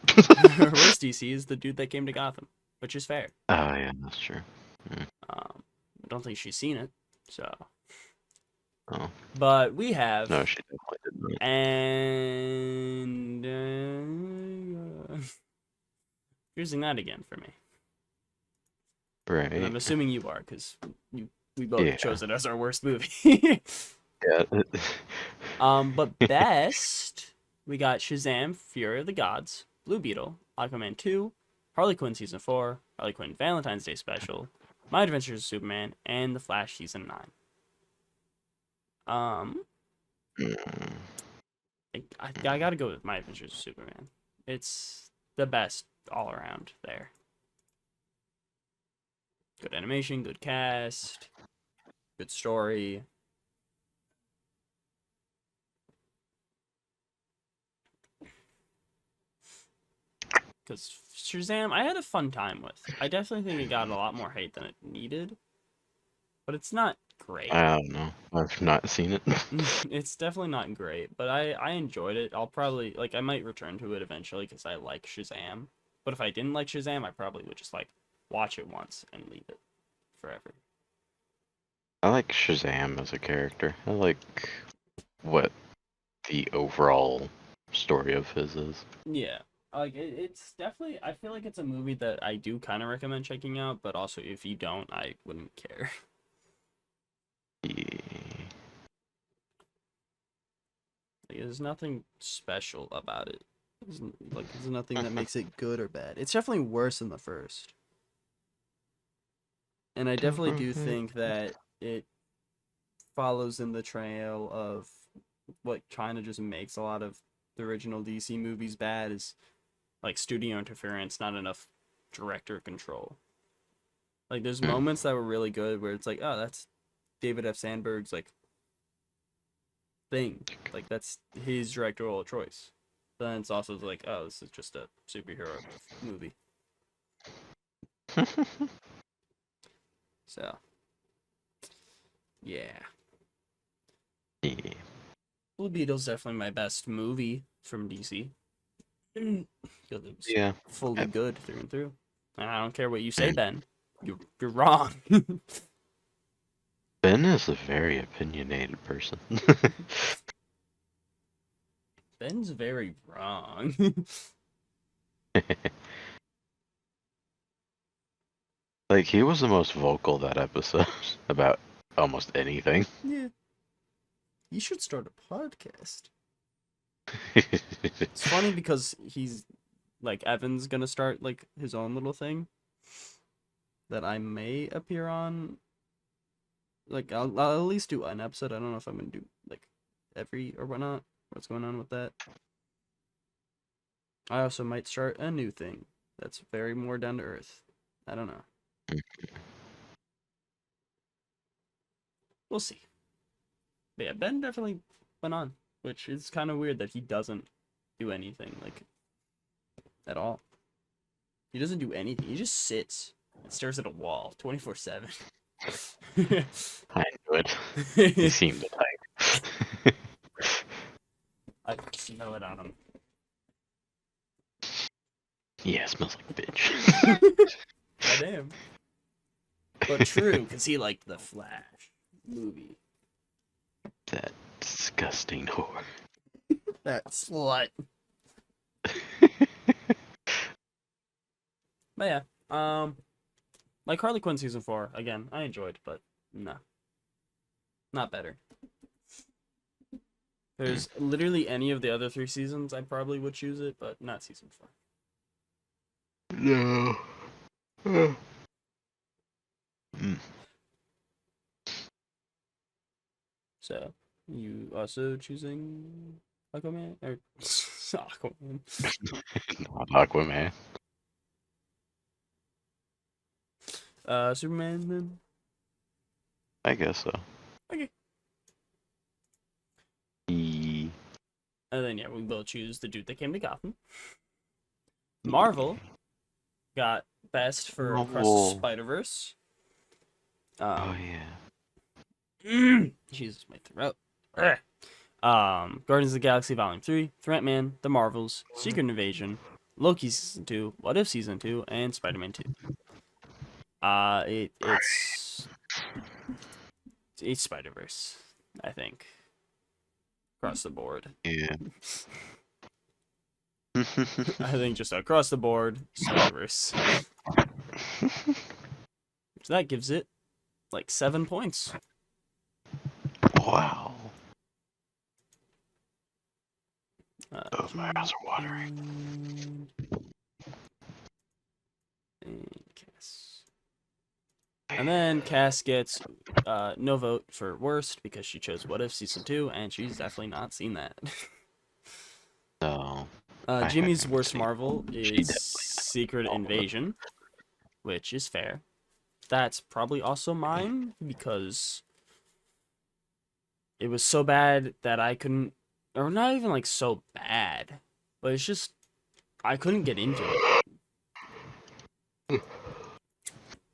her worst DC is the dude that came to Gotham, which is fair. Oh yeah, that's true. I don't think she's seen it, so. Oh. But we have. No, she definitely didn't. And using that again for me. Right. And I'm assuming you are, because we both chose it as our worst movie. Yeah. But best, we got Shazam: Fury of the Gods, Blue Beetle, Aquaman 2, Harley Quinn Season 4, Harley Quinn Valentine's Day Special, My Adventures of Superman, and The Flash Season 9. I gotta go with My Adventures of Superman. It's the best all around there. Good animation, good cast, good story. Because Shazam, I had a fun time with. I definitely think it got a lot more hate than it needed. But it's not great. I don't know. I've not seen it. It's definitely not great, but I enjoyed it. I'll probably, I might return to it eventually because I like Shazam. But if I didn't like Shazam, I probably would just, watch it once and leave it forever. I like Shazam as a character. I like what the overall story of his is. Yeah. Like it's definitely. I feel like it's a movie that I do kind of recommend checking out, but also if you don't, I wouldn't care. Yeah. Like, there's nothing special about it. There's nothing that makes it good or bad. It's definitely worse than the first. And I definitely do think that it follows in the trail of what kind of just makes a lot of the original DC movies bad is like studio interference, not enough director control. Like there's moments that were really good where it's like, oh, that's David F. Sandberg's like thing. Like that's his directorial choice. But then it's also like, oh, this is just a superhero movie. So, yeah. Yeah. Blue Beetle's definitely my best movie from DC. Because it was Yeah. fully good through and through. And I don't care what you say, Ben. You're wrong. Ben is a very opinionated person. Ben's very wrong. Like, he was the most vocal that episode about almost anything. Yeah. You should start a podcast. It's funny because he's like Evan's gonna start like his own little thing that I may appear on. Like I'll at least do an episode. I don't know if I'm gonna do like every or whatnot. What's going on with that? I also might start a new thing that's very more down to earth. I don't know. We'll see. But yeah, Ben definitely went on, which is kind of weird that he doesn't do anything like at all. He doesn't do anything. He just sits and stares at a wall 24/7. I knew it. He seemed the type. I can smell it on him. Yeah, it smells like a bitch. Goddamn. But true, because he liked the Flash movie. That disgusting whore. That slut. But yeah, like Harley Quinn season 4, again, I enjoyed, but no. Not better. There's literally any of the other 3 seasons, I probably would choose it, but not season 4. No. So, you also choosing Aquaman? Or Aquaman. Not Aquaman. Superman then? I guess so. Okay. E- And then yeah, we will choose the dude that came to Gotham. Marvel got best for Across the Marvel. Spider-Verse. Oh yeah. Jesus, my throat. Guardians of the Galaxy Volume 3, Threatman, The Marvels, Secret Invasion, Loki Season 2, What If Season 2, and Spider-Man 2. It's Spider-Verse, I think. Across the board. Yeah. I think just across the board, Spider-Verse. So that gives it like 7 points. Wow. Oh, my eyes are watering. And Cass. And then Cass gets no vote for worst because she chose What If Season 2, and she's definitely not seen that. No. Jimmy's haven't worst seen Marvel She is definitely Secret all of it. Invasion, which is fair. That's probably also mine because it was so bad that I couldn't, or not even like so bad, but it's just I couldn't get into it.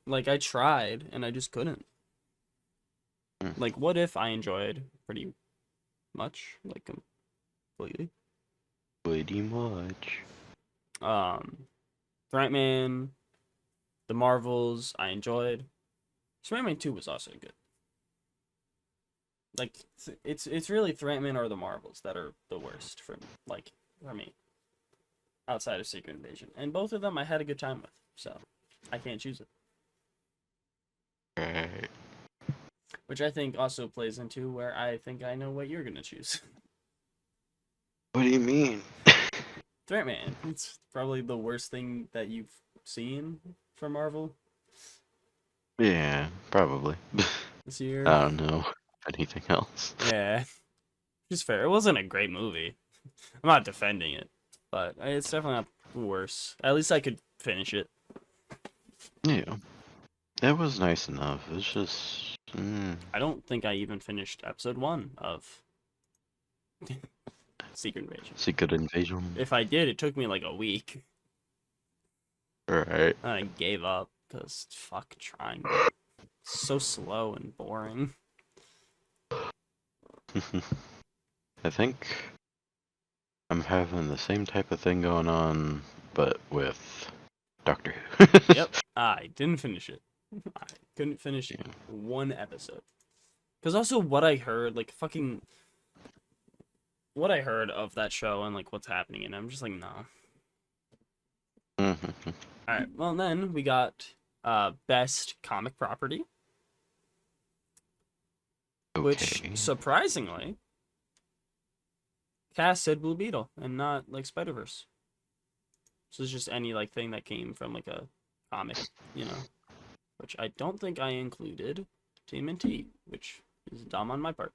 Like I tried and I just couldn't. Like What If I enjoyed pretty much, like completely. Pretty much. Threatman, The Marvels I enjoyed. Spider-Man 2 was also good. like it's really Threatman or the Marvels that are the worst for me. Outside of Secret Invasion, and both of them I had a good time with, so I can't choose it. Right. Which I think also plays into where I think I know what you're gonna choose. What do you mean? Threatman. It's probably the worst thing that you've seen from Marvel Yeah, probably. this year. I don't know anything else. Yeah, just fair. It wasn't a great movie. I'm not defending it, but it's definitely not worse. At least I could finish it. Yeah, that was nice enough. It's just. I don't think I even finished episode 1 of Secret Invasion. Secret Invasion. If I did, it took me like a week. Alright. I gave up because fuck trying. It's so slow and boring. I think I'm having the same type of thing going on, but with Doctor Who. Yep, I didn't finish it. I couldn't finish one episode. Because also what I heard, like fucking... What I heard of that show and like what's happening in it, I'm just like, no. Alright, well then we got Best Comic Property. Okay. Which, surprisingly, Cass said Blue Beetle and not like Spider-Verse. So it's just any like thing that came from like a comic, you know. Which I don't think I included TMNT, which is dumb on my part.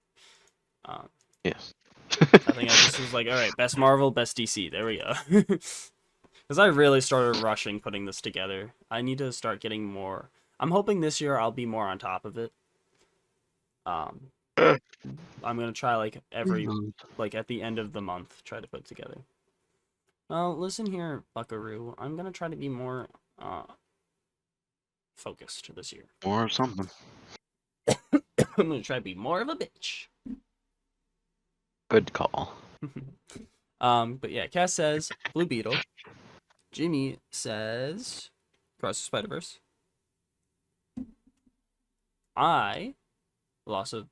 Yes. I think I just was like, alright, best Marvel, best DC, there we go. Because I really started rushing putting this together. I need to start getting more. I'm hoping this year I'll be more on top of it. I'm gonna try like at the end of the month, try to put together. Well, listen here, Buckaroo. I'm gonna try to be more focused this year. Or something. I'm gonna try to be more of a bitch. Good call. But yeah, Cass says Blue Beetle. Jimmy says Across the Spider-Verse. I will also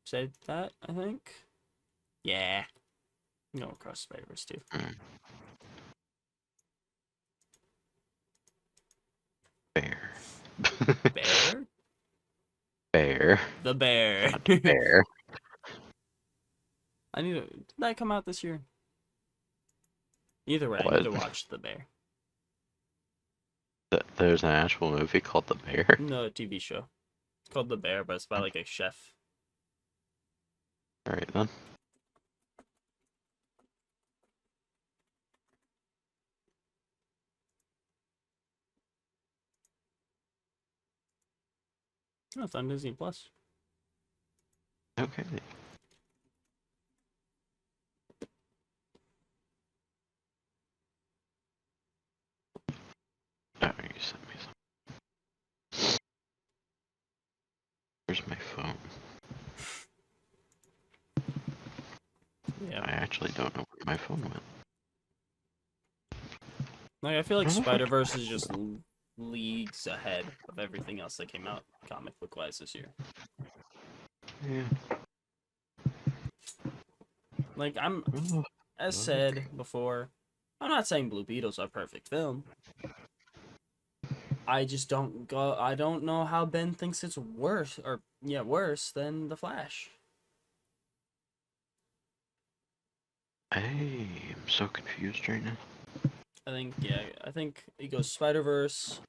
say that, I think. Yeah. No, Across the Spider-Verse too. Bear. Bear? Bear. The Bear. Not bear. Did that come out this year? Either way, I What? need to watch The Bear. There's an actual movie called The Bear. No, a TV show. It's called The Bear, but it's by like a chef. Alright then. Oh, it's on Disney Plus. Okay. Oh, you sent me some. Where's my phone? Yeah. I actually don't know where my phone went. Like, I feel like Spider-Verse is just leagues ahead of everything else that came out comic book wise this year. Yeah. Like, as said before, I'm not saying Blue Beetle's a perfect film. I just don't know how Ben thinks it's worse than The Flash. I am so confused right now. I think it goes Spider-Verse,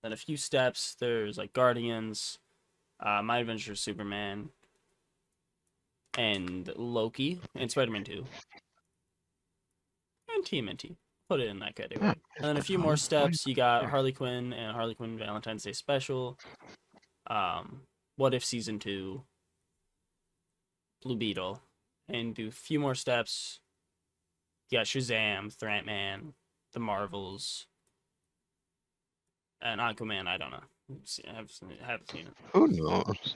then a few steps, there's like Guardians, My Adventure with Superman, and Loki, and Spider-Man 2. And TMNT. Put it in that category. And then a few more steps, you got Harley Quinn and Harley Quinn Valentine's Day Special, What If Season 2, Blue Beetle, and do a few more steps, you got Shazam, Threatman, The Marvels, and Aquaman, I don't know. I haven't seen it. Who knows?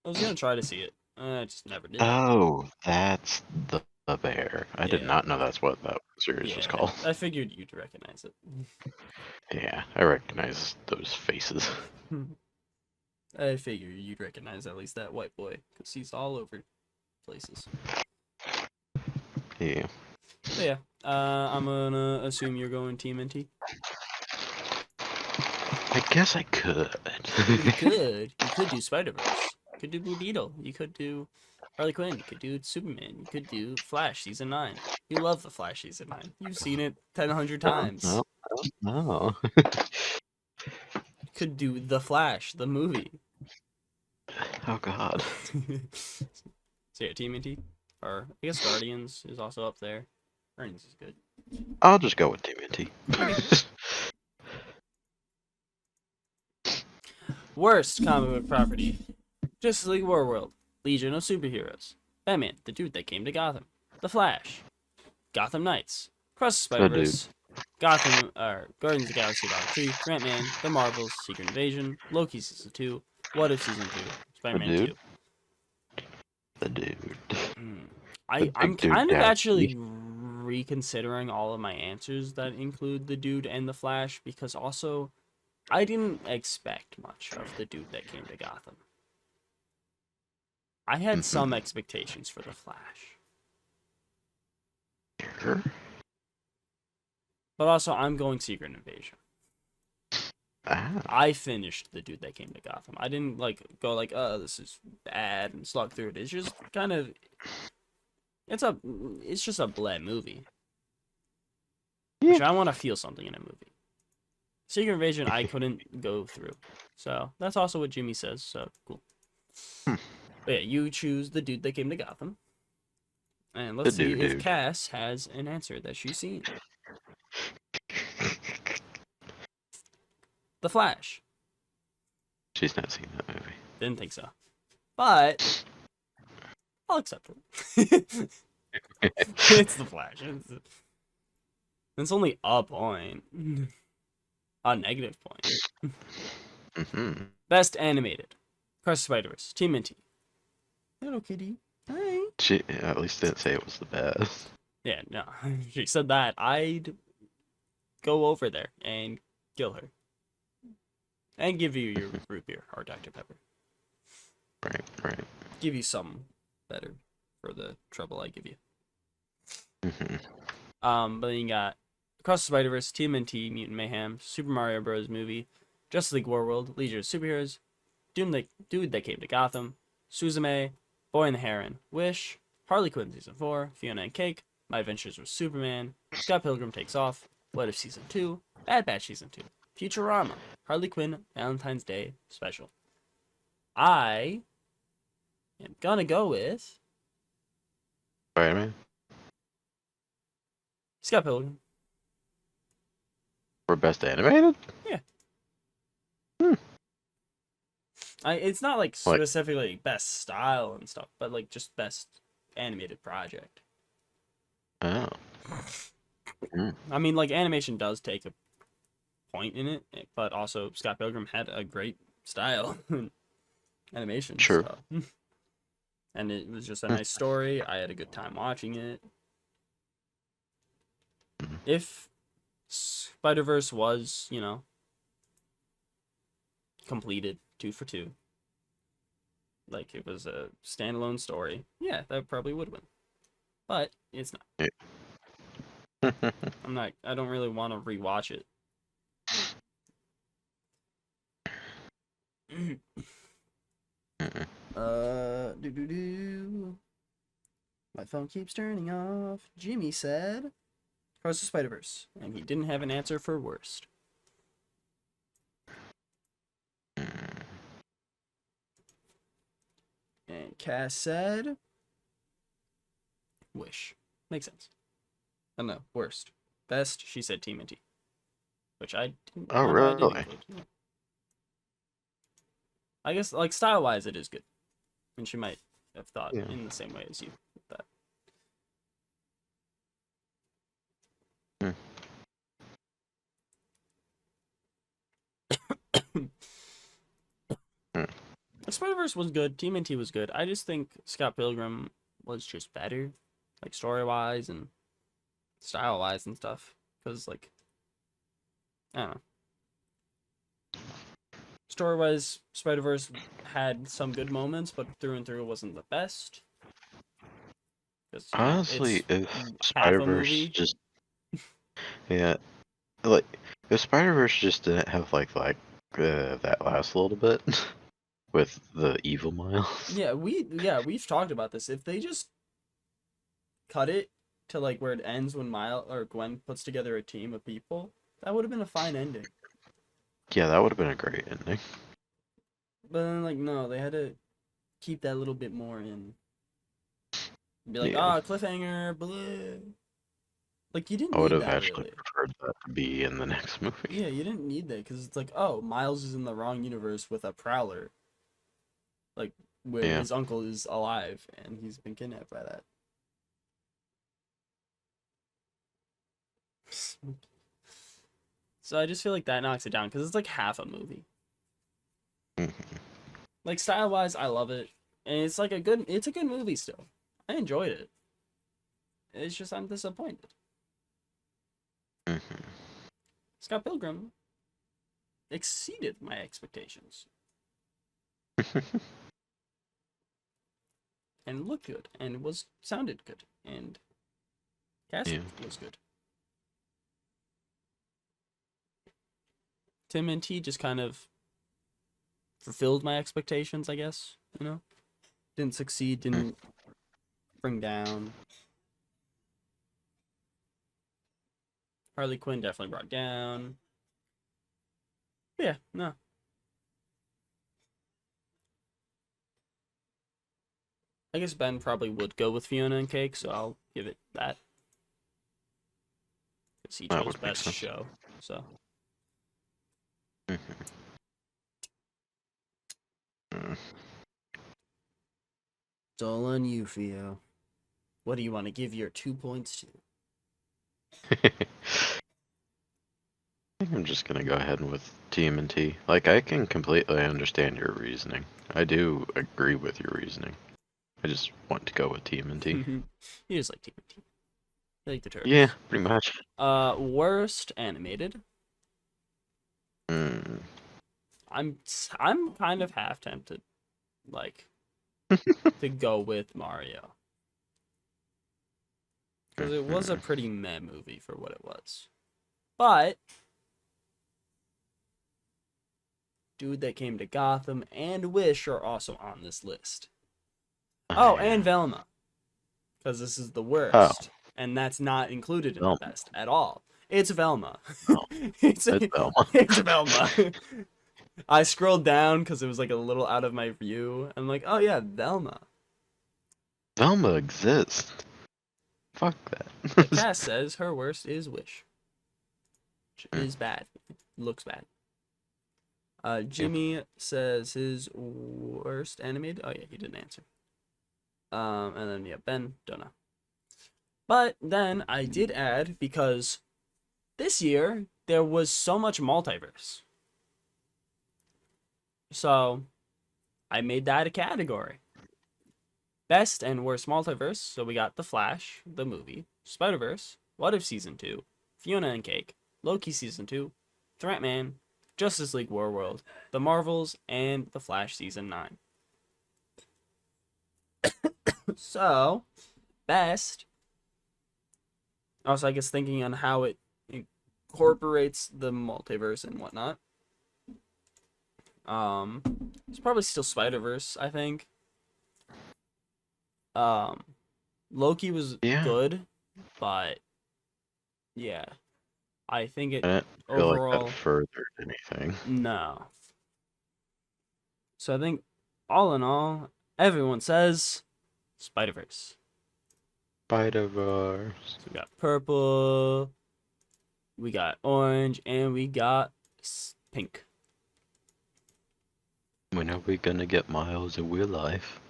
I was gonna try to see it. I just never did. Oh, that's the Bear. I did Yeah. not know that's what that series was called. I figured you'd recognize it. Yeah, I recognize those faces. I figure you'd recognize at least that white boy, because he's all over places. Yeah. But yeah, I'm gonna assume you're going TMNT. I guess I could. You could do Spider-Verse. You could do Blue Beetle. You could do Harley Quinn. You could do Superman. You could do Flash Season 9. You love the Flash Season 9. You've seen it 100 times. No. You could do The Flash, the movie. Oh God. So yeah, TMNT. Or I guess Guardians is also up there. Guardians is good. I'll just go with TMNT. Worst comic book property. Justice League Warworld. Legion of Superheroes. Batman, the dude that came to Gotham. The Flash. Gotham Knights. Cross the Spider-Verse. Gotham, Guardians of the Galaxy Volume 3. Ant-Man. The Marvels. Secret Invasion. Loki Season 2. What If Season 2. Spider-Man 2. The dude. I'm kind of actually reconsidering all of my answers that include the dude and the Flash, because also I didn't expect much of the dude that came to Gotham. I had some expectations for the Flash. Sure. But also, I'm going Secret Invasion. Ah. I finished the dude that came to Gotham. I didn't go oh, this is bad and slog through it. It's just kind of it's just a bleh movie. Yeah. Which I want to feel something in a movie. Secret Invasion I couldn't go through. So that's also what Jimmy says, so cool. But yeah, you choose the dude that came to Gotham. And let's see if Cass has an answer that she's seen. The Flash. She's not seen that movie. Didn't think so. But I'll accept it. It's The Flash. It's only a point. A negative point. Best animated. Cross the Spider-Verse. TMNT. Hello, kitty. Hi. She at least didn't say it was the best. Yeah, no. She said that. I'd go over there and kill her. And give you your root beer or Dr. Pepper. Right. Give you something better for the trouble I give you. But then you got Across the Spider-Verse, TMNT, Mutant Mayhem, Super Mario Bros. Movie, Justice League Warworld, Legion of Superheroes, Dude That Came to Gotham, Suzume, Boy and the Heron, Wish, Harley Quinn Season 4, Fiona and Cake, My Adventures with Superman, Scott Pilgrim Takes Off, What If Season 2, Bad Batch Season 2, Futurama, Harley Quinn Valentine's Day Special. I am gonna go with Spider-Man? Scott Pilgrim. For best animated? Yeah. It's not like specifically best style and stuff, but like just best animated project. Oh. I mean, like animation does take a point in it, but also Scott Pilgrim had a great style in animation. Sure. So. And it was just a nice story. I had a good time watching it. If Spider-Verse was, completed 2 for 2, like it was a standalone story, yeah, that probably would win. But it's not. I don't really want to rewatch it. My phone keeps turning off. Jimmy said Across the Spider-Verse, and he didn't have an answer for worst. And Cass said Wish. Makes sense. I don't know. Worst. Best, she said TMNT. Which I didn't. Oh, really? I guess, like, style-wise, it is good. And she might have thought in the same way as you with that. Spider-Verse was good. TMNT was good. I just think Scott Pilgrim was just better. Like, story-wise and style-wise and stuff. Because, like, I don't know. Story-wise, Spider-Verse had some good moments, but through and through it wasn't the best. Honestly, it's if half a Spider-Verse movie. just yeah, like if Spider-Verse just didn't have that last little bit with the evil Miles. Yeah, we've talked about this. If they just cut it to like where it ends when Miles or Gwen puts together a team of people, that would have been a fine ending. Yeah, that would have been a great ending. But then, like, no, they had to keep that little bit more in. Be like, Yeah. Cliffhanger, blah. Like, you didn't I would need have that, actually really. preferred that to be in the next movie. Yeah, you didn't need that, because it's like, oh, Miles is in the wrong universe with a Prowler. Like, where his uncle is alive, and he's been kidnapped by that. So I just feel like that knocks it down, because it's like half a movie. Like, style-wise, I love it. And it's like it's a good movie still. I enjoyed it. It's just I'm disappointed. Scott Pilgrim exceeded my expectations. And looked good, and sounded good, and casting was good. Tim and T just kind of fulfilled my expectations, I guess, you know? Didn't succeed, didn't bring down. Harley Quinn definitely brought down. But yeah, no. I guess Ben probably would go with Fiona and Cake, so I'll give it that. Because he chose best show, so. It's all on you, Theo. What do you want to give your 2 points to? I think I'm just gonna go ahead with TMNT. Like, I can completely understand your reasoning. I do agree with your reasoning. I just want to go with TMNT. You just like TMNT. You like the Turtles. Yeah, pretty much. Worst animated. I'm kind of half tempted, like, to go with Mario. Because it was a pretty meh movie for what it was. But Dude That Came to Gotham and Wish are also on this list. Oh, and Velma. Because this is the worst. And that's not included in the best at all. It's Velma. It's Velma. It's Velma. I scrolled down because it was like a little out of my view. I'm like, oh yeah, Velma. Velma exists. Fuck that. The cast says her worst is Wish. Which is bad. Looks bad. Jimmy says his worst animated. Oh yeah, he didn't answer. And then yeah, Ben, don't know. But then I did add, because this year there was so much multiverse. So I made that a category. Best and worst multiverse. So we got The Flash, the movie, Spider-Verse, What If Season 2, Fiona and Cake, Loki Season 2, Threatman, Justice League Warworld, The Marvels, and The Flash Season 9. So, best. Also, I guess thinking on how it incorporates the multiverse and whatnot. It's probably still Spider-Verse, I think. Loki was good, but yeah, I think it I didn't feel overall like that furthered anything. No. So I think all in all, everyone says Spider-Verse. Spider-Verse. So we got purple, we got orange, and we got pink. When are we gonna get Miles in real life?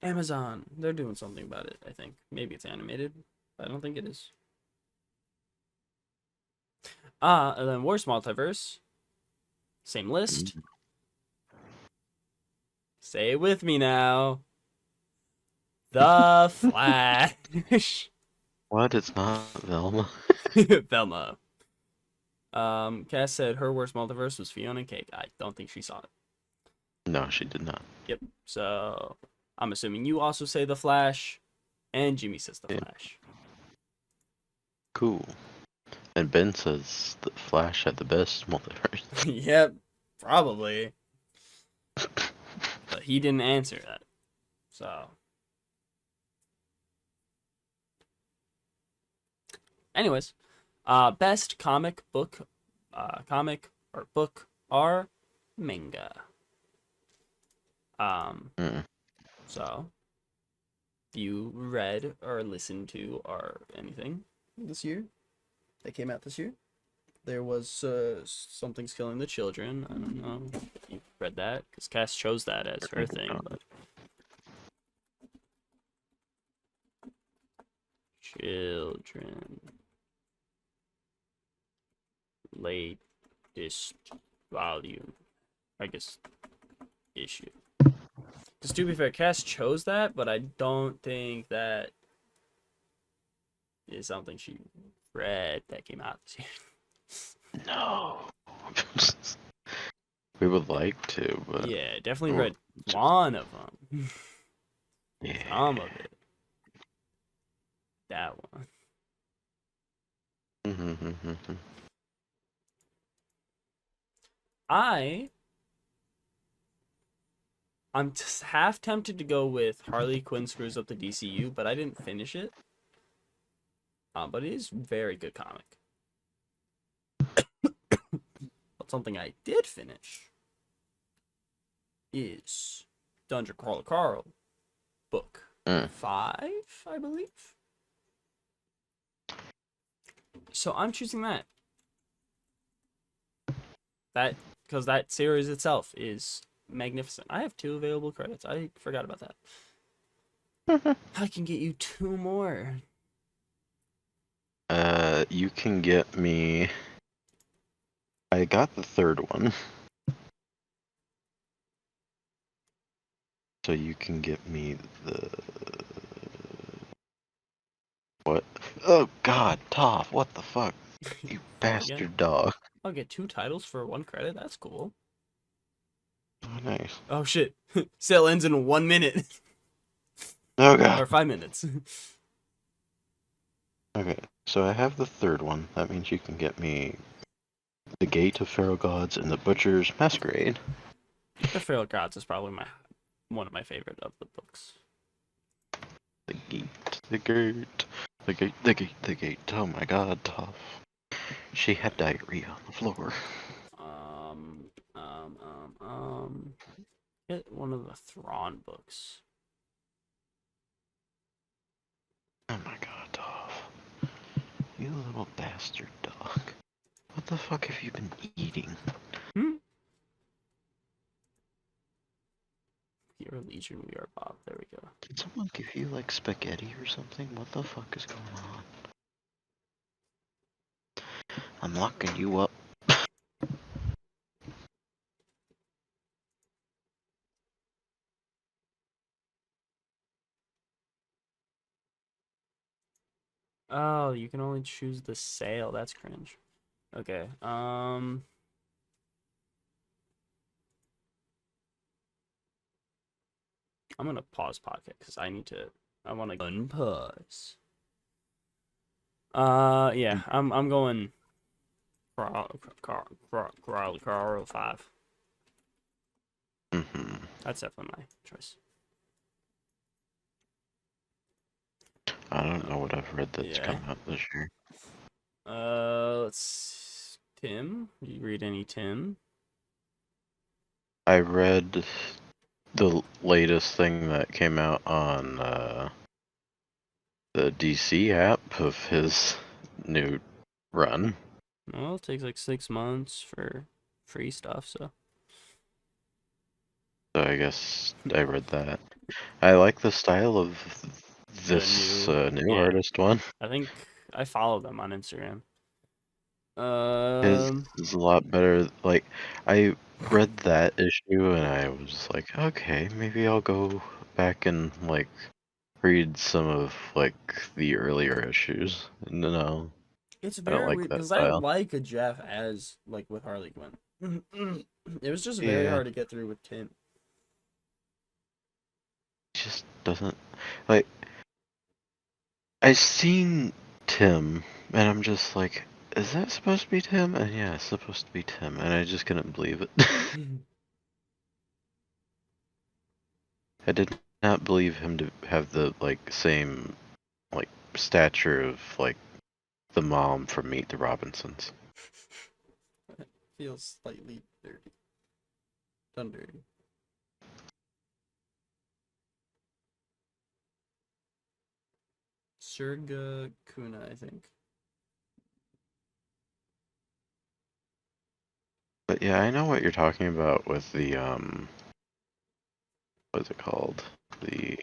Amazon. They're doing something about it, I think. Maybe it's animated, but I don't think it is. And then worst multiverse. Same list. Say it with me now. The Flash. What? It's not Velma? Velma. Cass said her worst multiverse was Fiona and Cake. I don't think she saw it. No, she did not. Yep. So I'm assuming you also say The Flash, and Jimmy says The Yeah. Flash. Cool. And Ben says the Flash had the best multiverse. Yep, probably. But he didn't answer that. So. Anyways, best comic or book are manga. So, you read or listened to or anything this year that came out this year? There was Something's Killing the Children. I don't know if you read that, because Cass chose that as her thing. But Children. Latest volume. I guess issue. Because to be fair, Cass chose that, but I don't think that is something she read that came out this year. No. We would like to, but Yeah, definitely read one of them. yeah. Some of it. That one. I'm just half tempted to go with Harley Quinn Screws Up the DCU, but I didn't finish it. But it is a very good comic. But something I did finish is Dungeon Crawler Carl book 5, I believe. So I'm choosing that. Because that series itself is magnificent. I have 2 available credits. I forgot about that. I can get you 2 more. You can get me. I got the 3rd one. So you can get me the. What? Oh God, Toph, what the fuck? You bastard dog. I'll get 2 titles for 1 credit. That's cool. Oh, nice. Oh shit. Sale ends in 1 minute. Oh God. Or 5 minutes. Okay, so I have the 3rd one. That means you can get me The Gate of Pharaoh Gods and The Butcher's Masquerade. The Feral Gods is probably one of my favorite of the books. The gate, the gate, the gate, the gate, the gate. Oh my God, Toph. She had diarrhea on the floor. Get one of the Thrawn books. Oh my God, Toph. You little bastard dog. What the fuck have you been eating? Your Legion, we are Bob. There we go. Did someone give you like spaghetti or something? What the fuck is going on? I'm locking you up. Oh, you can only choose the sale. That's cringe. Okay. I'm gonna pause podcast because I want to unpause. Yeah, I'm going Carl 5. That's definitely my choice. I don't know what I've read that's come out this year. Tim. You read any Tim? I read the latest thing that came out on the DC app of his new run. Well, it takes like 6 months for free stuff, so. So I guess I read that. I like the style of this new artist one. I think I follow them on Instagram. His is a lot better. Like, I read that issue and I was like, okay, maybe I'll go back and read some of the earlier issues. No. It's I don't very like weird that because I style. like a Jeff as like with Harley Quinn. It was just very Yeah. hard to get through with Tim. Just doesn't like. I seen Tim, and I'm just like, is that supposed to be Tim? And yeah, it's supposed to be Tim, and I just couldn't believe it. I did not believe him to have the like same like stature of like the mom from Meet the Robinsons. Feels slightly dirty. Done dirty. Surga Kuna, I think. But yeah, I know what you're talking about with the what's it called? The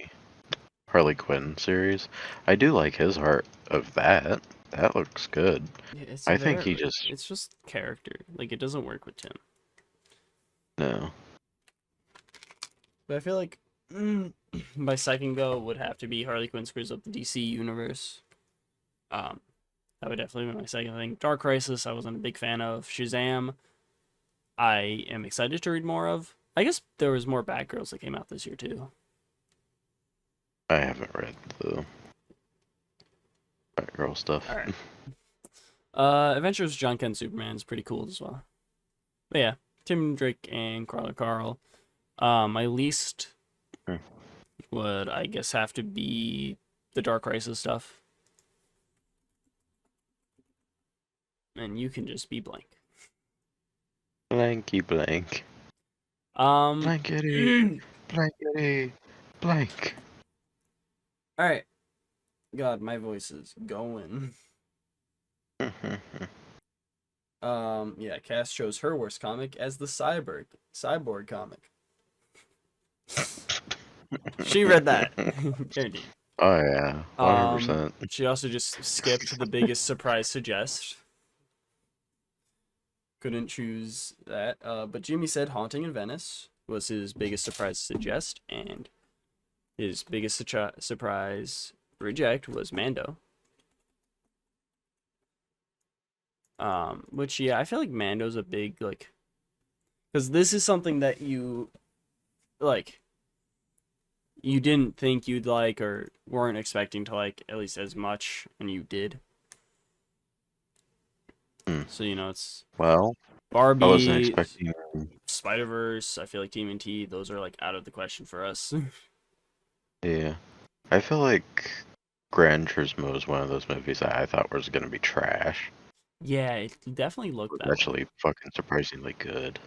Harley Quinn series. I do like his art of that. That looks good. Yeah, it's I think he just it's just character. Like, it doesn't work with Tim. no. But I feel like my second go would have to be Harley Quinn screws up the DC universe. That would definitely be my second thing. Dark Crisis, I wasn't a big fan of. Shazam, I am excited to read more of. I guess there was more Batgirls that came out this year too. I haven't read the Batgirl stuff. All right. Adventures of John Kent Superman is pretty cool as well. But yeah, Tim Drake and Carla Carl. My least would, I guess, have to be the Dark Crisis stuff. And you can just be blank. Blanky blank. Blankety. Blankety. Blank. Alright. God, my voice is going. Yeah, Cass chose her worst comic as the Cyborg comic. She read that. Guaranteed. Oh yeah, 100%. She also just skipped the biggest surprise suggest. Couldn't choose that. But Jimmy said Haunting in Venice was his biggest surprise suggest, and his biggest surprise reject was Mando. Which, yeah, I feel like Mando's a big, like, because this is something that you, like, you didn't think you'd like or weren't expecting to like at least as much, and you did. So, you know, it's Well, Barbie, I wasn't expecting. Spider-Verse, I feel like TMNT, those are like out of the question for us. Yeah, I feel like Gran Turismo is one of those movies that I thought was gonna be trash. Yeah, it definitely looked It's that way. actually fucking surprisingly good.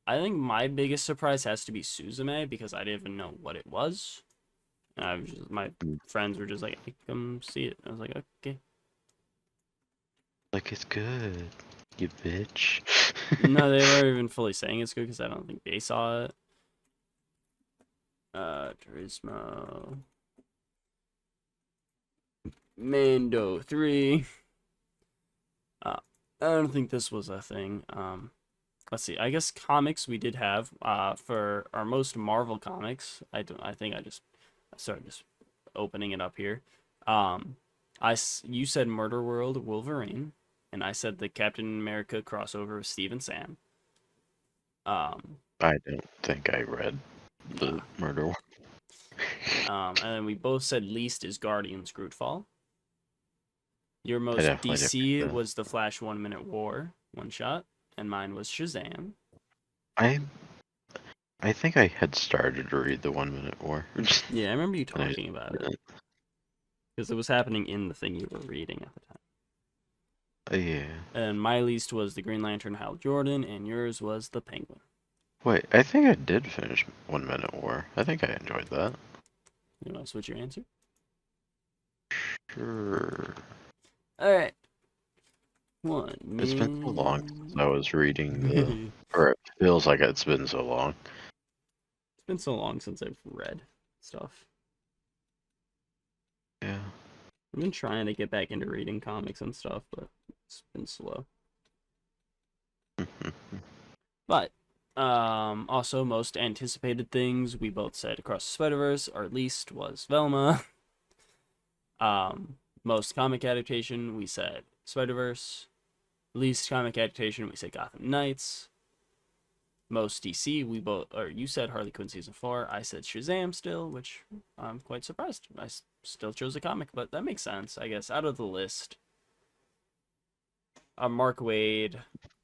I think my biggest surprise has to be Suzume because I didn't even know what it was. And I was just, my friends were just like, "Hey, come see it." I was like, okay. Like, it's good, you bitch. No, they weren't even fully saying it's good because I don't think they saw it. Turismo. Mando 3. I don't think this was a thing. Let's see. I guess comics we did have. For our most Marvel comics, I started just opening it up here. You said Murder World Wolverine, and I said the Captain America crossover with Steve and Sam. I don't think I read the Murder one. And then we both said least is Guardians Grootfall. Your most definitely DC didn't read was the Flash 1 Minute War one shot, and mine was Shazam. I think I had started to read the 1 Minute War. Yeah, I remember you talking about it. Because it was happening in the thing you were reading at the time. Yeah. And my least was the Green Lantern Hal Jordan, and yours was the Penguin. Wait, I think I did finish 1 Minute War. I think I enjoyed that. You want to switch your answer? Sure. Alright. It's been so long since I was reading the... or it feels like it's been so long. It's been so long since I've read stuff. Yeah. I've been trying to get back into reading comics and stuff, but it's been slow. But, also, most anticipated things, we both said Across the Spider-Verse, or at least was Velma. Most comic adaptation, we said Spider-Verse. Least comic adaptation, we said Gotham Knights. Most DC, you said Harley Quinn Season 4. I said Shazam still, which I'm quite surprised. I still chose a comic, but that makes sense, I guess. Out of the list, Mark Waid,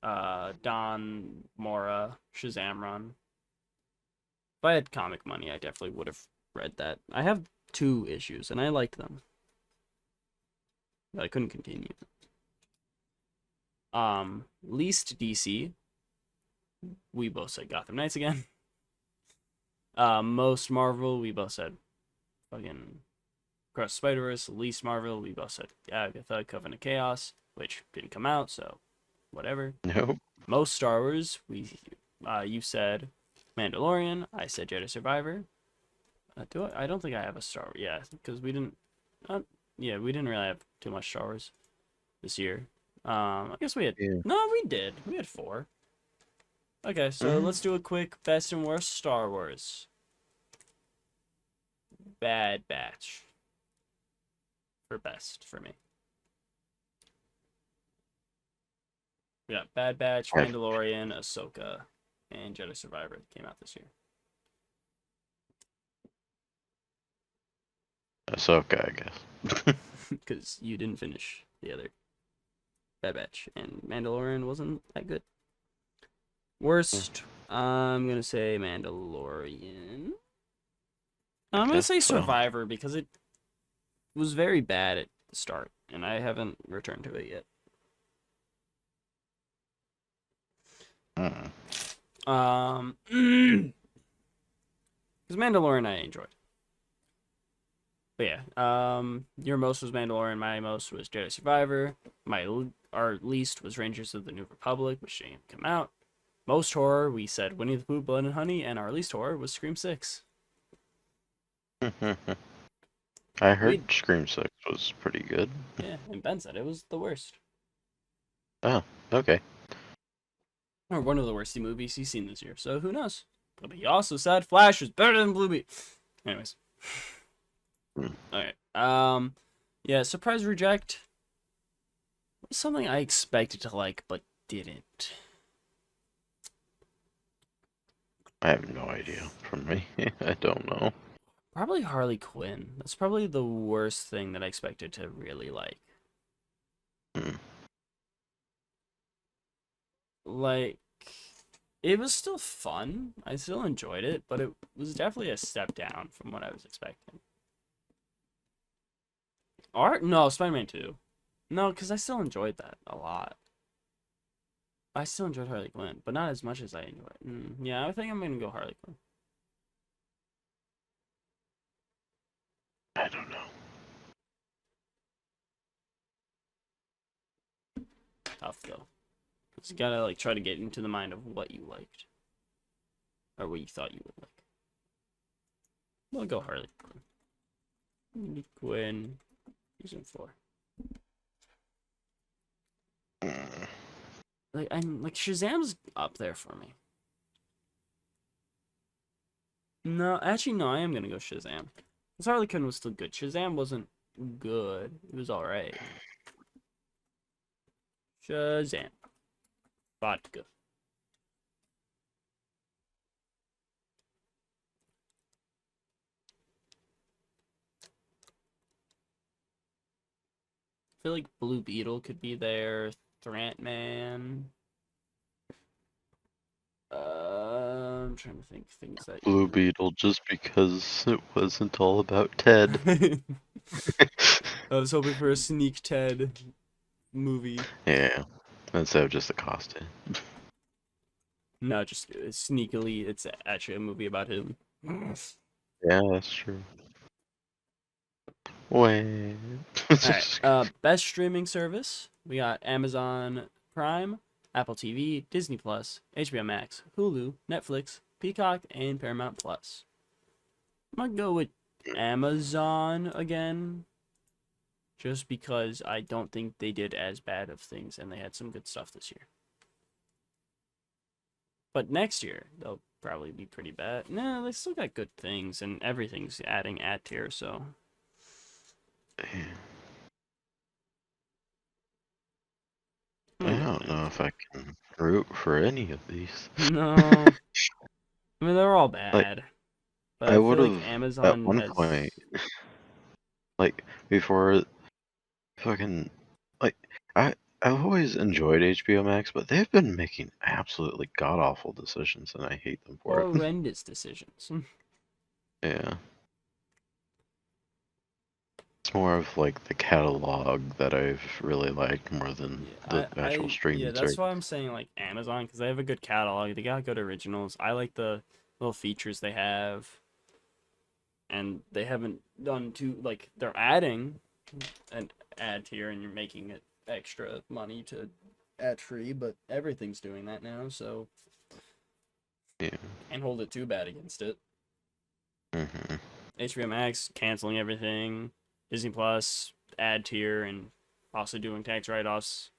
Don Mora, Shazam run. If I had comic money, I definitely would have read that. I have 2 issues, and I liked them. But I couldn't continue. Least DC, we both said Gotham Knights again. Most Marvel, we both said fucking Across Spider-Verse. Least Marvel, we both said Agatha, Coven of Chaos, which didn't come out, so whatever. Nope. Most Star Wars, you said Mandalorian. I said Jedi Survivor. I don't think I have a Star Wars. Yeah, because we didn't. We didn't really have too much Star Wars this year. I guess we had. Yeah. No, we did. We had 4. Okay, so let's do a quick best and worst Star Wars. Bad Batch. For best for me. We got Bad Batch, Mandalorian, Ahsoka, and Jedi Survivor that came out this year. Ahsoka, I guess. Because you didn't finish the other Bad Batch, and Mandalorian wasn't that good. Worst, I'm gonna say Mandalorian. I'm gonna say Survivor because it was very bad at the start, and I haven't returned to it yet. Because Mandalorian I enjoyed. But yeah, your most was Mandalorian, my most was Jedi Survivor, our least was Rangers of the New Republic, which didn't come out. Most horror, we said Winnie the Pooh, Blood and Honey, and our least horror was Scream 6. I heard Scream 6 was pretty good. Yeah, and Ben said it was the worst. Oh, okay. Or one of the worst movies he's seen this year, so who knows? But he also said Flash was better than Bluebeard. Anyways. Alright. Yeah, Surprise Reject was something I expected to like, but didn't. I have no idea from me. I don't know. Probably Harley Quinn. That's probably the worst thing that I expected to really like. Like, it was still fun. I still enjoyed it, but it was definitely a step down from what I was expecting. No, Spider-Man 2. No, because I still enjoyed that a lot. I still enjoyed Harley Quinn, but not as much as I enjoyed. Yeah, I think I'm going to go Harley Quinn. I don't know. Tough, though. Because you gotta, like, try to get into the mind of what you liked. Or what you thought you would like. We'll go Harley Quinn. Harley Quinn. Season 4. Like Shazam's up there for me. No, actually no, I am gonna go Shazam. Because Harley Quinn was still good. Shazam wasn't good. It was alright. Shazam. Vodka. I feel like Blue Beetle could be there. Threat Man. I'm trying to think things that Blue Beetle, just because it wasn't all about Ted. I was hoping for a Sneak Ted movie. Yeah, instead of just a costume. No, just sneakily, it's actually a movie about him. Yeah, that's true. Wait. Alright, best streaming service. We got Amazon Prime, Apple TV, Disney Plus, HBO Max, Hulu, Netflix, Peacock, and Paramount Plus. I'm gonna go with Amazon again. Just because I don't think they did as bad of things and they had some good stuff this year. But next year, they'll probably be pretty bad. No, they still got good things and everything's adding ad tier, so. don't know if I can root for any of these. No. I mean, they're all Like, bad. But I I would feel like have, at Amazon one has... point, like, before fucking, like, I've always enjoyed HBO Max, but they've been making absolutely god-awful decisions, and I hate them for it. horrendous decisions. Yeah. It's more of, like, the catalog that I've really liked more than the actual streaming that's service. why I'm saying like Amazon, because they have a good catalog. They got good originals. I like the little features they have, and they haven't done too like they're adding an ad tier, and you're making it extra money to ad free, but everything's doing that now, so Yeah. can't hold it too bad against it. Mm-hmm. HBO Max canceling everything, Disney Plus ad tier, and also doing tax write-offs.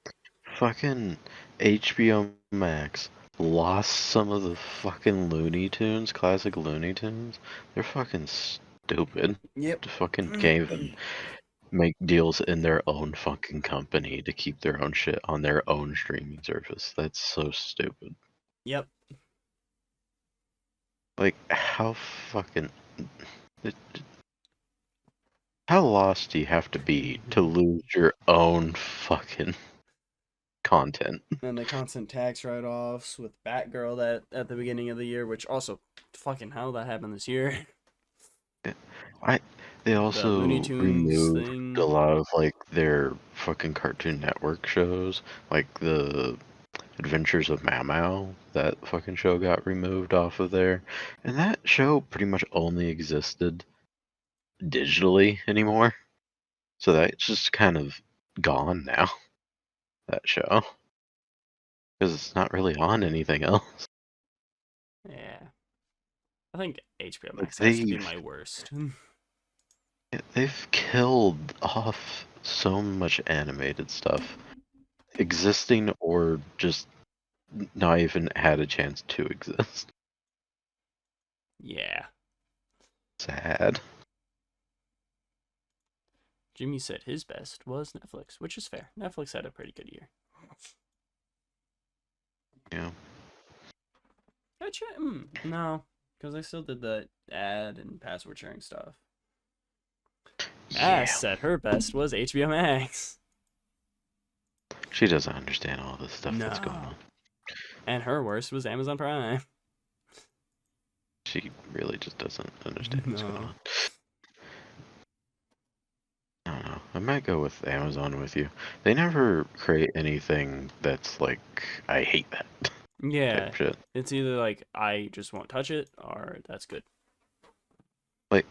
Fucking HBO Max lost some of the fucking Looney Tunes, classic Looney Tunes. They're fucking stupid. Yep. To fucking can't even make deals in their own fucking company to keep their own shit on their own streaming service. That's so stupid. Yep. Like, how fucking... How lost do you have to be to lose your own fucking content? And the constant tax write-offs with Batgirl that at the beginning of the year, which also fucking how that happened this year. They The also Looney Tunes removed thing. a lot of like their fucking Cartoon Network shows, like the Adventures of Mau. That fucking show got removed off of there, and that show pretty much only existed digitally anymore. So that's just kind of gone now. That show, because it's not really on anything else. Yeah. I think HBO Like Max has to be my worst. they've killed off so much animated stuff, existing or just not even had a chance to exist. Yeah. Sad. Jimmy said his best was Netflix, which is fair. Netflix had a pretty good year. Yeah. No, because I still did the ad and password sharing stuff. Yeah. Said her best was HBO Max. She doesn't understand all this stuff that's going on. And her worst was Amazon Prime. She really just doesn't understand what's going on. I don't know. I might go with Amazon with you. They never create anything that's like, I hate that. Yeah. Type shit. It's either like, I just won't touch it, or that's good. Like,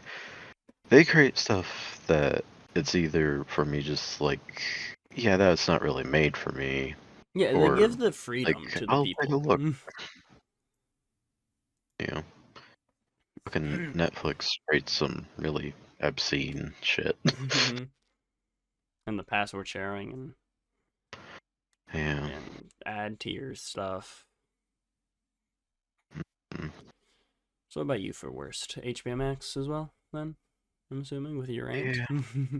they create stuff that it's either for me just like, yeah, that's not really made for me. Yeah, or, they give the freedom like, to the I'll people. take a look. You know, fucking Netflix rates some really obscene shit. And the password sharing and Yeah. and ad tiers stuff. Mm. So what about you for worst? HBO Max as well, then? I'm assuming, with your rant? Yeah.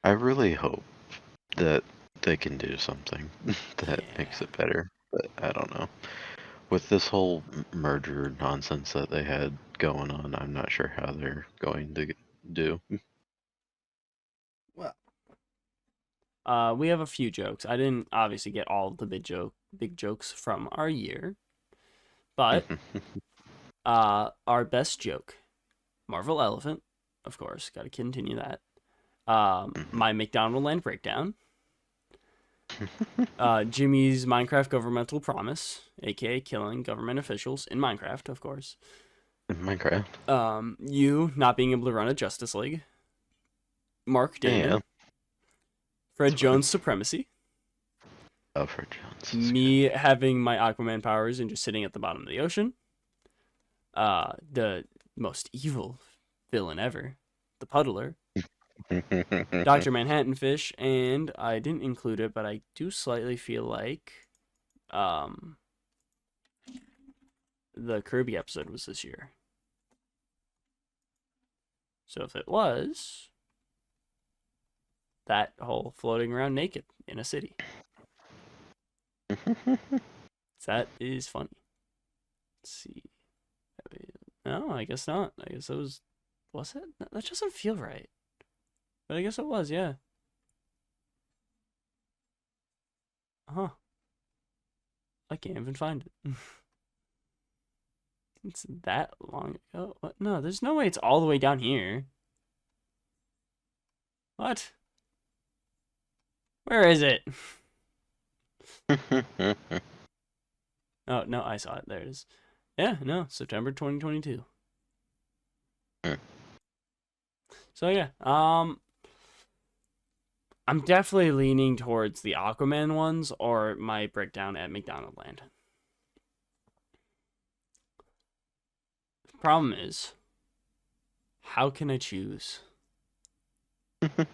I really hope that they can do something that makes it better, but I don't know. With this whole merger nonsense that they had going on, I'm not sure how they're going to do. Well, we have a few jokes. I didn't obviously get all the big jokes from our year, but our best joke, Marvel Elephant, of course, got to continue that. My McDonald Land breakdown. Jimmy's Minecraft governmental promise, aka killing government officials in Minecraft, of course. In Minecraft. You not being able to run a Justice League. Mark Damon. Yeah. Fred Jones supremacy. Oh, Fred Jones. Me having my Aquaman powers and just sitting at the bottom of the ocean. The most evil villain ever, the Puddler. Dr. Manhattan Fish, and I didn't include it, but I do slightly feel like the Kirby episode was this year. So if it was, that whole floating around naked in a city. That is funny. Let's see. No, I guess not. I guess it was it? That doesn't feel right. But I guess it was, yeah. Huh. I can't even find it. It's that long ago. What? No, there's no way it's all the way down here. What? Where is it? Oh, no, I saw it. There it is. Yeah, no, September 2022. So yeah, I'm definitely leaning towards the Aquaman ones or my breakdown at McDonaldland. The problem is, how can I choose? Because,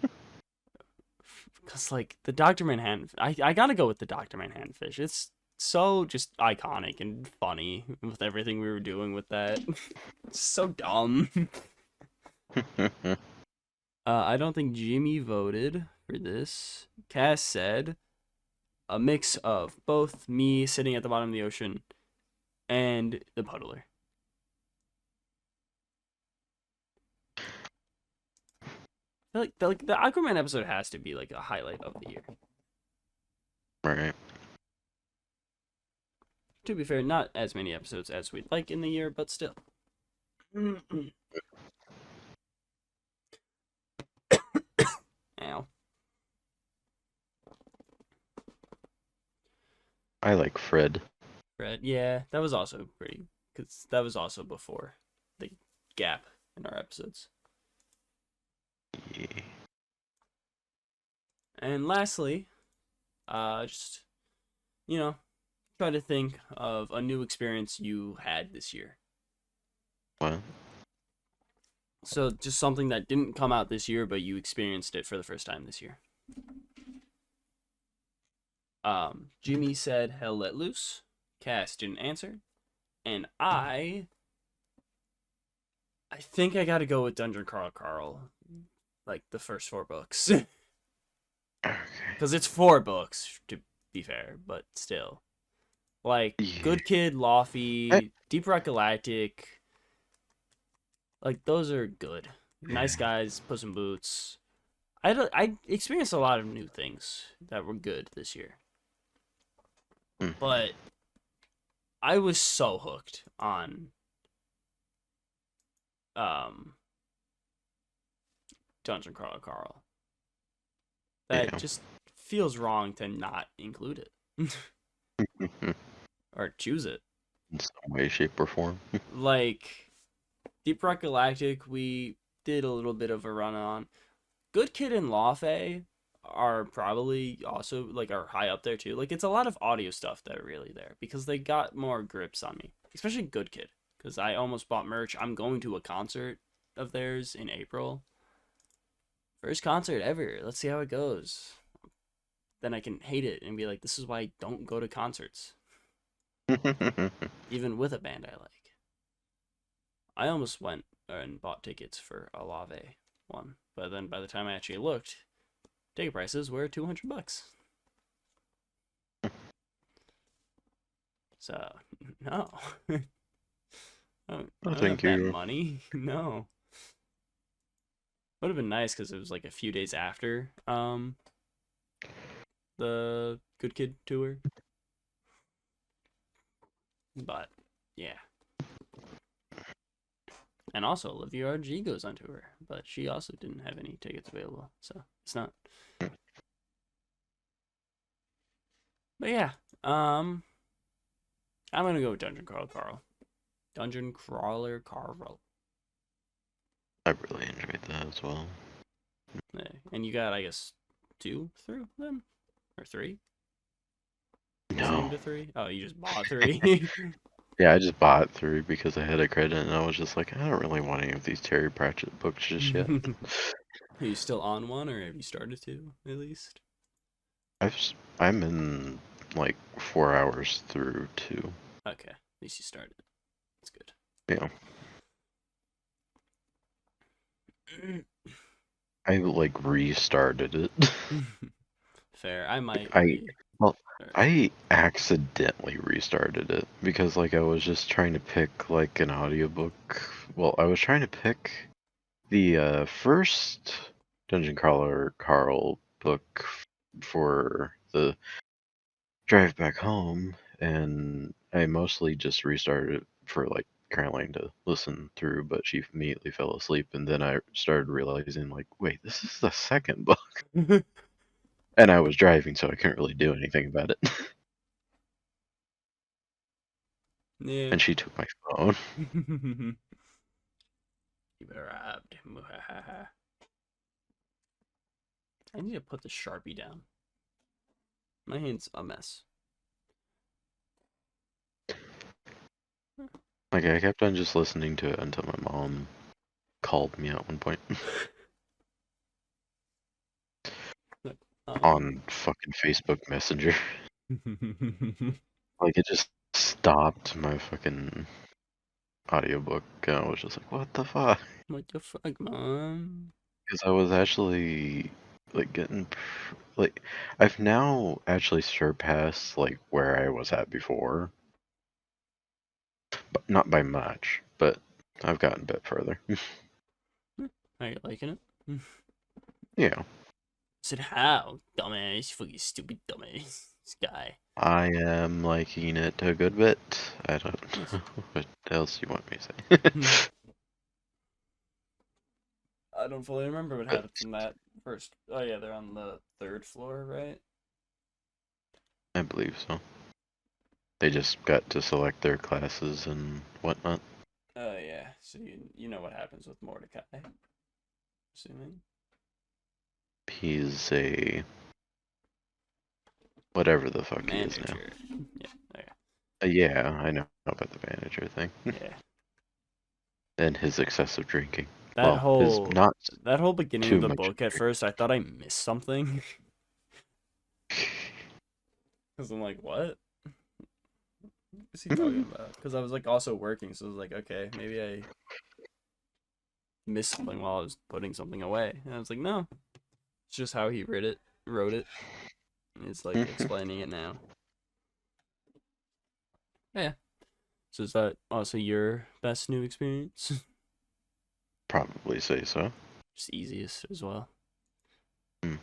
like, the Dr. Manhattan, I gotta go with the Dr. Manhattan fish. It's so just iconic and funny with everything we were doing with that. It's so dumb. I don't think Jimmy voted for this. Cass said a mix of both me sitting at the bottom of the ocean and the puddler. I feel like the Aquaman episode has to be like a highlight of the year. Right. To be fair, not as many episodes as we'd like in the year, but still. Ow. I like Fred. Fred, yeah, that was also pretty, because that was also before the gap in our episodes. Yeah. And lastly, just, try to think of a new experience you had this year. What? So just something that didn't come out this year, but you experienced it for the first time this year. Jimmy said Hell Let Loose. Cass didn't answer. And I think I gotta go with Dungeon Crawl Carl. Like the first 4 books. Okay. Because it's 4 books, to be fair, but still. Like, Yeah. Good Kid, Laufey, Deep Rock Galactic. Like, those are good. Nice Guys, Puss in Boots. I experienced a lot of new things that were good this year. But I was so hooked on Dungeon Crawler Carl that just feels wrong to not include it. Or choose it. In some way, shape, or form. Like, Deep Rock Galactic, we did a little bit of a run on. Good Kid and Laufey are probably also, like, are high up there, too. Like, it's a lot of audio stuff that are really there, because they got more grips on me. Especially Good Kid, because I almost bought merch. I'm going to a concert of theirs in April. First concert ever. Let's see how it goes. Then I can hate it and be like, this is why I don't go to concerts. Even with a band I like. I almost went and bought tickets for a Lave one, but then by the time I actually looked, ticket prices were $200. So, no. I don't thank have that you. money. No. Would have been nice because it was like a few days after the Good Kid tour. But yeah. And also Olivia RG goes on tour, but she also didn't have any tickets available, so it's not. But yeah, I'm gonna go with Dungeon Crawler Carl. Dungeon Crawler Carl. I really enjoyed that as well. Yeah. And you got, I guess, 2 through then? Or 3? No. To 3? Oh, you just bought 3. Yeah, I just bought 3 because I had a credit, and I was just like, I don't really want any of these Terry Pratchett books just yet. Are you still on one, or have you started to, at least? I'm in like 4 hours through 2. Okay, at least you started. That's good. Yeah. I like restarted it. Fair. I might. I accidentally restarted it because like I was just trying to pick like an audiobook. Well, I was trying to pick the first Dungeon Crawler Carl book for the drive back home, and I mostly just restarted it for like Caroline to listen through, but she immediately fell asleep, and then I started realizing like, wait, this is the second book, and I was driving, so I couldn't really do anything about it. Yeah. And she took my phone. You robbed. I need to put the Sharpie down. My hand's a mess. Like I kept on just listening to it until my mom called me at one point on fucking Facebook Messenger. Like it just stopped my fucking audiobook, and I was just like, what the fuck? What the fuck, Mom? Because I was actually like getting like I've now actually surpassed like where I was at before, but not by much, but I've gotten a bit further. Are you liking it? Yeah, I said, how? Dumbass. Fucking stupid dumbass. This guy. I am liking it a good bit. I don't know what else you want me to say. I don't fully remember what happens in that first. Oh, yeah, they're on the 3rd floor, right? I believe so. They just got to select their classes and whatnot. Oh, yeah. So you know what happens with Mordecai. Assuming. He's a whatever the fuck he is now. Manager. Yeah, okay. Yeah, I know about the manager thing. Yeah. And his excessive drinking. That his not that whole beginning too of the much book at drink. first, I thought I missed something. Because I'm like, what? What is he talking about? Because I was like also working, so I was like, okay, maybe I missed something while I was putting something away. And I was like, no, it's just how he wrote it. It's like explaining it now. Yeah. So is that also your best new experience? Probably say so. Just easiest as well. Hmm.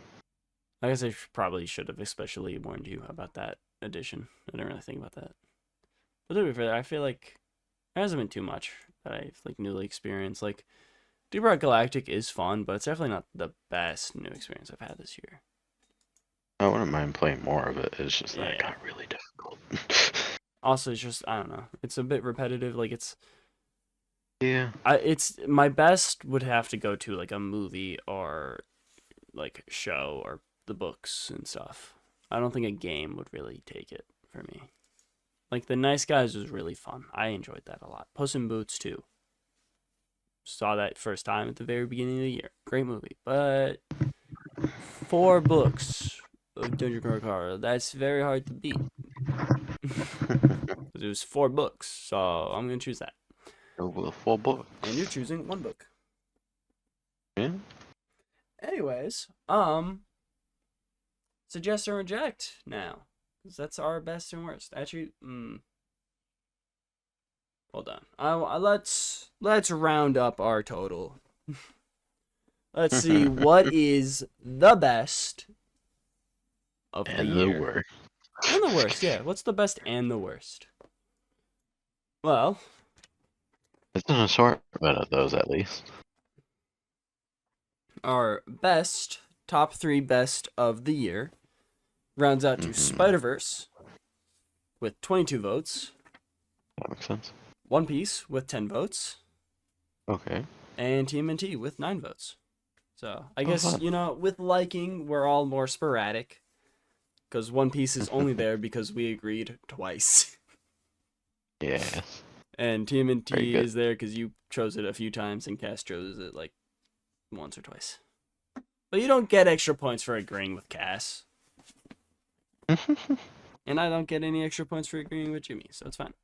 I guess I probably should have especially warned you about that edition. I didn't really think about that. But to be fair, I feel like there hasn't been too much that I've like newly experienced. Like, Deep Rock Galactic is fun, but it's definitely not the best new experience I've had this year. I wouldn't mind playing more of it. It's just that it Yeah. got really difficult. Also, it's just I don't know. It's a bit repetitive. Like Yeah. it's my best would have to go to like a movie or like show or the books and stuff. I don't think a game would really take it for me. Like The Nice Guys was really fun. I enjoyed that a lot. Puss in Boots too. Saw that first time at the very beginning of the year. Great movie. But 4 books of Dungeon Crawler, that's very hard to beat. It was 4 books, so I'm gonna choose that. Go with 4 books. And you're choosing 1 book. Yeah. Anyways, suggest or reject now, because that's our best and worst. Actually, hold on. Let's round up our total. Let's see what is the best of the And year. the worst. And the worst, yeah. What's the best and the worst? Well, It's an assortment of those at least. our top 3 best of the year rounds out to Spider-Verse with 22 votes. That makes sense. One Piece with 10 votes. Okay. And TMNT with 9 votes. So, I guess, fun. with liking, we're all more sporadic. Because One Piece is only there because we agreed twice. Yes. And TMNT is there because you chose it a few times and Cass chose it like once or twice. But you don't get extra points for agreeing with Cass. And I don't get any extra points for agreeing with Jimmy, so it's fine.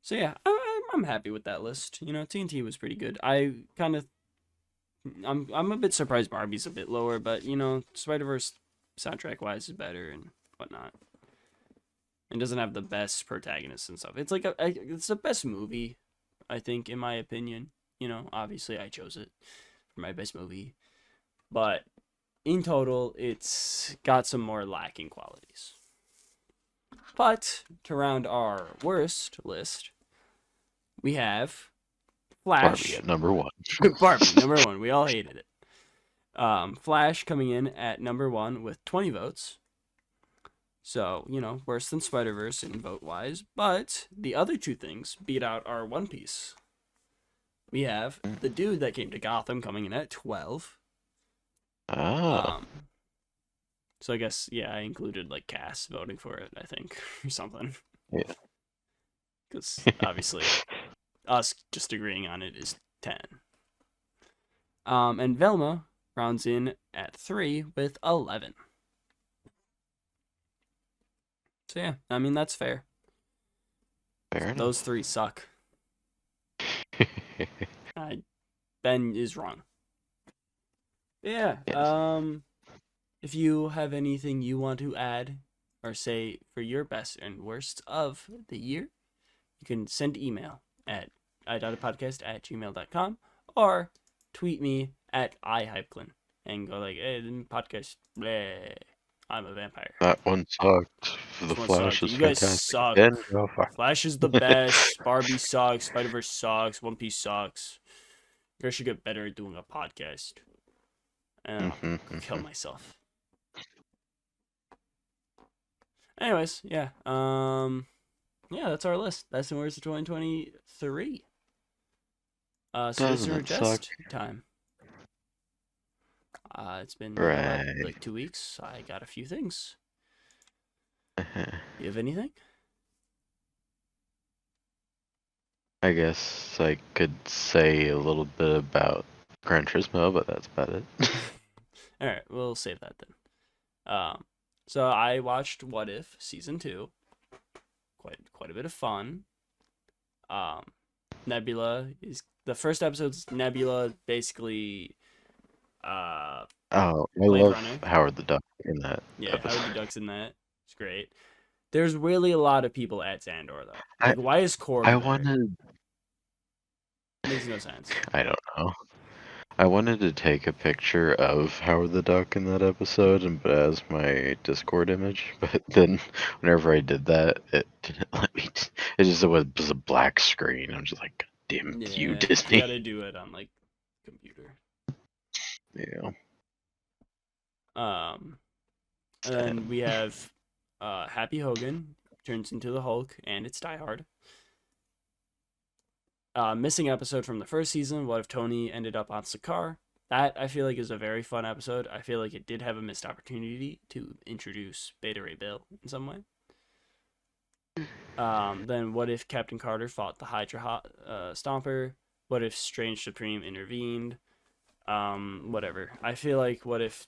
So yeah, I'm happy with that list. TNT was pretty good. I'm a bit surprised Barbie's a bit lower, but Spider-Verse soundtrack wise is better, and whatnot. It doesn't have the best protagonists and stuff. It's like it's the best movie, I think, in my opinion. You know, obviously I chose it for my best movie, but in total, it's got some more lacking qualities. But to round our worst list, we have Flash. Barbie at number 1. Barbie, number 1. We all hated it. Flash coming in at number 1 with 20 votes. So, you know, worse than Spider-Verse in vote-wise. But the other two things beat out our One Piece. We have The Dude That Came to Gotham coming in at 12. So I guess, yeah, I included, like, Cass voting for it, I think, or something. Yeah. Because, obviously, us just agreeing on it is 10. And Velma rounds in at 3 with 11. So yeah, I mean, that's fair. Fair enough. Those 3 suck. Ben is wrong. Yeah. Yes. If you have anything you want to add or say for your best and worst of the year, you can send email at IdoticPodcast@gmail.com or tweet me at iHypclen and go like, hey, the podcast, bleh, I'm a vampire. That one sucked. The This one Flash sucked. is You guys fantastic. suck. Ben, go for it. Flash is the best. Barbie sucks. Spider-Verse sucks. One Piece sucks. You guys should get better at doing a podcast. And I'll kill myself. Anyways, yeah. Yeah, that's our list. That's the worst of 2023. So Doesn't listener it just suck? time. It's been Right. like 2 weeks. I got a few things. You have anything? I guess I could say a little bit about Gran Turismo, but that's about it. All right, we'll save that then. So I watched What If season 2. Quite a bit of fun. Nebula is the first episode's Nebula basically. Oh, I Blade love Runner. Howard the Duck in that Yeah, episode. Howard the Duck's in that. It's great. There's really a lot of people at Andor though. Like, why is Korg I there? wanted. Makes no sense. I don't know. I wanted to take a picture of Howard the Duck in that episode and put it as my Discord image, but then whenever I did that, it didn't let me. It was a black screen. I'm just like, damn you, You Disney. gotta do it on like computer. Yeah. And then we have Happy Hogan turns into the Hulk, and it's Die Hard. Missing episode from the first season, What If Tony Ended Up on Sakaar? That, I feel like, is a very fun episode. I feel like it did have a missed opportunity to introduce Beta Ray Bill in some way. Then What If Captain Carter fought the Hydra Stomper? What If Strange Supreme intervened? Whatever. I feel like What If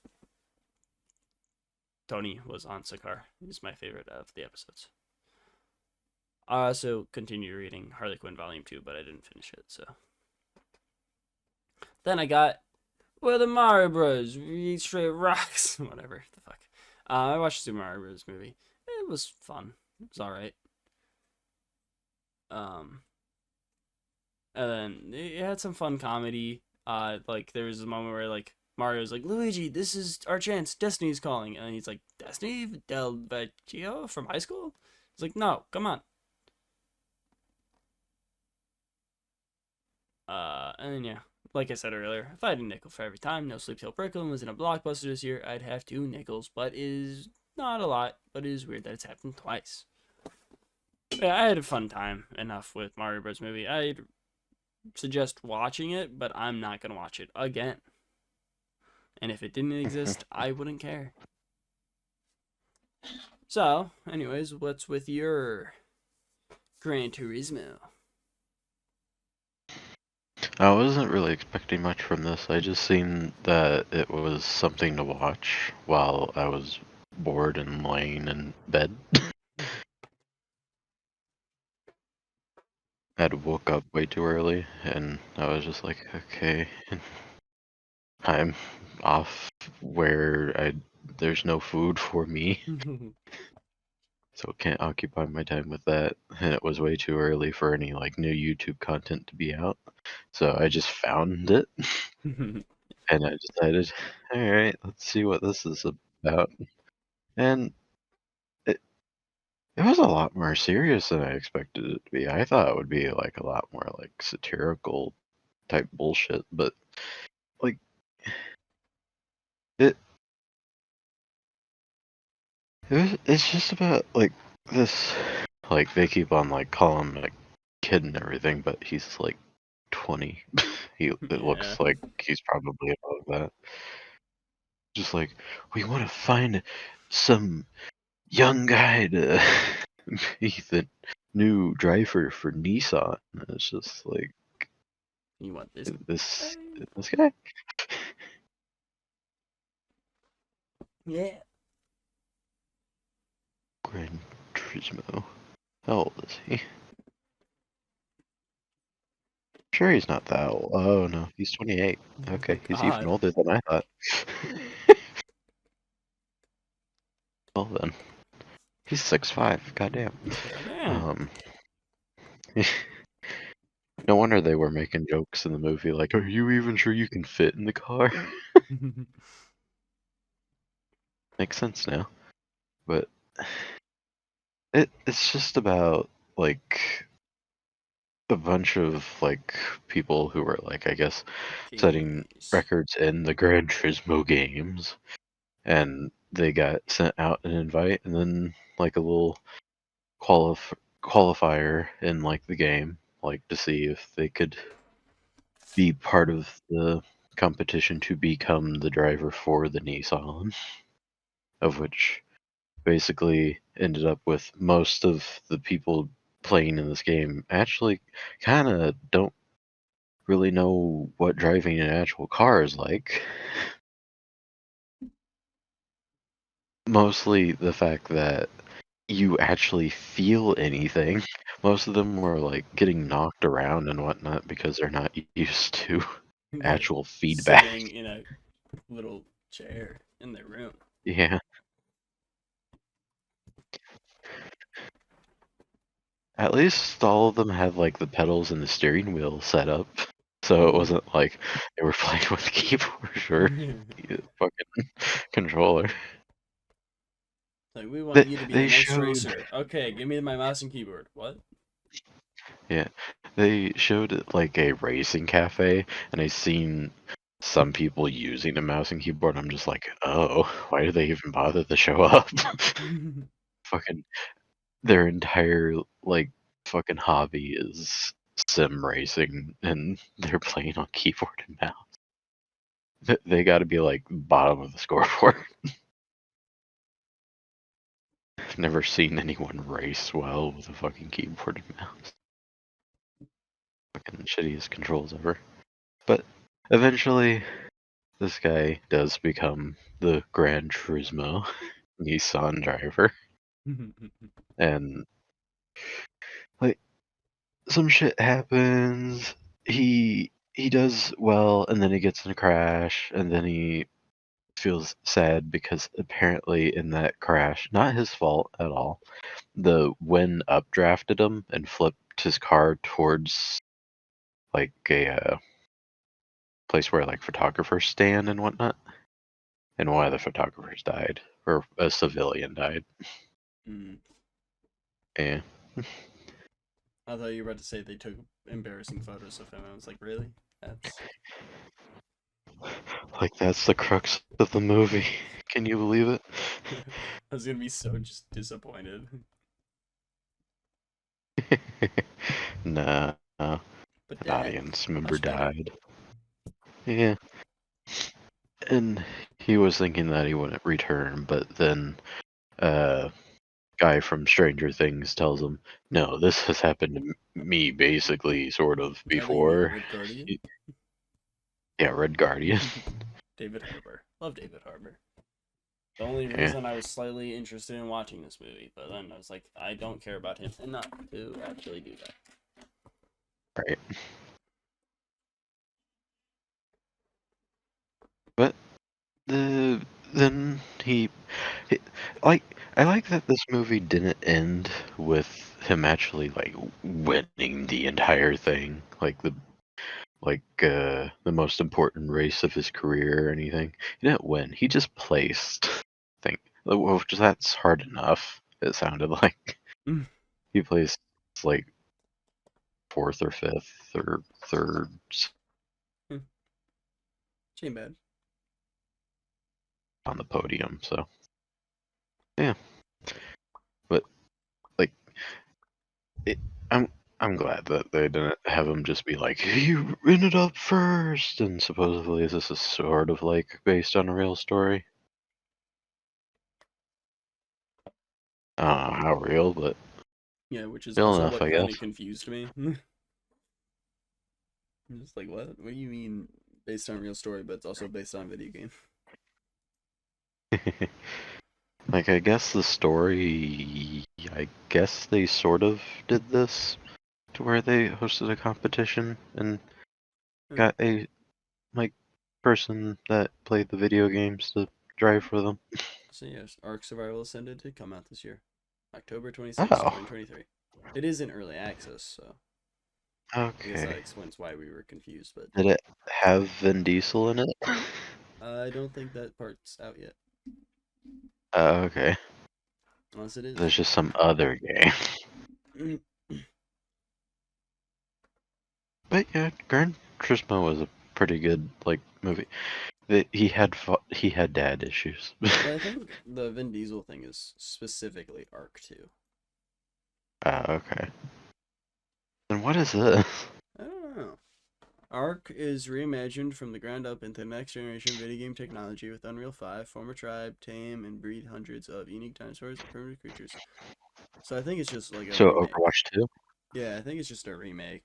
Tony was on Sakaar is my favorite of the episodes. I also continued reading Harley Quinn Volume 2, but I didn't finish it, so. Then I got Where the Mario Bros. Eat Straight Rocks. Whatever the fuck. I watched the Super Mario Bros. Movie. It was fun. It was alright. And then it had some fun comedy. Like, there was a moment where, like, Mario's like, Luigi, this is our chance. Destiny's calling. And he's like, Destiny Del Vecchio from high school? He's like, no, come on. And then, yeah, like I said earlier, if I had a nickel for every time No Sleep Till Brooklyn was in a blockbuster this year, I'd have 2 nickels, but it is not a lot, but it is weird that it's happened twice. Yeah, I had a fun time enough with Mario Bros. Movie. I'd suggest watching it, but I'm not going to watch it again. And if it didn't exist, I wouldn't care. So, anyways, what's with your Gran Turismo? I wasn't really expecting much from this. I just seen that it was something to watch while I was bored and laying in bed. I had woke up way too early, and I was just like, okay, I'm off where I there's no food for me, so can't occupy my time with that. And it was way too early for any like new YouTube content to be out, so I just found it and I decided, all right, let's see what this is about. And it was a lot more serious than I expected it to be. I thought it would be like a lot more like satirical type bullshit, but like it it's just about like this, like they keep on like calling him a kid and everything, but he's like 20. It Yeah. looks like he's probably above that. Just like, we want to find some young guy to be the new driver for Nissan. And it's just like, You want this? this guy. Yeah. Gran Turismo. How old is he? Sure, he's not that old. Oh no, he's 28. Okay, he's even God. older than I thought. Well then, he's 6'5". Goddamn. Man. No wonder they were making jokes in the movie like, "Are you even sure you can fit in the car?" Makes sense now, but it's just about like a bunch of like people who were like, I guess, setting Jeez. records in the Gran Turismo games, and they got sent out an invite and then like a little qualifier in like the game, like to see if they could be part of the competition to become the driver for the Nissan, of which basically ended up with most of the people playing in this game actually kind of don't really know what driving an actual car is like. Mostly the fact that you actually feel anything. Most of them were like getting knocked around and whatnot because they're not used to actual feedback. Sitting in a little chair in their room. Yeah. At least all of them had like the pedals and the steering wheel set up, so it wasn't like they were playing with the keyboard or the fucking controller. Like, we want you to be the They next showed, racer. Okay, give me my mouse and keyboard. What? yeah, they showed like a racing cafe, and I seen some people using a mouse and keyboard. I'm just like, oh, why do they even bother to show up? Fucking their entire like fucking hobby is sim racing, and they're playing on keyboard and mouse. They got to be like bottom of the scoreboard. I've never seen anyone race well with a fucking keyboard and mouse. Fucking shittiest controls ever. But eventually, this guy does become the Gran Turismo Nissan driver, and like some shit happens. He does well, and then he gets in a crash, and then he feels sad because apparently in that crash, not his fault at all, the wind updrafted him and flipped his car towards like a place where like photographers stand and whatnot, and one of the photographers died, or a civilian died. Yeah. I thought you were about to say they took embarrassing photos of him. I was like, really? That's Like that's the crux of the movie. Can you believe it? I was gonna be so just disappointed. Nah, But an Dad, audience member much better. died. Yeah. And he was thinking that he wouldn't return, but then guy from Stranger Things tells him, "No, this has happened to me basically sort of I thought you meant before." Red Guardian. Yeah, Red Guardian. David Harbour. Love David Harbour. The only Yeah. reason I was slightly interested in watching this movie, but then I was like, I don't care about him enough to actually do that. Right. But then he like I like that this movie didn't end with him actually like winning the entire thing, like the most important race of his career or anything. He didn't win. He just placed. Think, which that's hard enough. It sounded like Mm. he placed like fourth or fifth or third Ain't bad. on the podium. So yeah, but like it, I'm glad that they didn't have him just be like, you ended up first, and supposedly this is sort of like based on a real story. I don't know how real, but Yeah, which is real also enough, what I kind guess. of confused me. I'm just like, what? What do you mean based on a real story, but it's also based on a video game? Like, I guess the story, I guess they sort of did this to where they hosted a competition and got a, like, person that played the video games to drive for them. So yes, Ark Survival Ascended did come out this year, October 26th, Oh. 2023. It is in early access, so I guess that Okay. explains why we were confused. But Did it have Vin Diesel in it? I don't think that part's out yet, Okay. unless it is. There's just some other game. But yeah, Gran Turismo was a pretty good, like, movie. He had dad issues. But I think the Vin Diesel thing is specifically Ark 2. Okay. Then what is this? I don't know. Ark is reimagined from the ground up into next generation video game technology with Unreal 5, form a tribe, tame, and breed hundreds of unique dinosaurs and primitive creatures. So I think it's just like a So remake. Overwatch 2? Yeah, I think it's just a remake.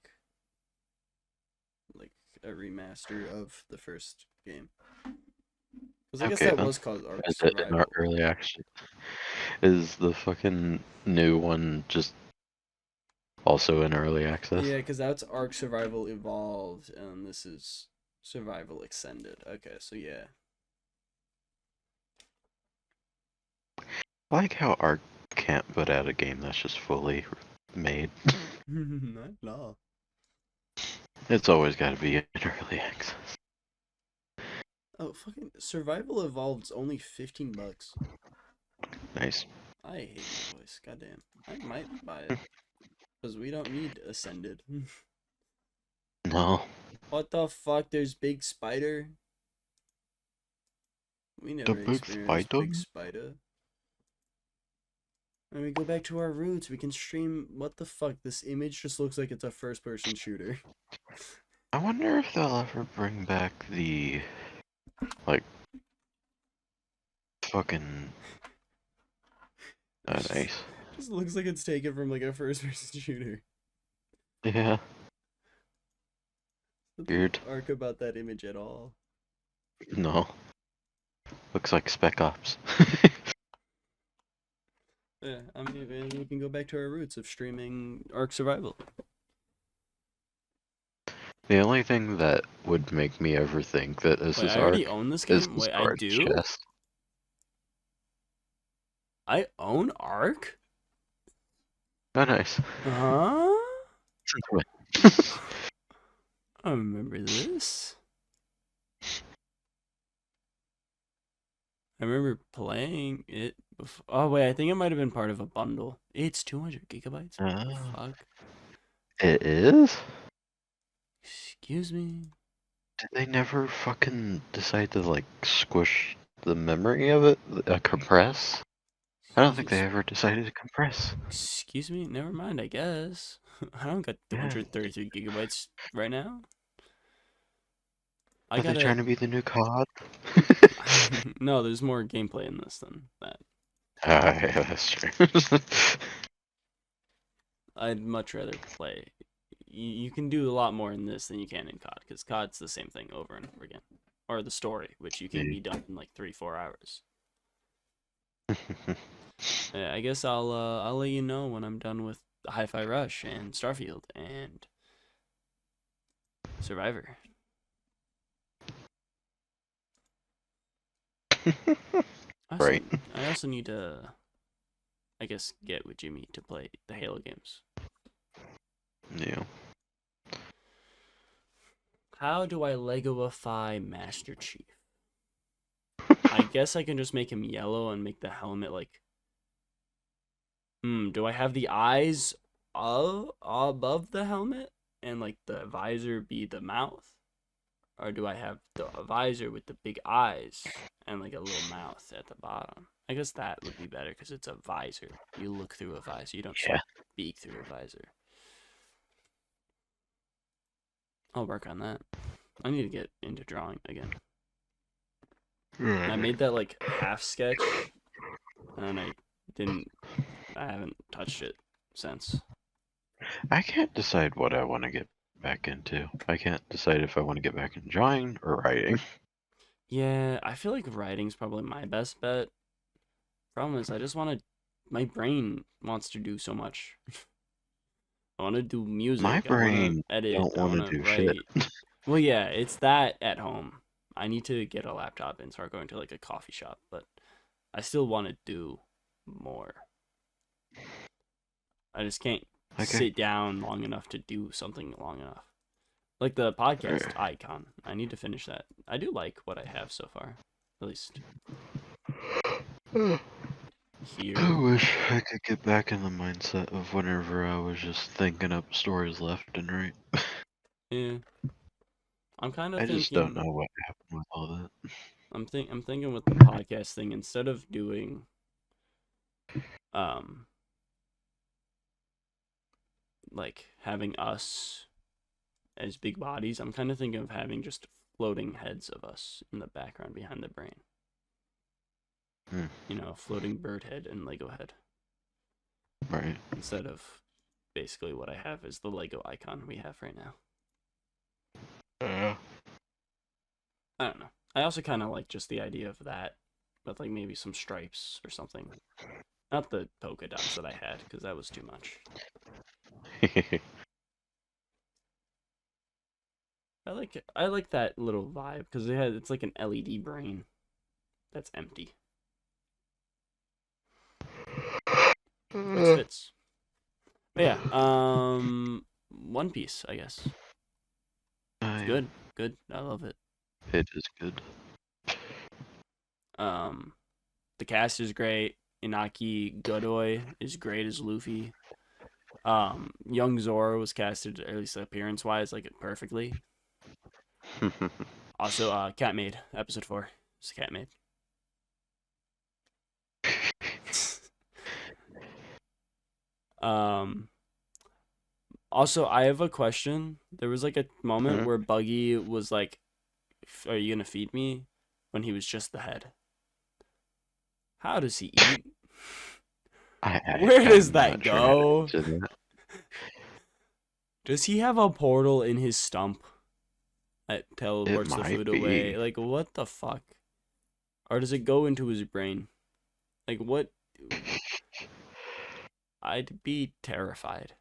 Like a remaster of the first game. Because I guess that then. was called Ark Is it in Survival. our early access? Is the fucking new one just also in early access? Yeah, because that's Ark Survival Evolved, and this is Survival Extended. Okay, so yeah. I like how Ark can't put out a game that's just fully made. Not at all. It's always got to be in early access. Oh, fucking Survival Evolved's only $15. Nice. I hate that voice. Goddamn. I might buy it. Because we don't need Ascended. No. What the fuck? There's Big Spider? We never big experienced spider? Big Spider. When we go back to our roots, we can stream. What the fuck? This image just looks like it's a first person shooter. I wonder if they'll ever bring back the, like, fucking... nice. Just looks like it's taken from like a first person shooter. Yeah. Nothing Weird. arc about that image at all. No. Looks like Spec Ops. Yeah, I mean, we can go back to our roots of streaming Ark Survival. The only thing that would make me ever think that this Wait, is I already Ark own this is game? the Wait, I storage do? chest. I own Ark? Oh, nice. Huh? I remember this. I remember playing it before. Oh, wait, I think it might have been part of a bundle. It's 200 gigabytes? Fuck. It is? Excuse me? Did they never fucking decide to, like, squish the memory of it? Compress? I don't think they ever decided to compress. Excuse me? Never mind, I guess. I don't got Yeah. 233 gigabytes right now. Are they trying to be the new COD? No, there's more gameplay in this than that. Yeah, that's true. I'd much rather play. You can do a lot more in this than you can in COD, because COD's the same thing over and over again. Or the story, which you can be done in like 3-4 hours. Yeah, I guess I'll let you know when I'm done with Hi-Fi Rush and Starfield and Survivor. Right. I also need to, I guess, get with Jimmy to play the Halo games. Yeah. How do I Legoify Master Chief? I guess I can just make him yellow and make the helmet like. Do I have the eyes above the helmet and like the visor be the mouth? Or do I have the visor with the big eyes and like a little mouth at the bottom? I guess that would be better because it's a visor. You look through a visor. You don't just like peek through a visor. I'll work on that. I need to get into drawing again. I made that like half sketch and I haven't touched it since. I can't decide what I want to get back into. I can't decide if I want to get back in drawing or writing. Yeah, I feel like writing's probably my best bet. Problem is, I just want to. My brain wants to do so much. I want to do music. My brain edit. don't want to do write. shit. Well, yeah, it's that at home. I need to get a laptop and start going to like a coffee shop, but I still want to do more. I just can't sit down long enough to do something long enough. Like the podcast icon. I need to finish that. I do like what I have so far. At least. Here. I wish I could get back in the mindset of whenever I was just thinking up stories left and right. Yeah. I'm kind of I thinking... just don't know what happened with all that. I'm thinking with the podcast thing, instead of doing like having us as big bodies, I'm kind of thinking of having just floating heads of us in the background behind the brain. You know, floating bird head and Lego head. Right. Instead of basically what I have is the Lego icon we have right now. I don't know. I also kind of like just the idea of that, with like maybe some stripes or something. Not the polka dots that I had, because that was too much. I like that little vibe because it's like an LED brain that's empty. Which fits. But yeah, One Piece, I guess. It's good. Good. I love it. It is good. The cast is great. Inaki Godoy is great as Luffy. Young Zoro was casted, at least appearance wise, like perfectly. Also, Cat Maid, episode 4. It's Cat Maid. Also, I have a question. There was like a moment where Buggy was like, "Are you gonna feed me?" when he was just the head. How does he eat? Where does that go? Does he have a portal in his stump that teleports the food away? Like, what the fuck? Or does it go into his brain? Like, what? I'd be terrified.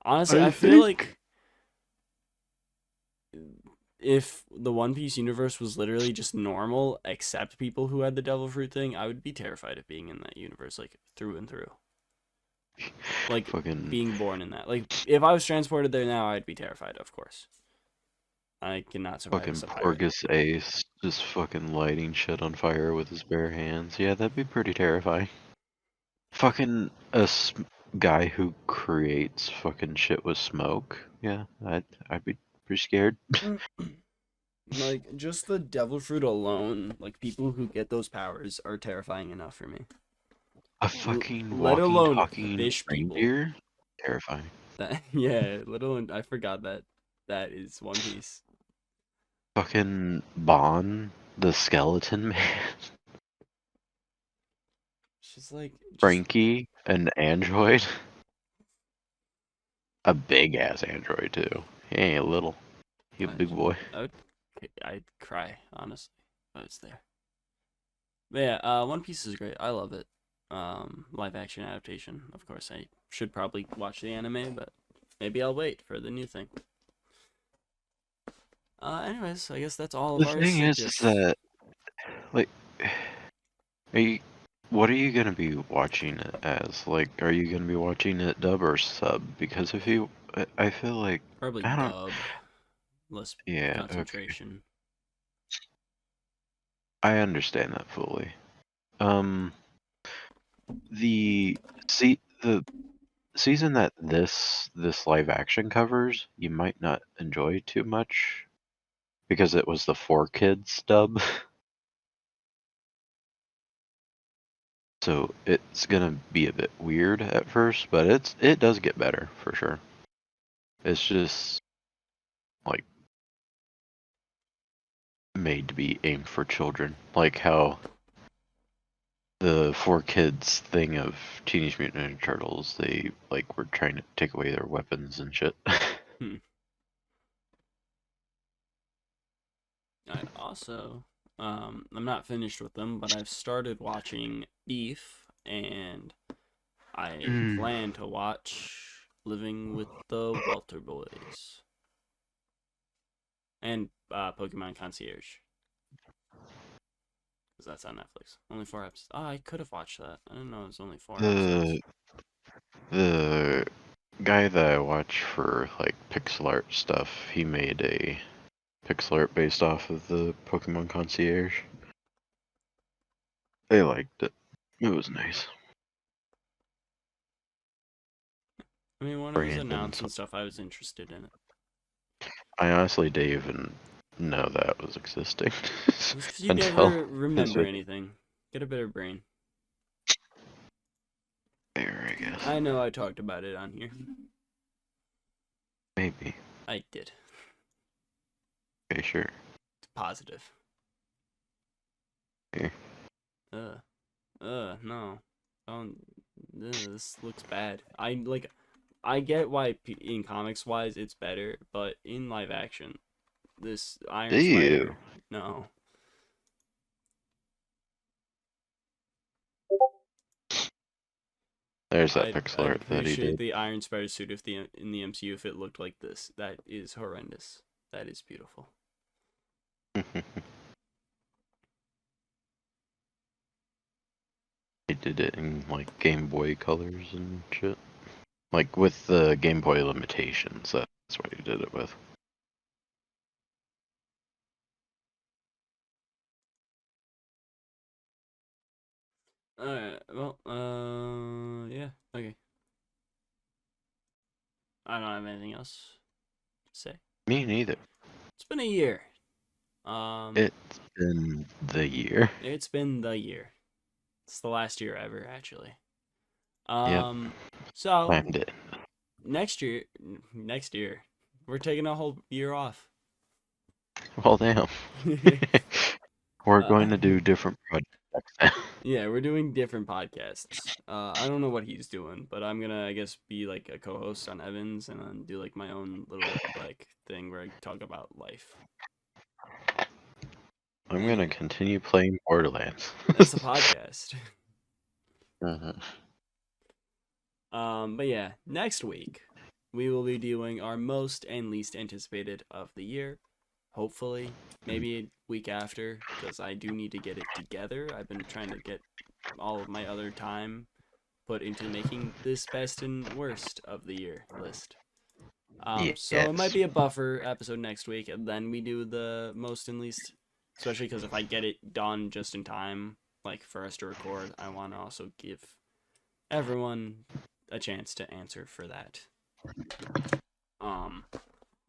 Honestly, I feel like if the One Piece universe was literally just normal, except people who had the devil fruit thing, I would be terrified of being in that universe, like, through and through. Like, being born in that. Like, if I was transported there now, I'd be terrified, of course. I cannot survive as a pirate. Porgus Ace just fucking lighting shit on fire with his bare hands. Yeah, that'd be pretty terrifying. Fucking guy who creates fucking shit with smoke. Yeah, I'd be pretty scared. Like, just the devil fruit alone, like, people who get those powers are terrifying enough for me. A fucking let alone talking fish reindeer? People. Terrifying. Yeah, let alone, I forgot that is One Piece. Fucking Bon, the skeleton man. She's like... Frankie, an android. A big-ass android, too. He ain't little. He a big boy. I'd cry, honestly, but it's there. But yeah, One Piece is great. I love it. Live-action adaptation. Of course, I should probably watch the anime, but maybe I'll wait for the new thing. Anyways, I guess that's all of ours. The thing is that, like, Are you, what are you gonna be watching it as? Like, are you gonna be watching it dub or sub? Because if you, I feel like Probably I don't. dub. Less Yeah. Okay. concentration. I understand that fully. The the season that this live action covers, you might not enjoy too much because it was the 4Kids dub. So it's gonna be a bit weird at first, but it does get better for sure. It's just like made to be aimed for children, like how the 4Kids thing of Teenage Mutant Ninja Turtles, they like were trying to take away their weapons and shit. I also, I'm not finished with them, but I've started watching Beef, and I plan to watch Living with the Welter Boys and Pokemon Concierge, because that's on Netflix. Only 4 episodes. Oh, I could have watched that. I didn't know it was only 4 episodes. The guy that I watch for like pixel art stuff, he made a pixel art based off of the Pokemon Concierge. I liked it. It was nice. I mean, when it was announced and stuff, I was interested in it. I honestly didn't even know that was existing. It's because you never remember anything. Get a better brain. Fair, I guess. I know I talked about it on here. Maybe. I did. Okay, sure. It's positive. Here. No. Don't. This looks bad. I get why in comics wise it's better, but in live action, this Iron Spider. No. There's that pixel art that he did. The Iron Spider suit in the MCU if it looked like this. That is horrendous. That is beautiful. He did it in like Game Boy colors and shit. Like with the Game Boy limitations, that's what he did it with. Alright, well, yeah, okay. I don't have anything else to say. Me neither. It's been a year. It's been the year. It's been the year. It's the last year ever, actually. So Planned it. next year, we're taking a whole year off. Well, damn. We're going to do different projects. Yeah, we're doing different podcasts. I don't know what he's doing, but I'm gonna, I guess, be like a co-host on Evans and then do like my own little like thing where I talk about life. I'm gonna continue playing Borderlands. That's the podcast. But yeah, next week we will be doing our most and least anticipated of the year. Hopefully, maybe a week after, because I do need to get it together. I've been trying to get all of my other time put into making this best and worst of the year list. So it might be a buffer episode next week, and then we do the most and least, especially because if I get it done just in time, like for us to record, I want to also give everyone a chance to answer for that.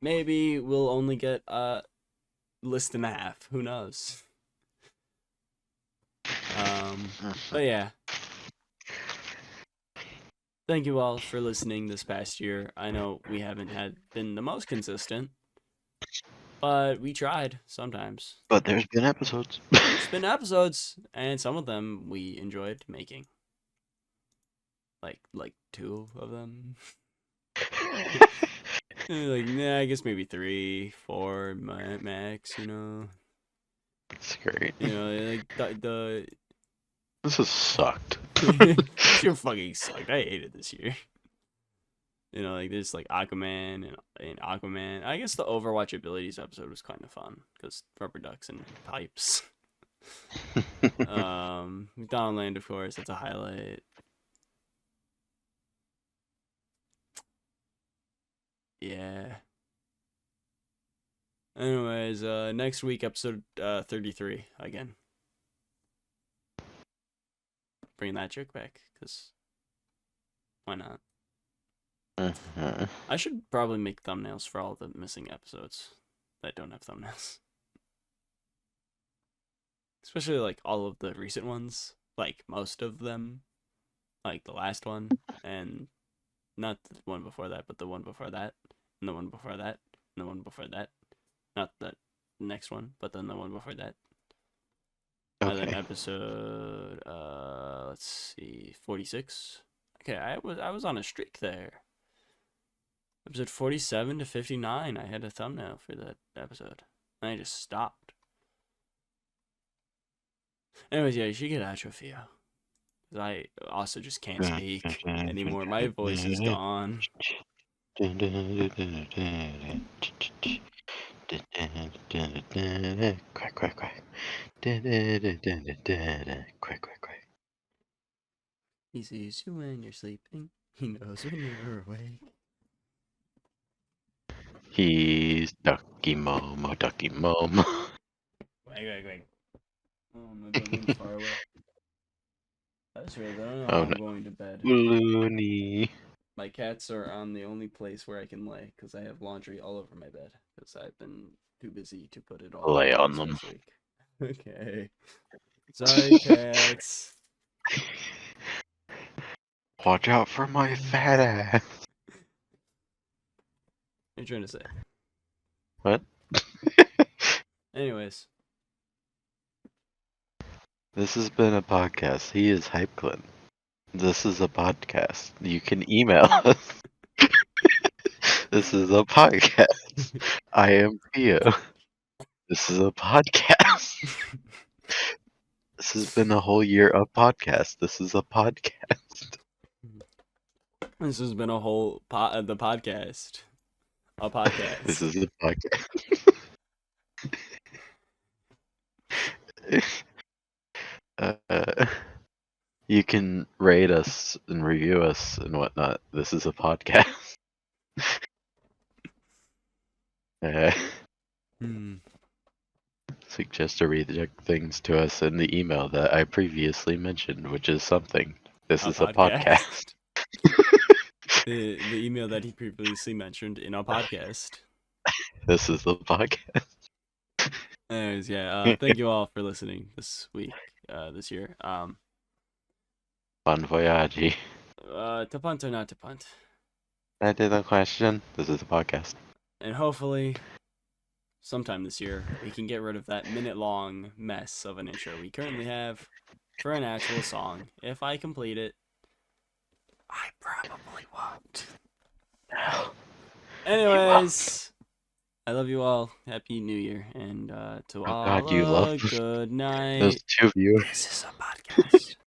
Maybe we'll only get a list and a half. Who knows? But yeah. Thank you all for listening this past year. I know we haven't been the most consistent, but we tried sometimes. But there's been episodes. There's been episodes, and some of them we enjoyed making. Like 2 of them. Like, nah, I guess maybe 3, 4 max, you know. That's great. You know, like the This has sucked. Sure fucking sucked. I hated this year. You know, like there's like Aquaman and Aquaman. I guess the Overwatch abilities episode was kind of fun because rubber ducks and pipes. McDonald Land, of course, that's a highlight. Yeah. Anyways, next week, episode 33 again. Bring that joke back, because why not? I should probably make thumbnails for all the missing episodes that don't have thumbnails. Especially, like, all of the recent ones. Like, most of them. Like, the last one. And not the one before that, but the one before that. And the one before that. And the one before that. Not the next one, but then the one before that. Okay. And then episode, let's see, 46. Okay, I was on a streak there. Episode 47 to 59, I had a thumbnail for that episode. And I just stopped. Anyways, yeah, you should get atrophy. Because I also just can't speak anymore. My voice is gone. Quack, quack, quack. Quack, quack, quack. He sees you when you're sleeping. He knows when you're awake. He's Ducky Momo, Ducky Momo. Wait. Oh, my bedroom's far away. That's right, I don't know Oh, how I'm no. going to bed. Loony. My cats are on the only place where I can lay, because I have laundry all over my bed, because I've been too busy to put it all Lay away on them. this week. Okay. Sorry, cats. Watch out for my fat ass. What are you trying to say? What? Anyways. This has been a podcast. He is Hypclen. This is a podcast. You can email us. This is a podcast. I am Theo. This is a podcast. This has been a whole year of podcast. This is a podcast. This has been a whole the podcast. A podcast. This is a podcast. You can rate us and review us and whatnot. This is a podcast. Suggest to reject things to us in the email that I previously mentioned, which is something. This is a podcast. the email that he previously mentioned in our podcast. This is the podcast. Anyways, yeah. Thank you all for listening this week, this year. Bon voyage. To punt or not to punt. That is the question. This is a podcast. And hopefully, sometime this year, we can get rid of that minute-long mess of an intro we currently have for an actual song. If I complete it, I probably won't. No. Anyways, I love you all. Happy New Year. And to all, God, you love good night. those two viewers. This is a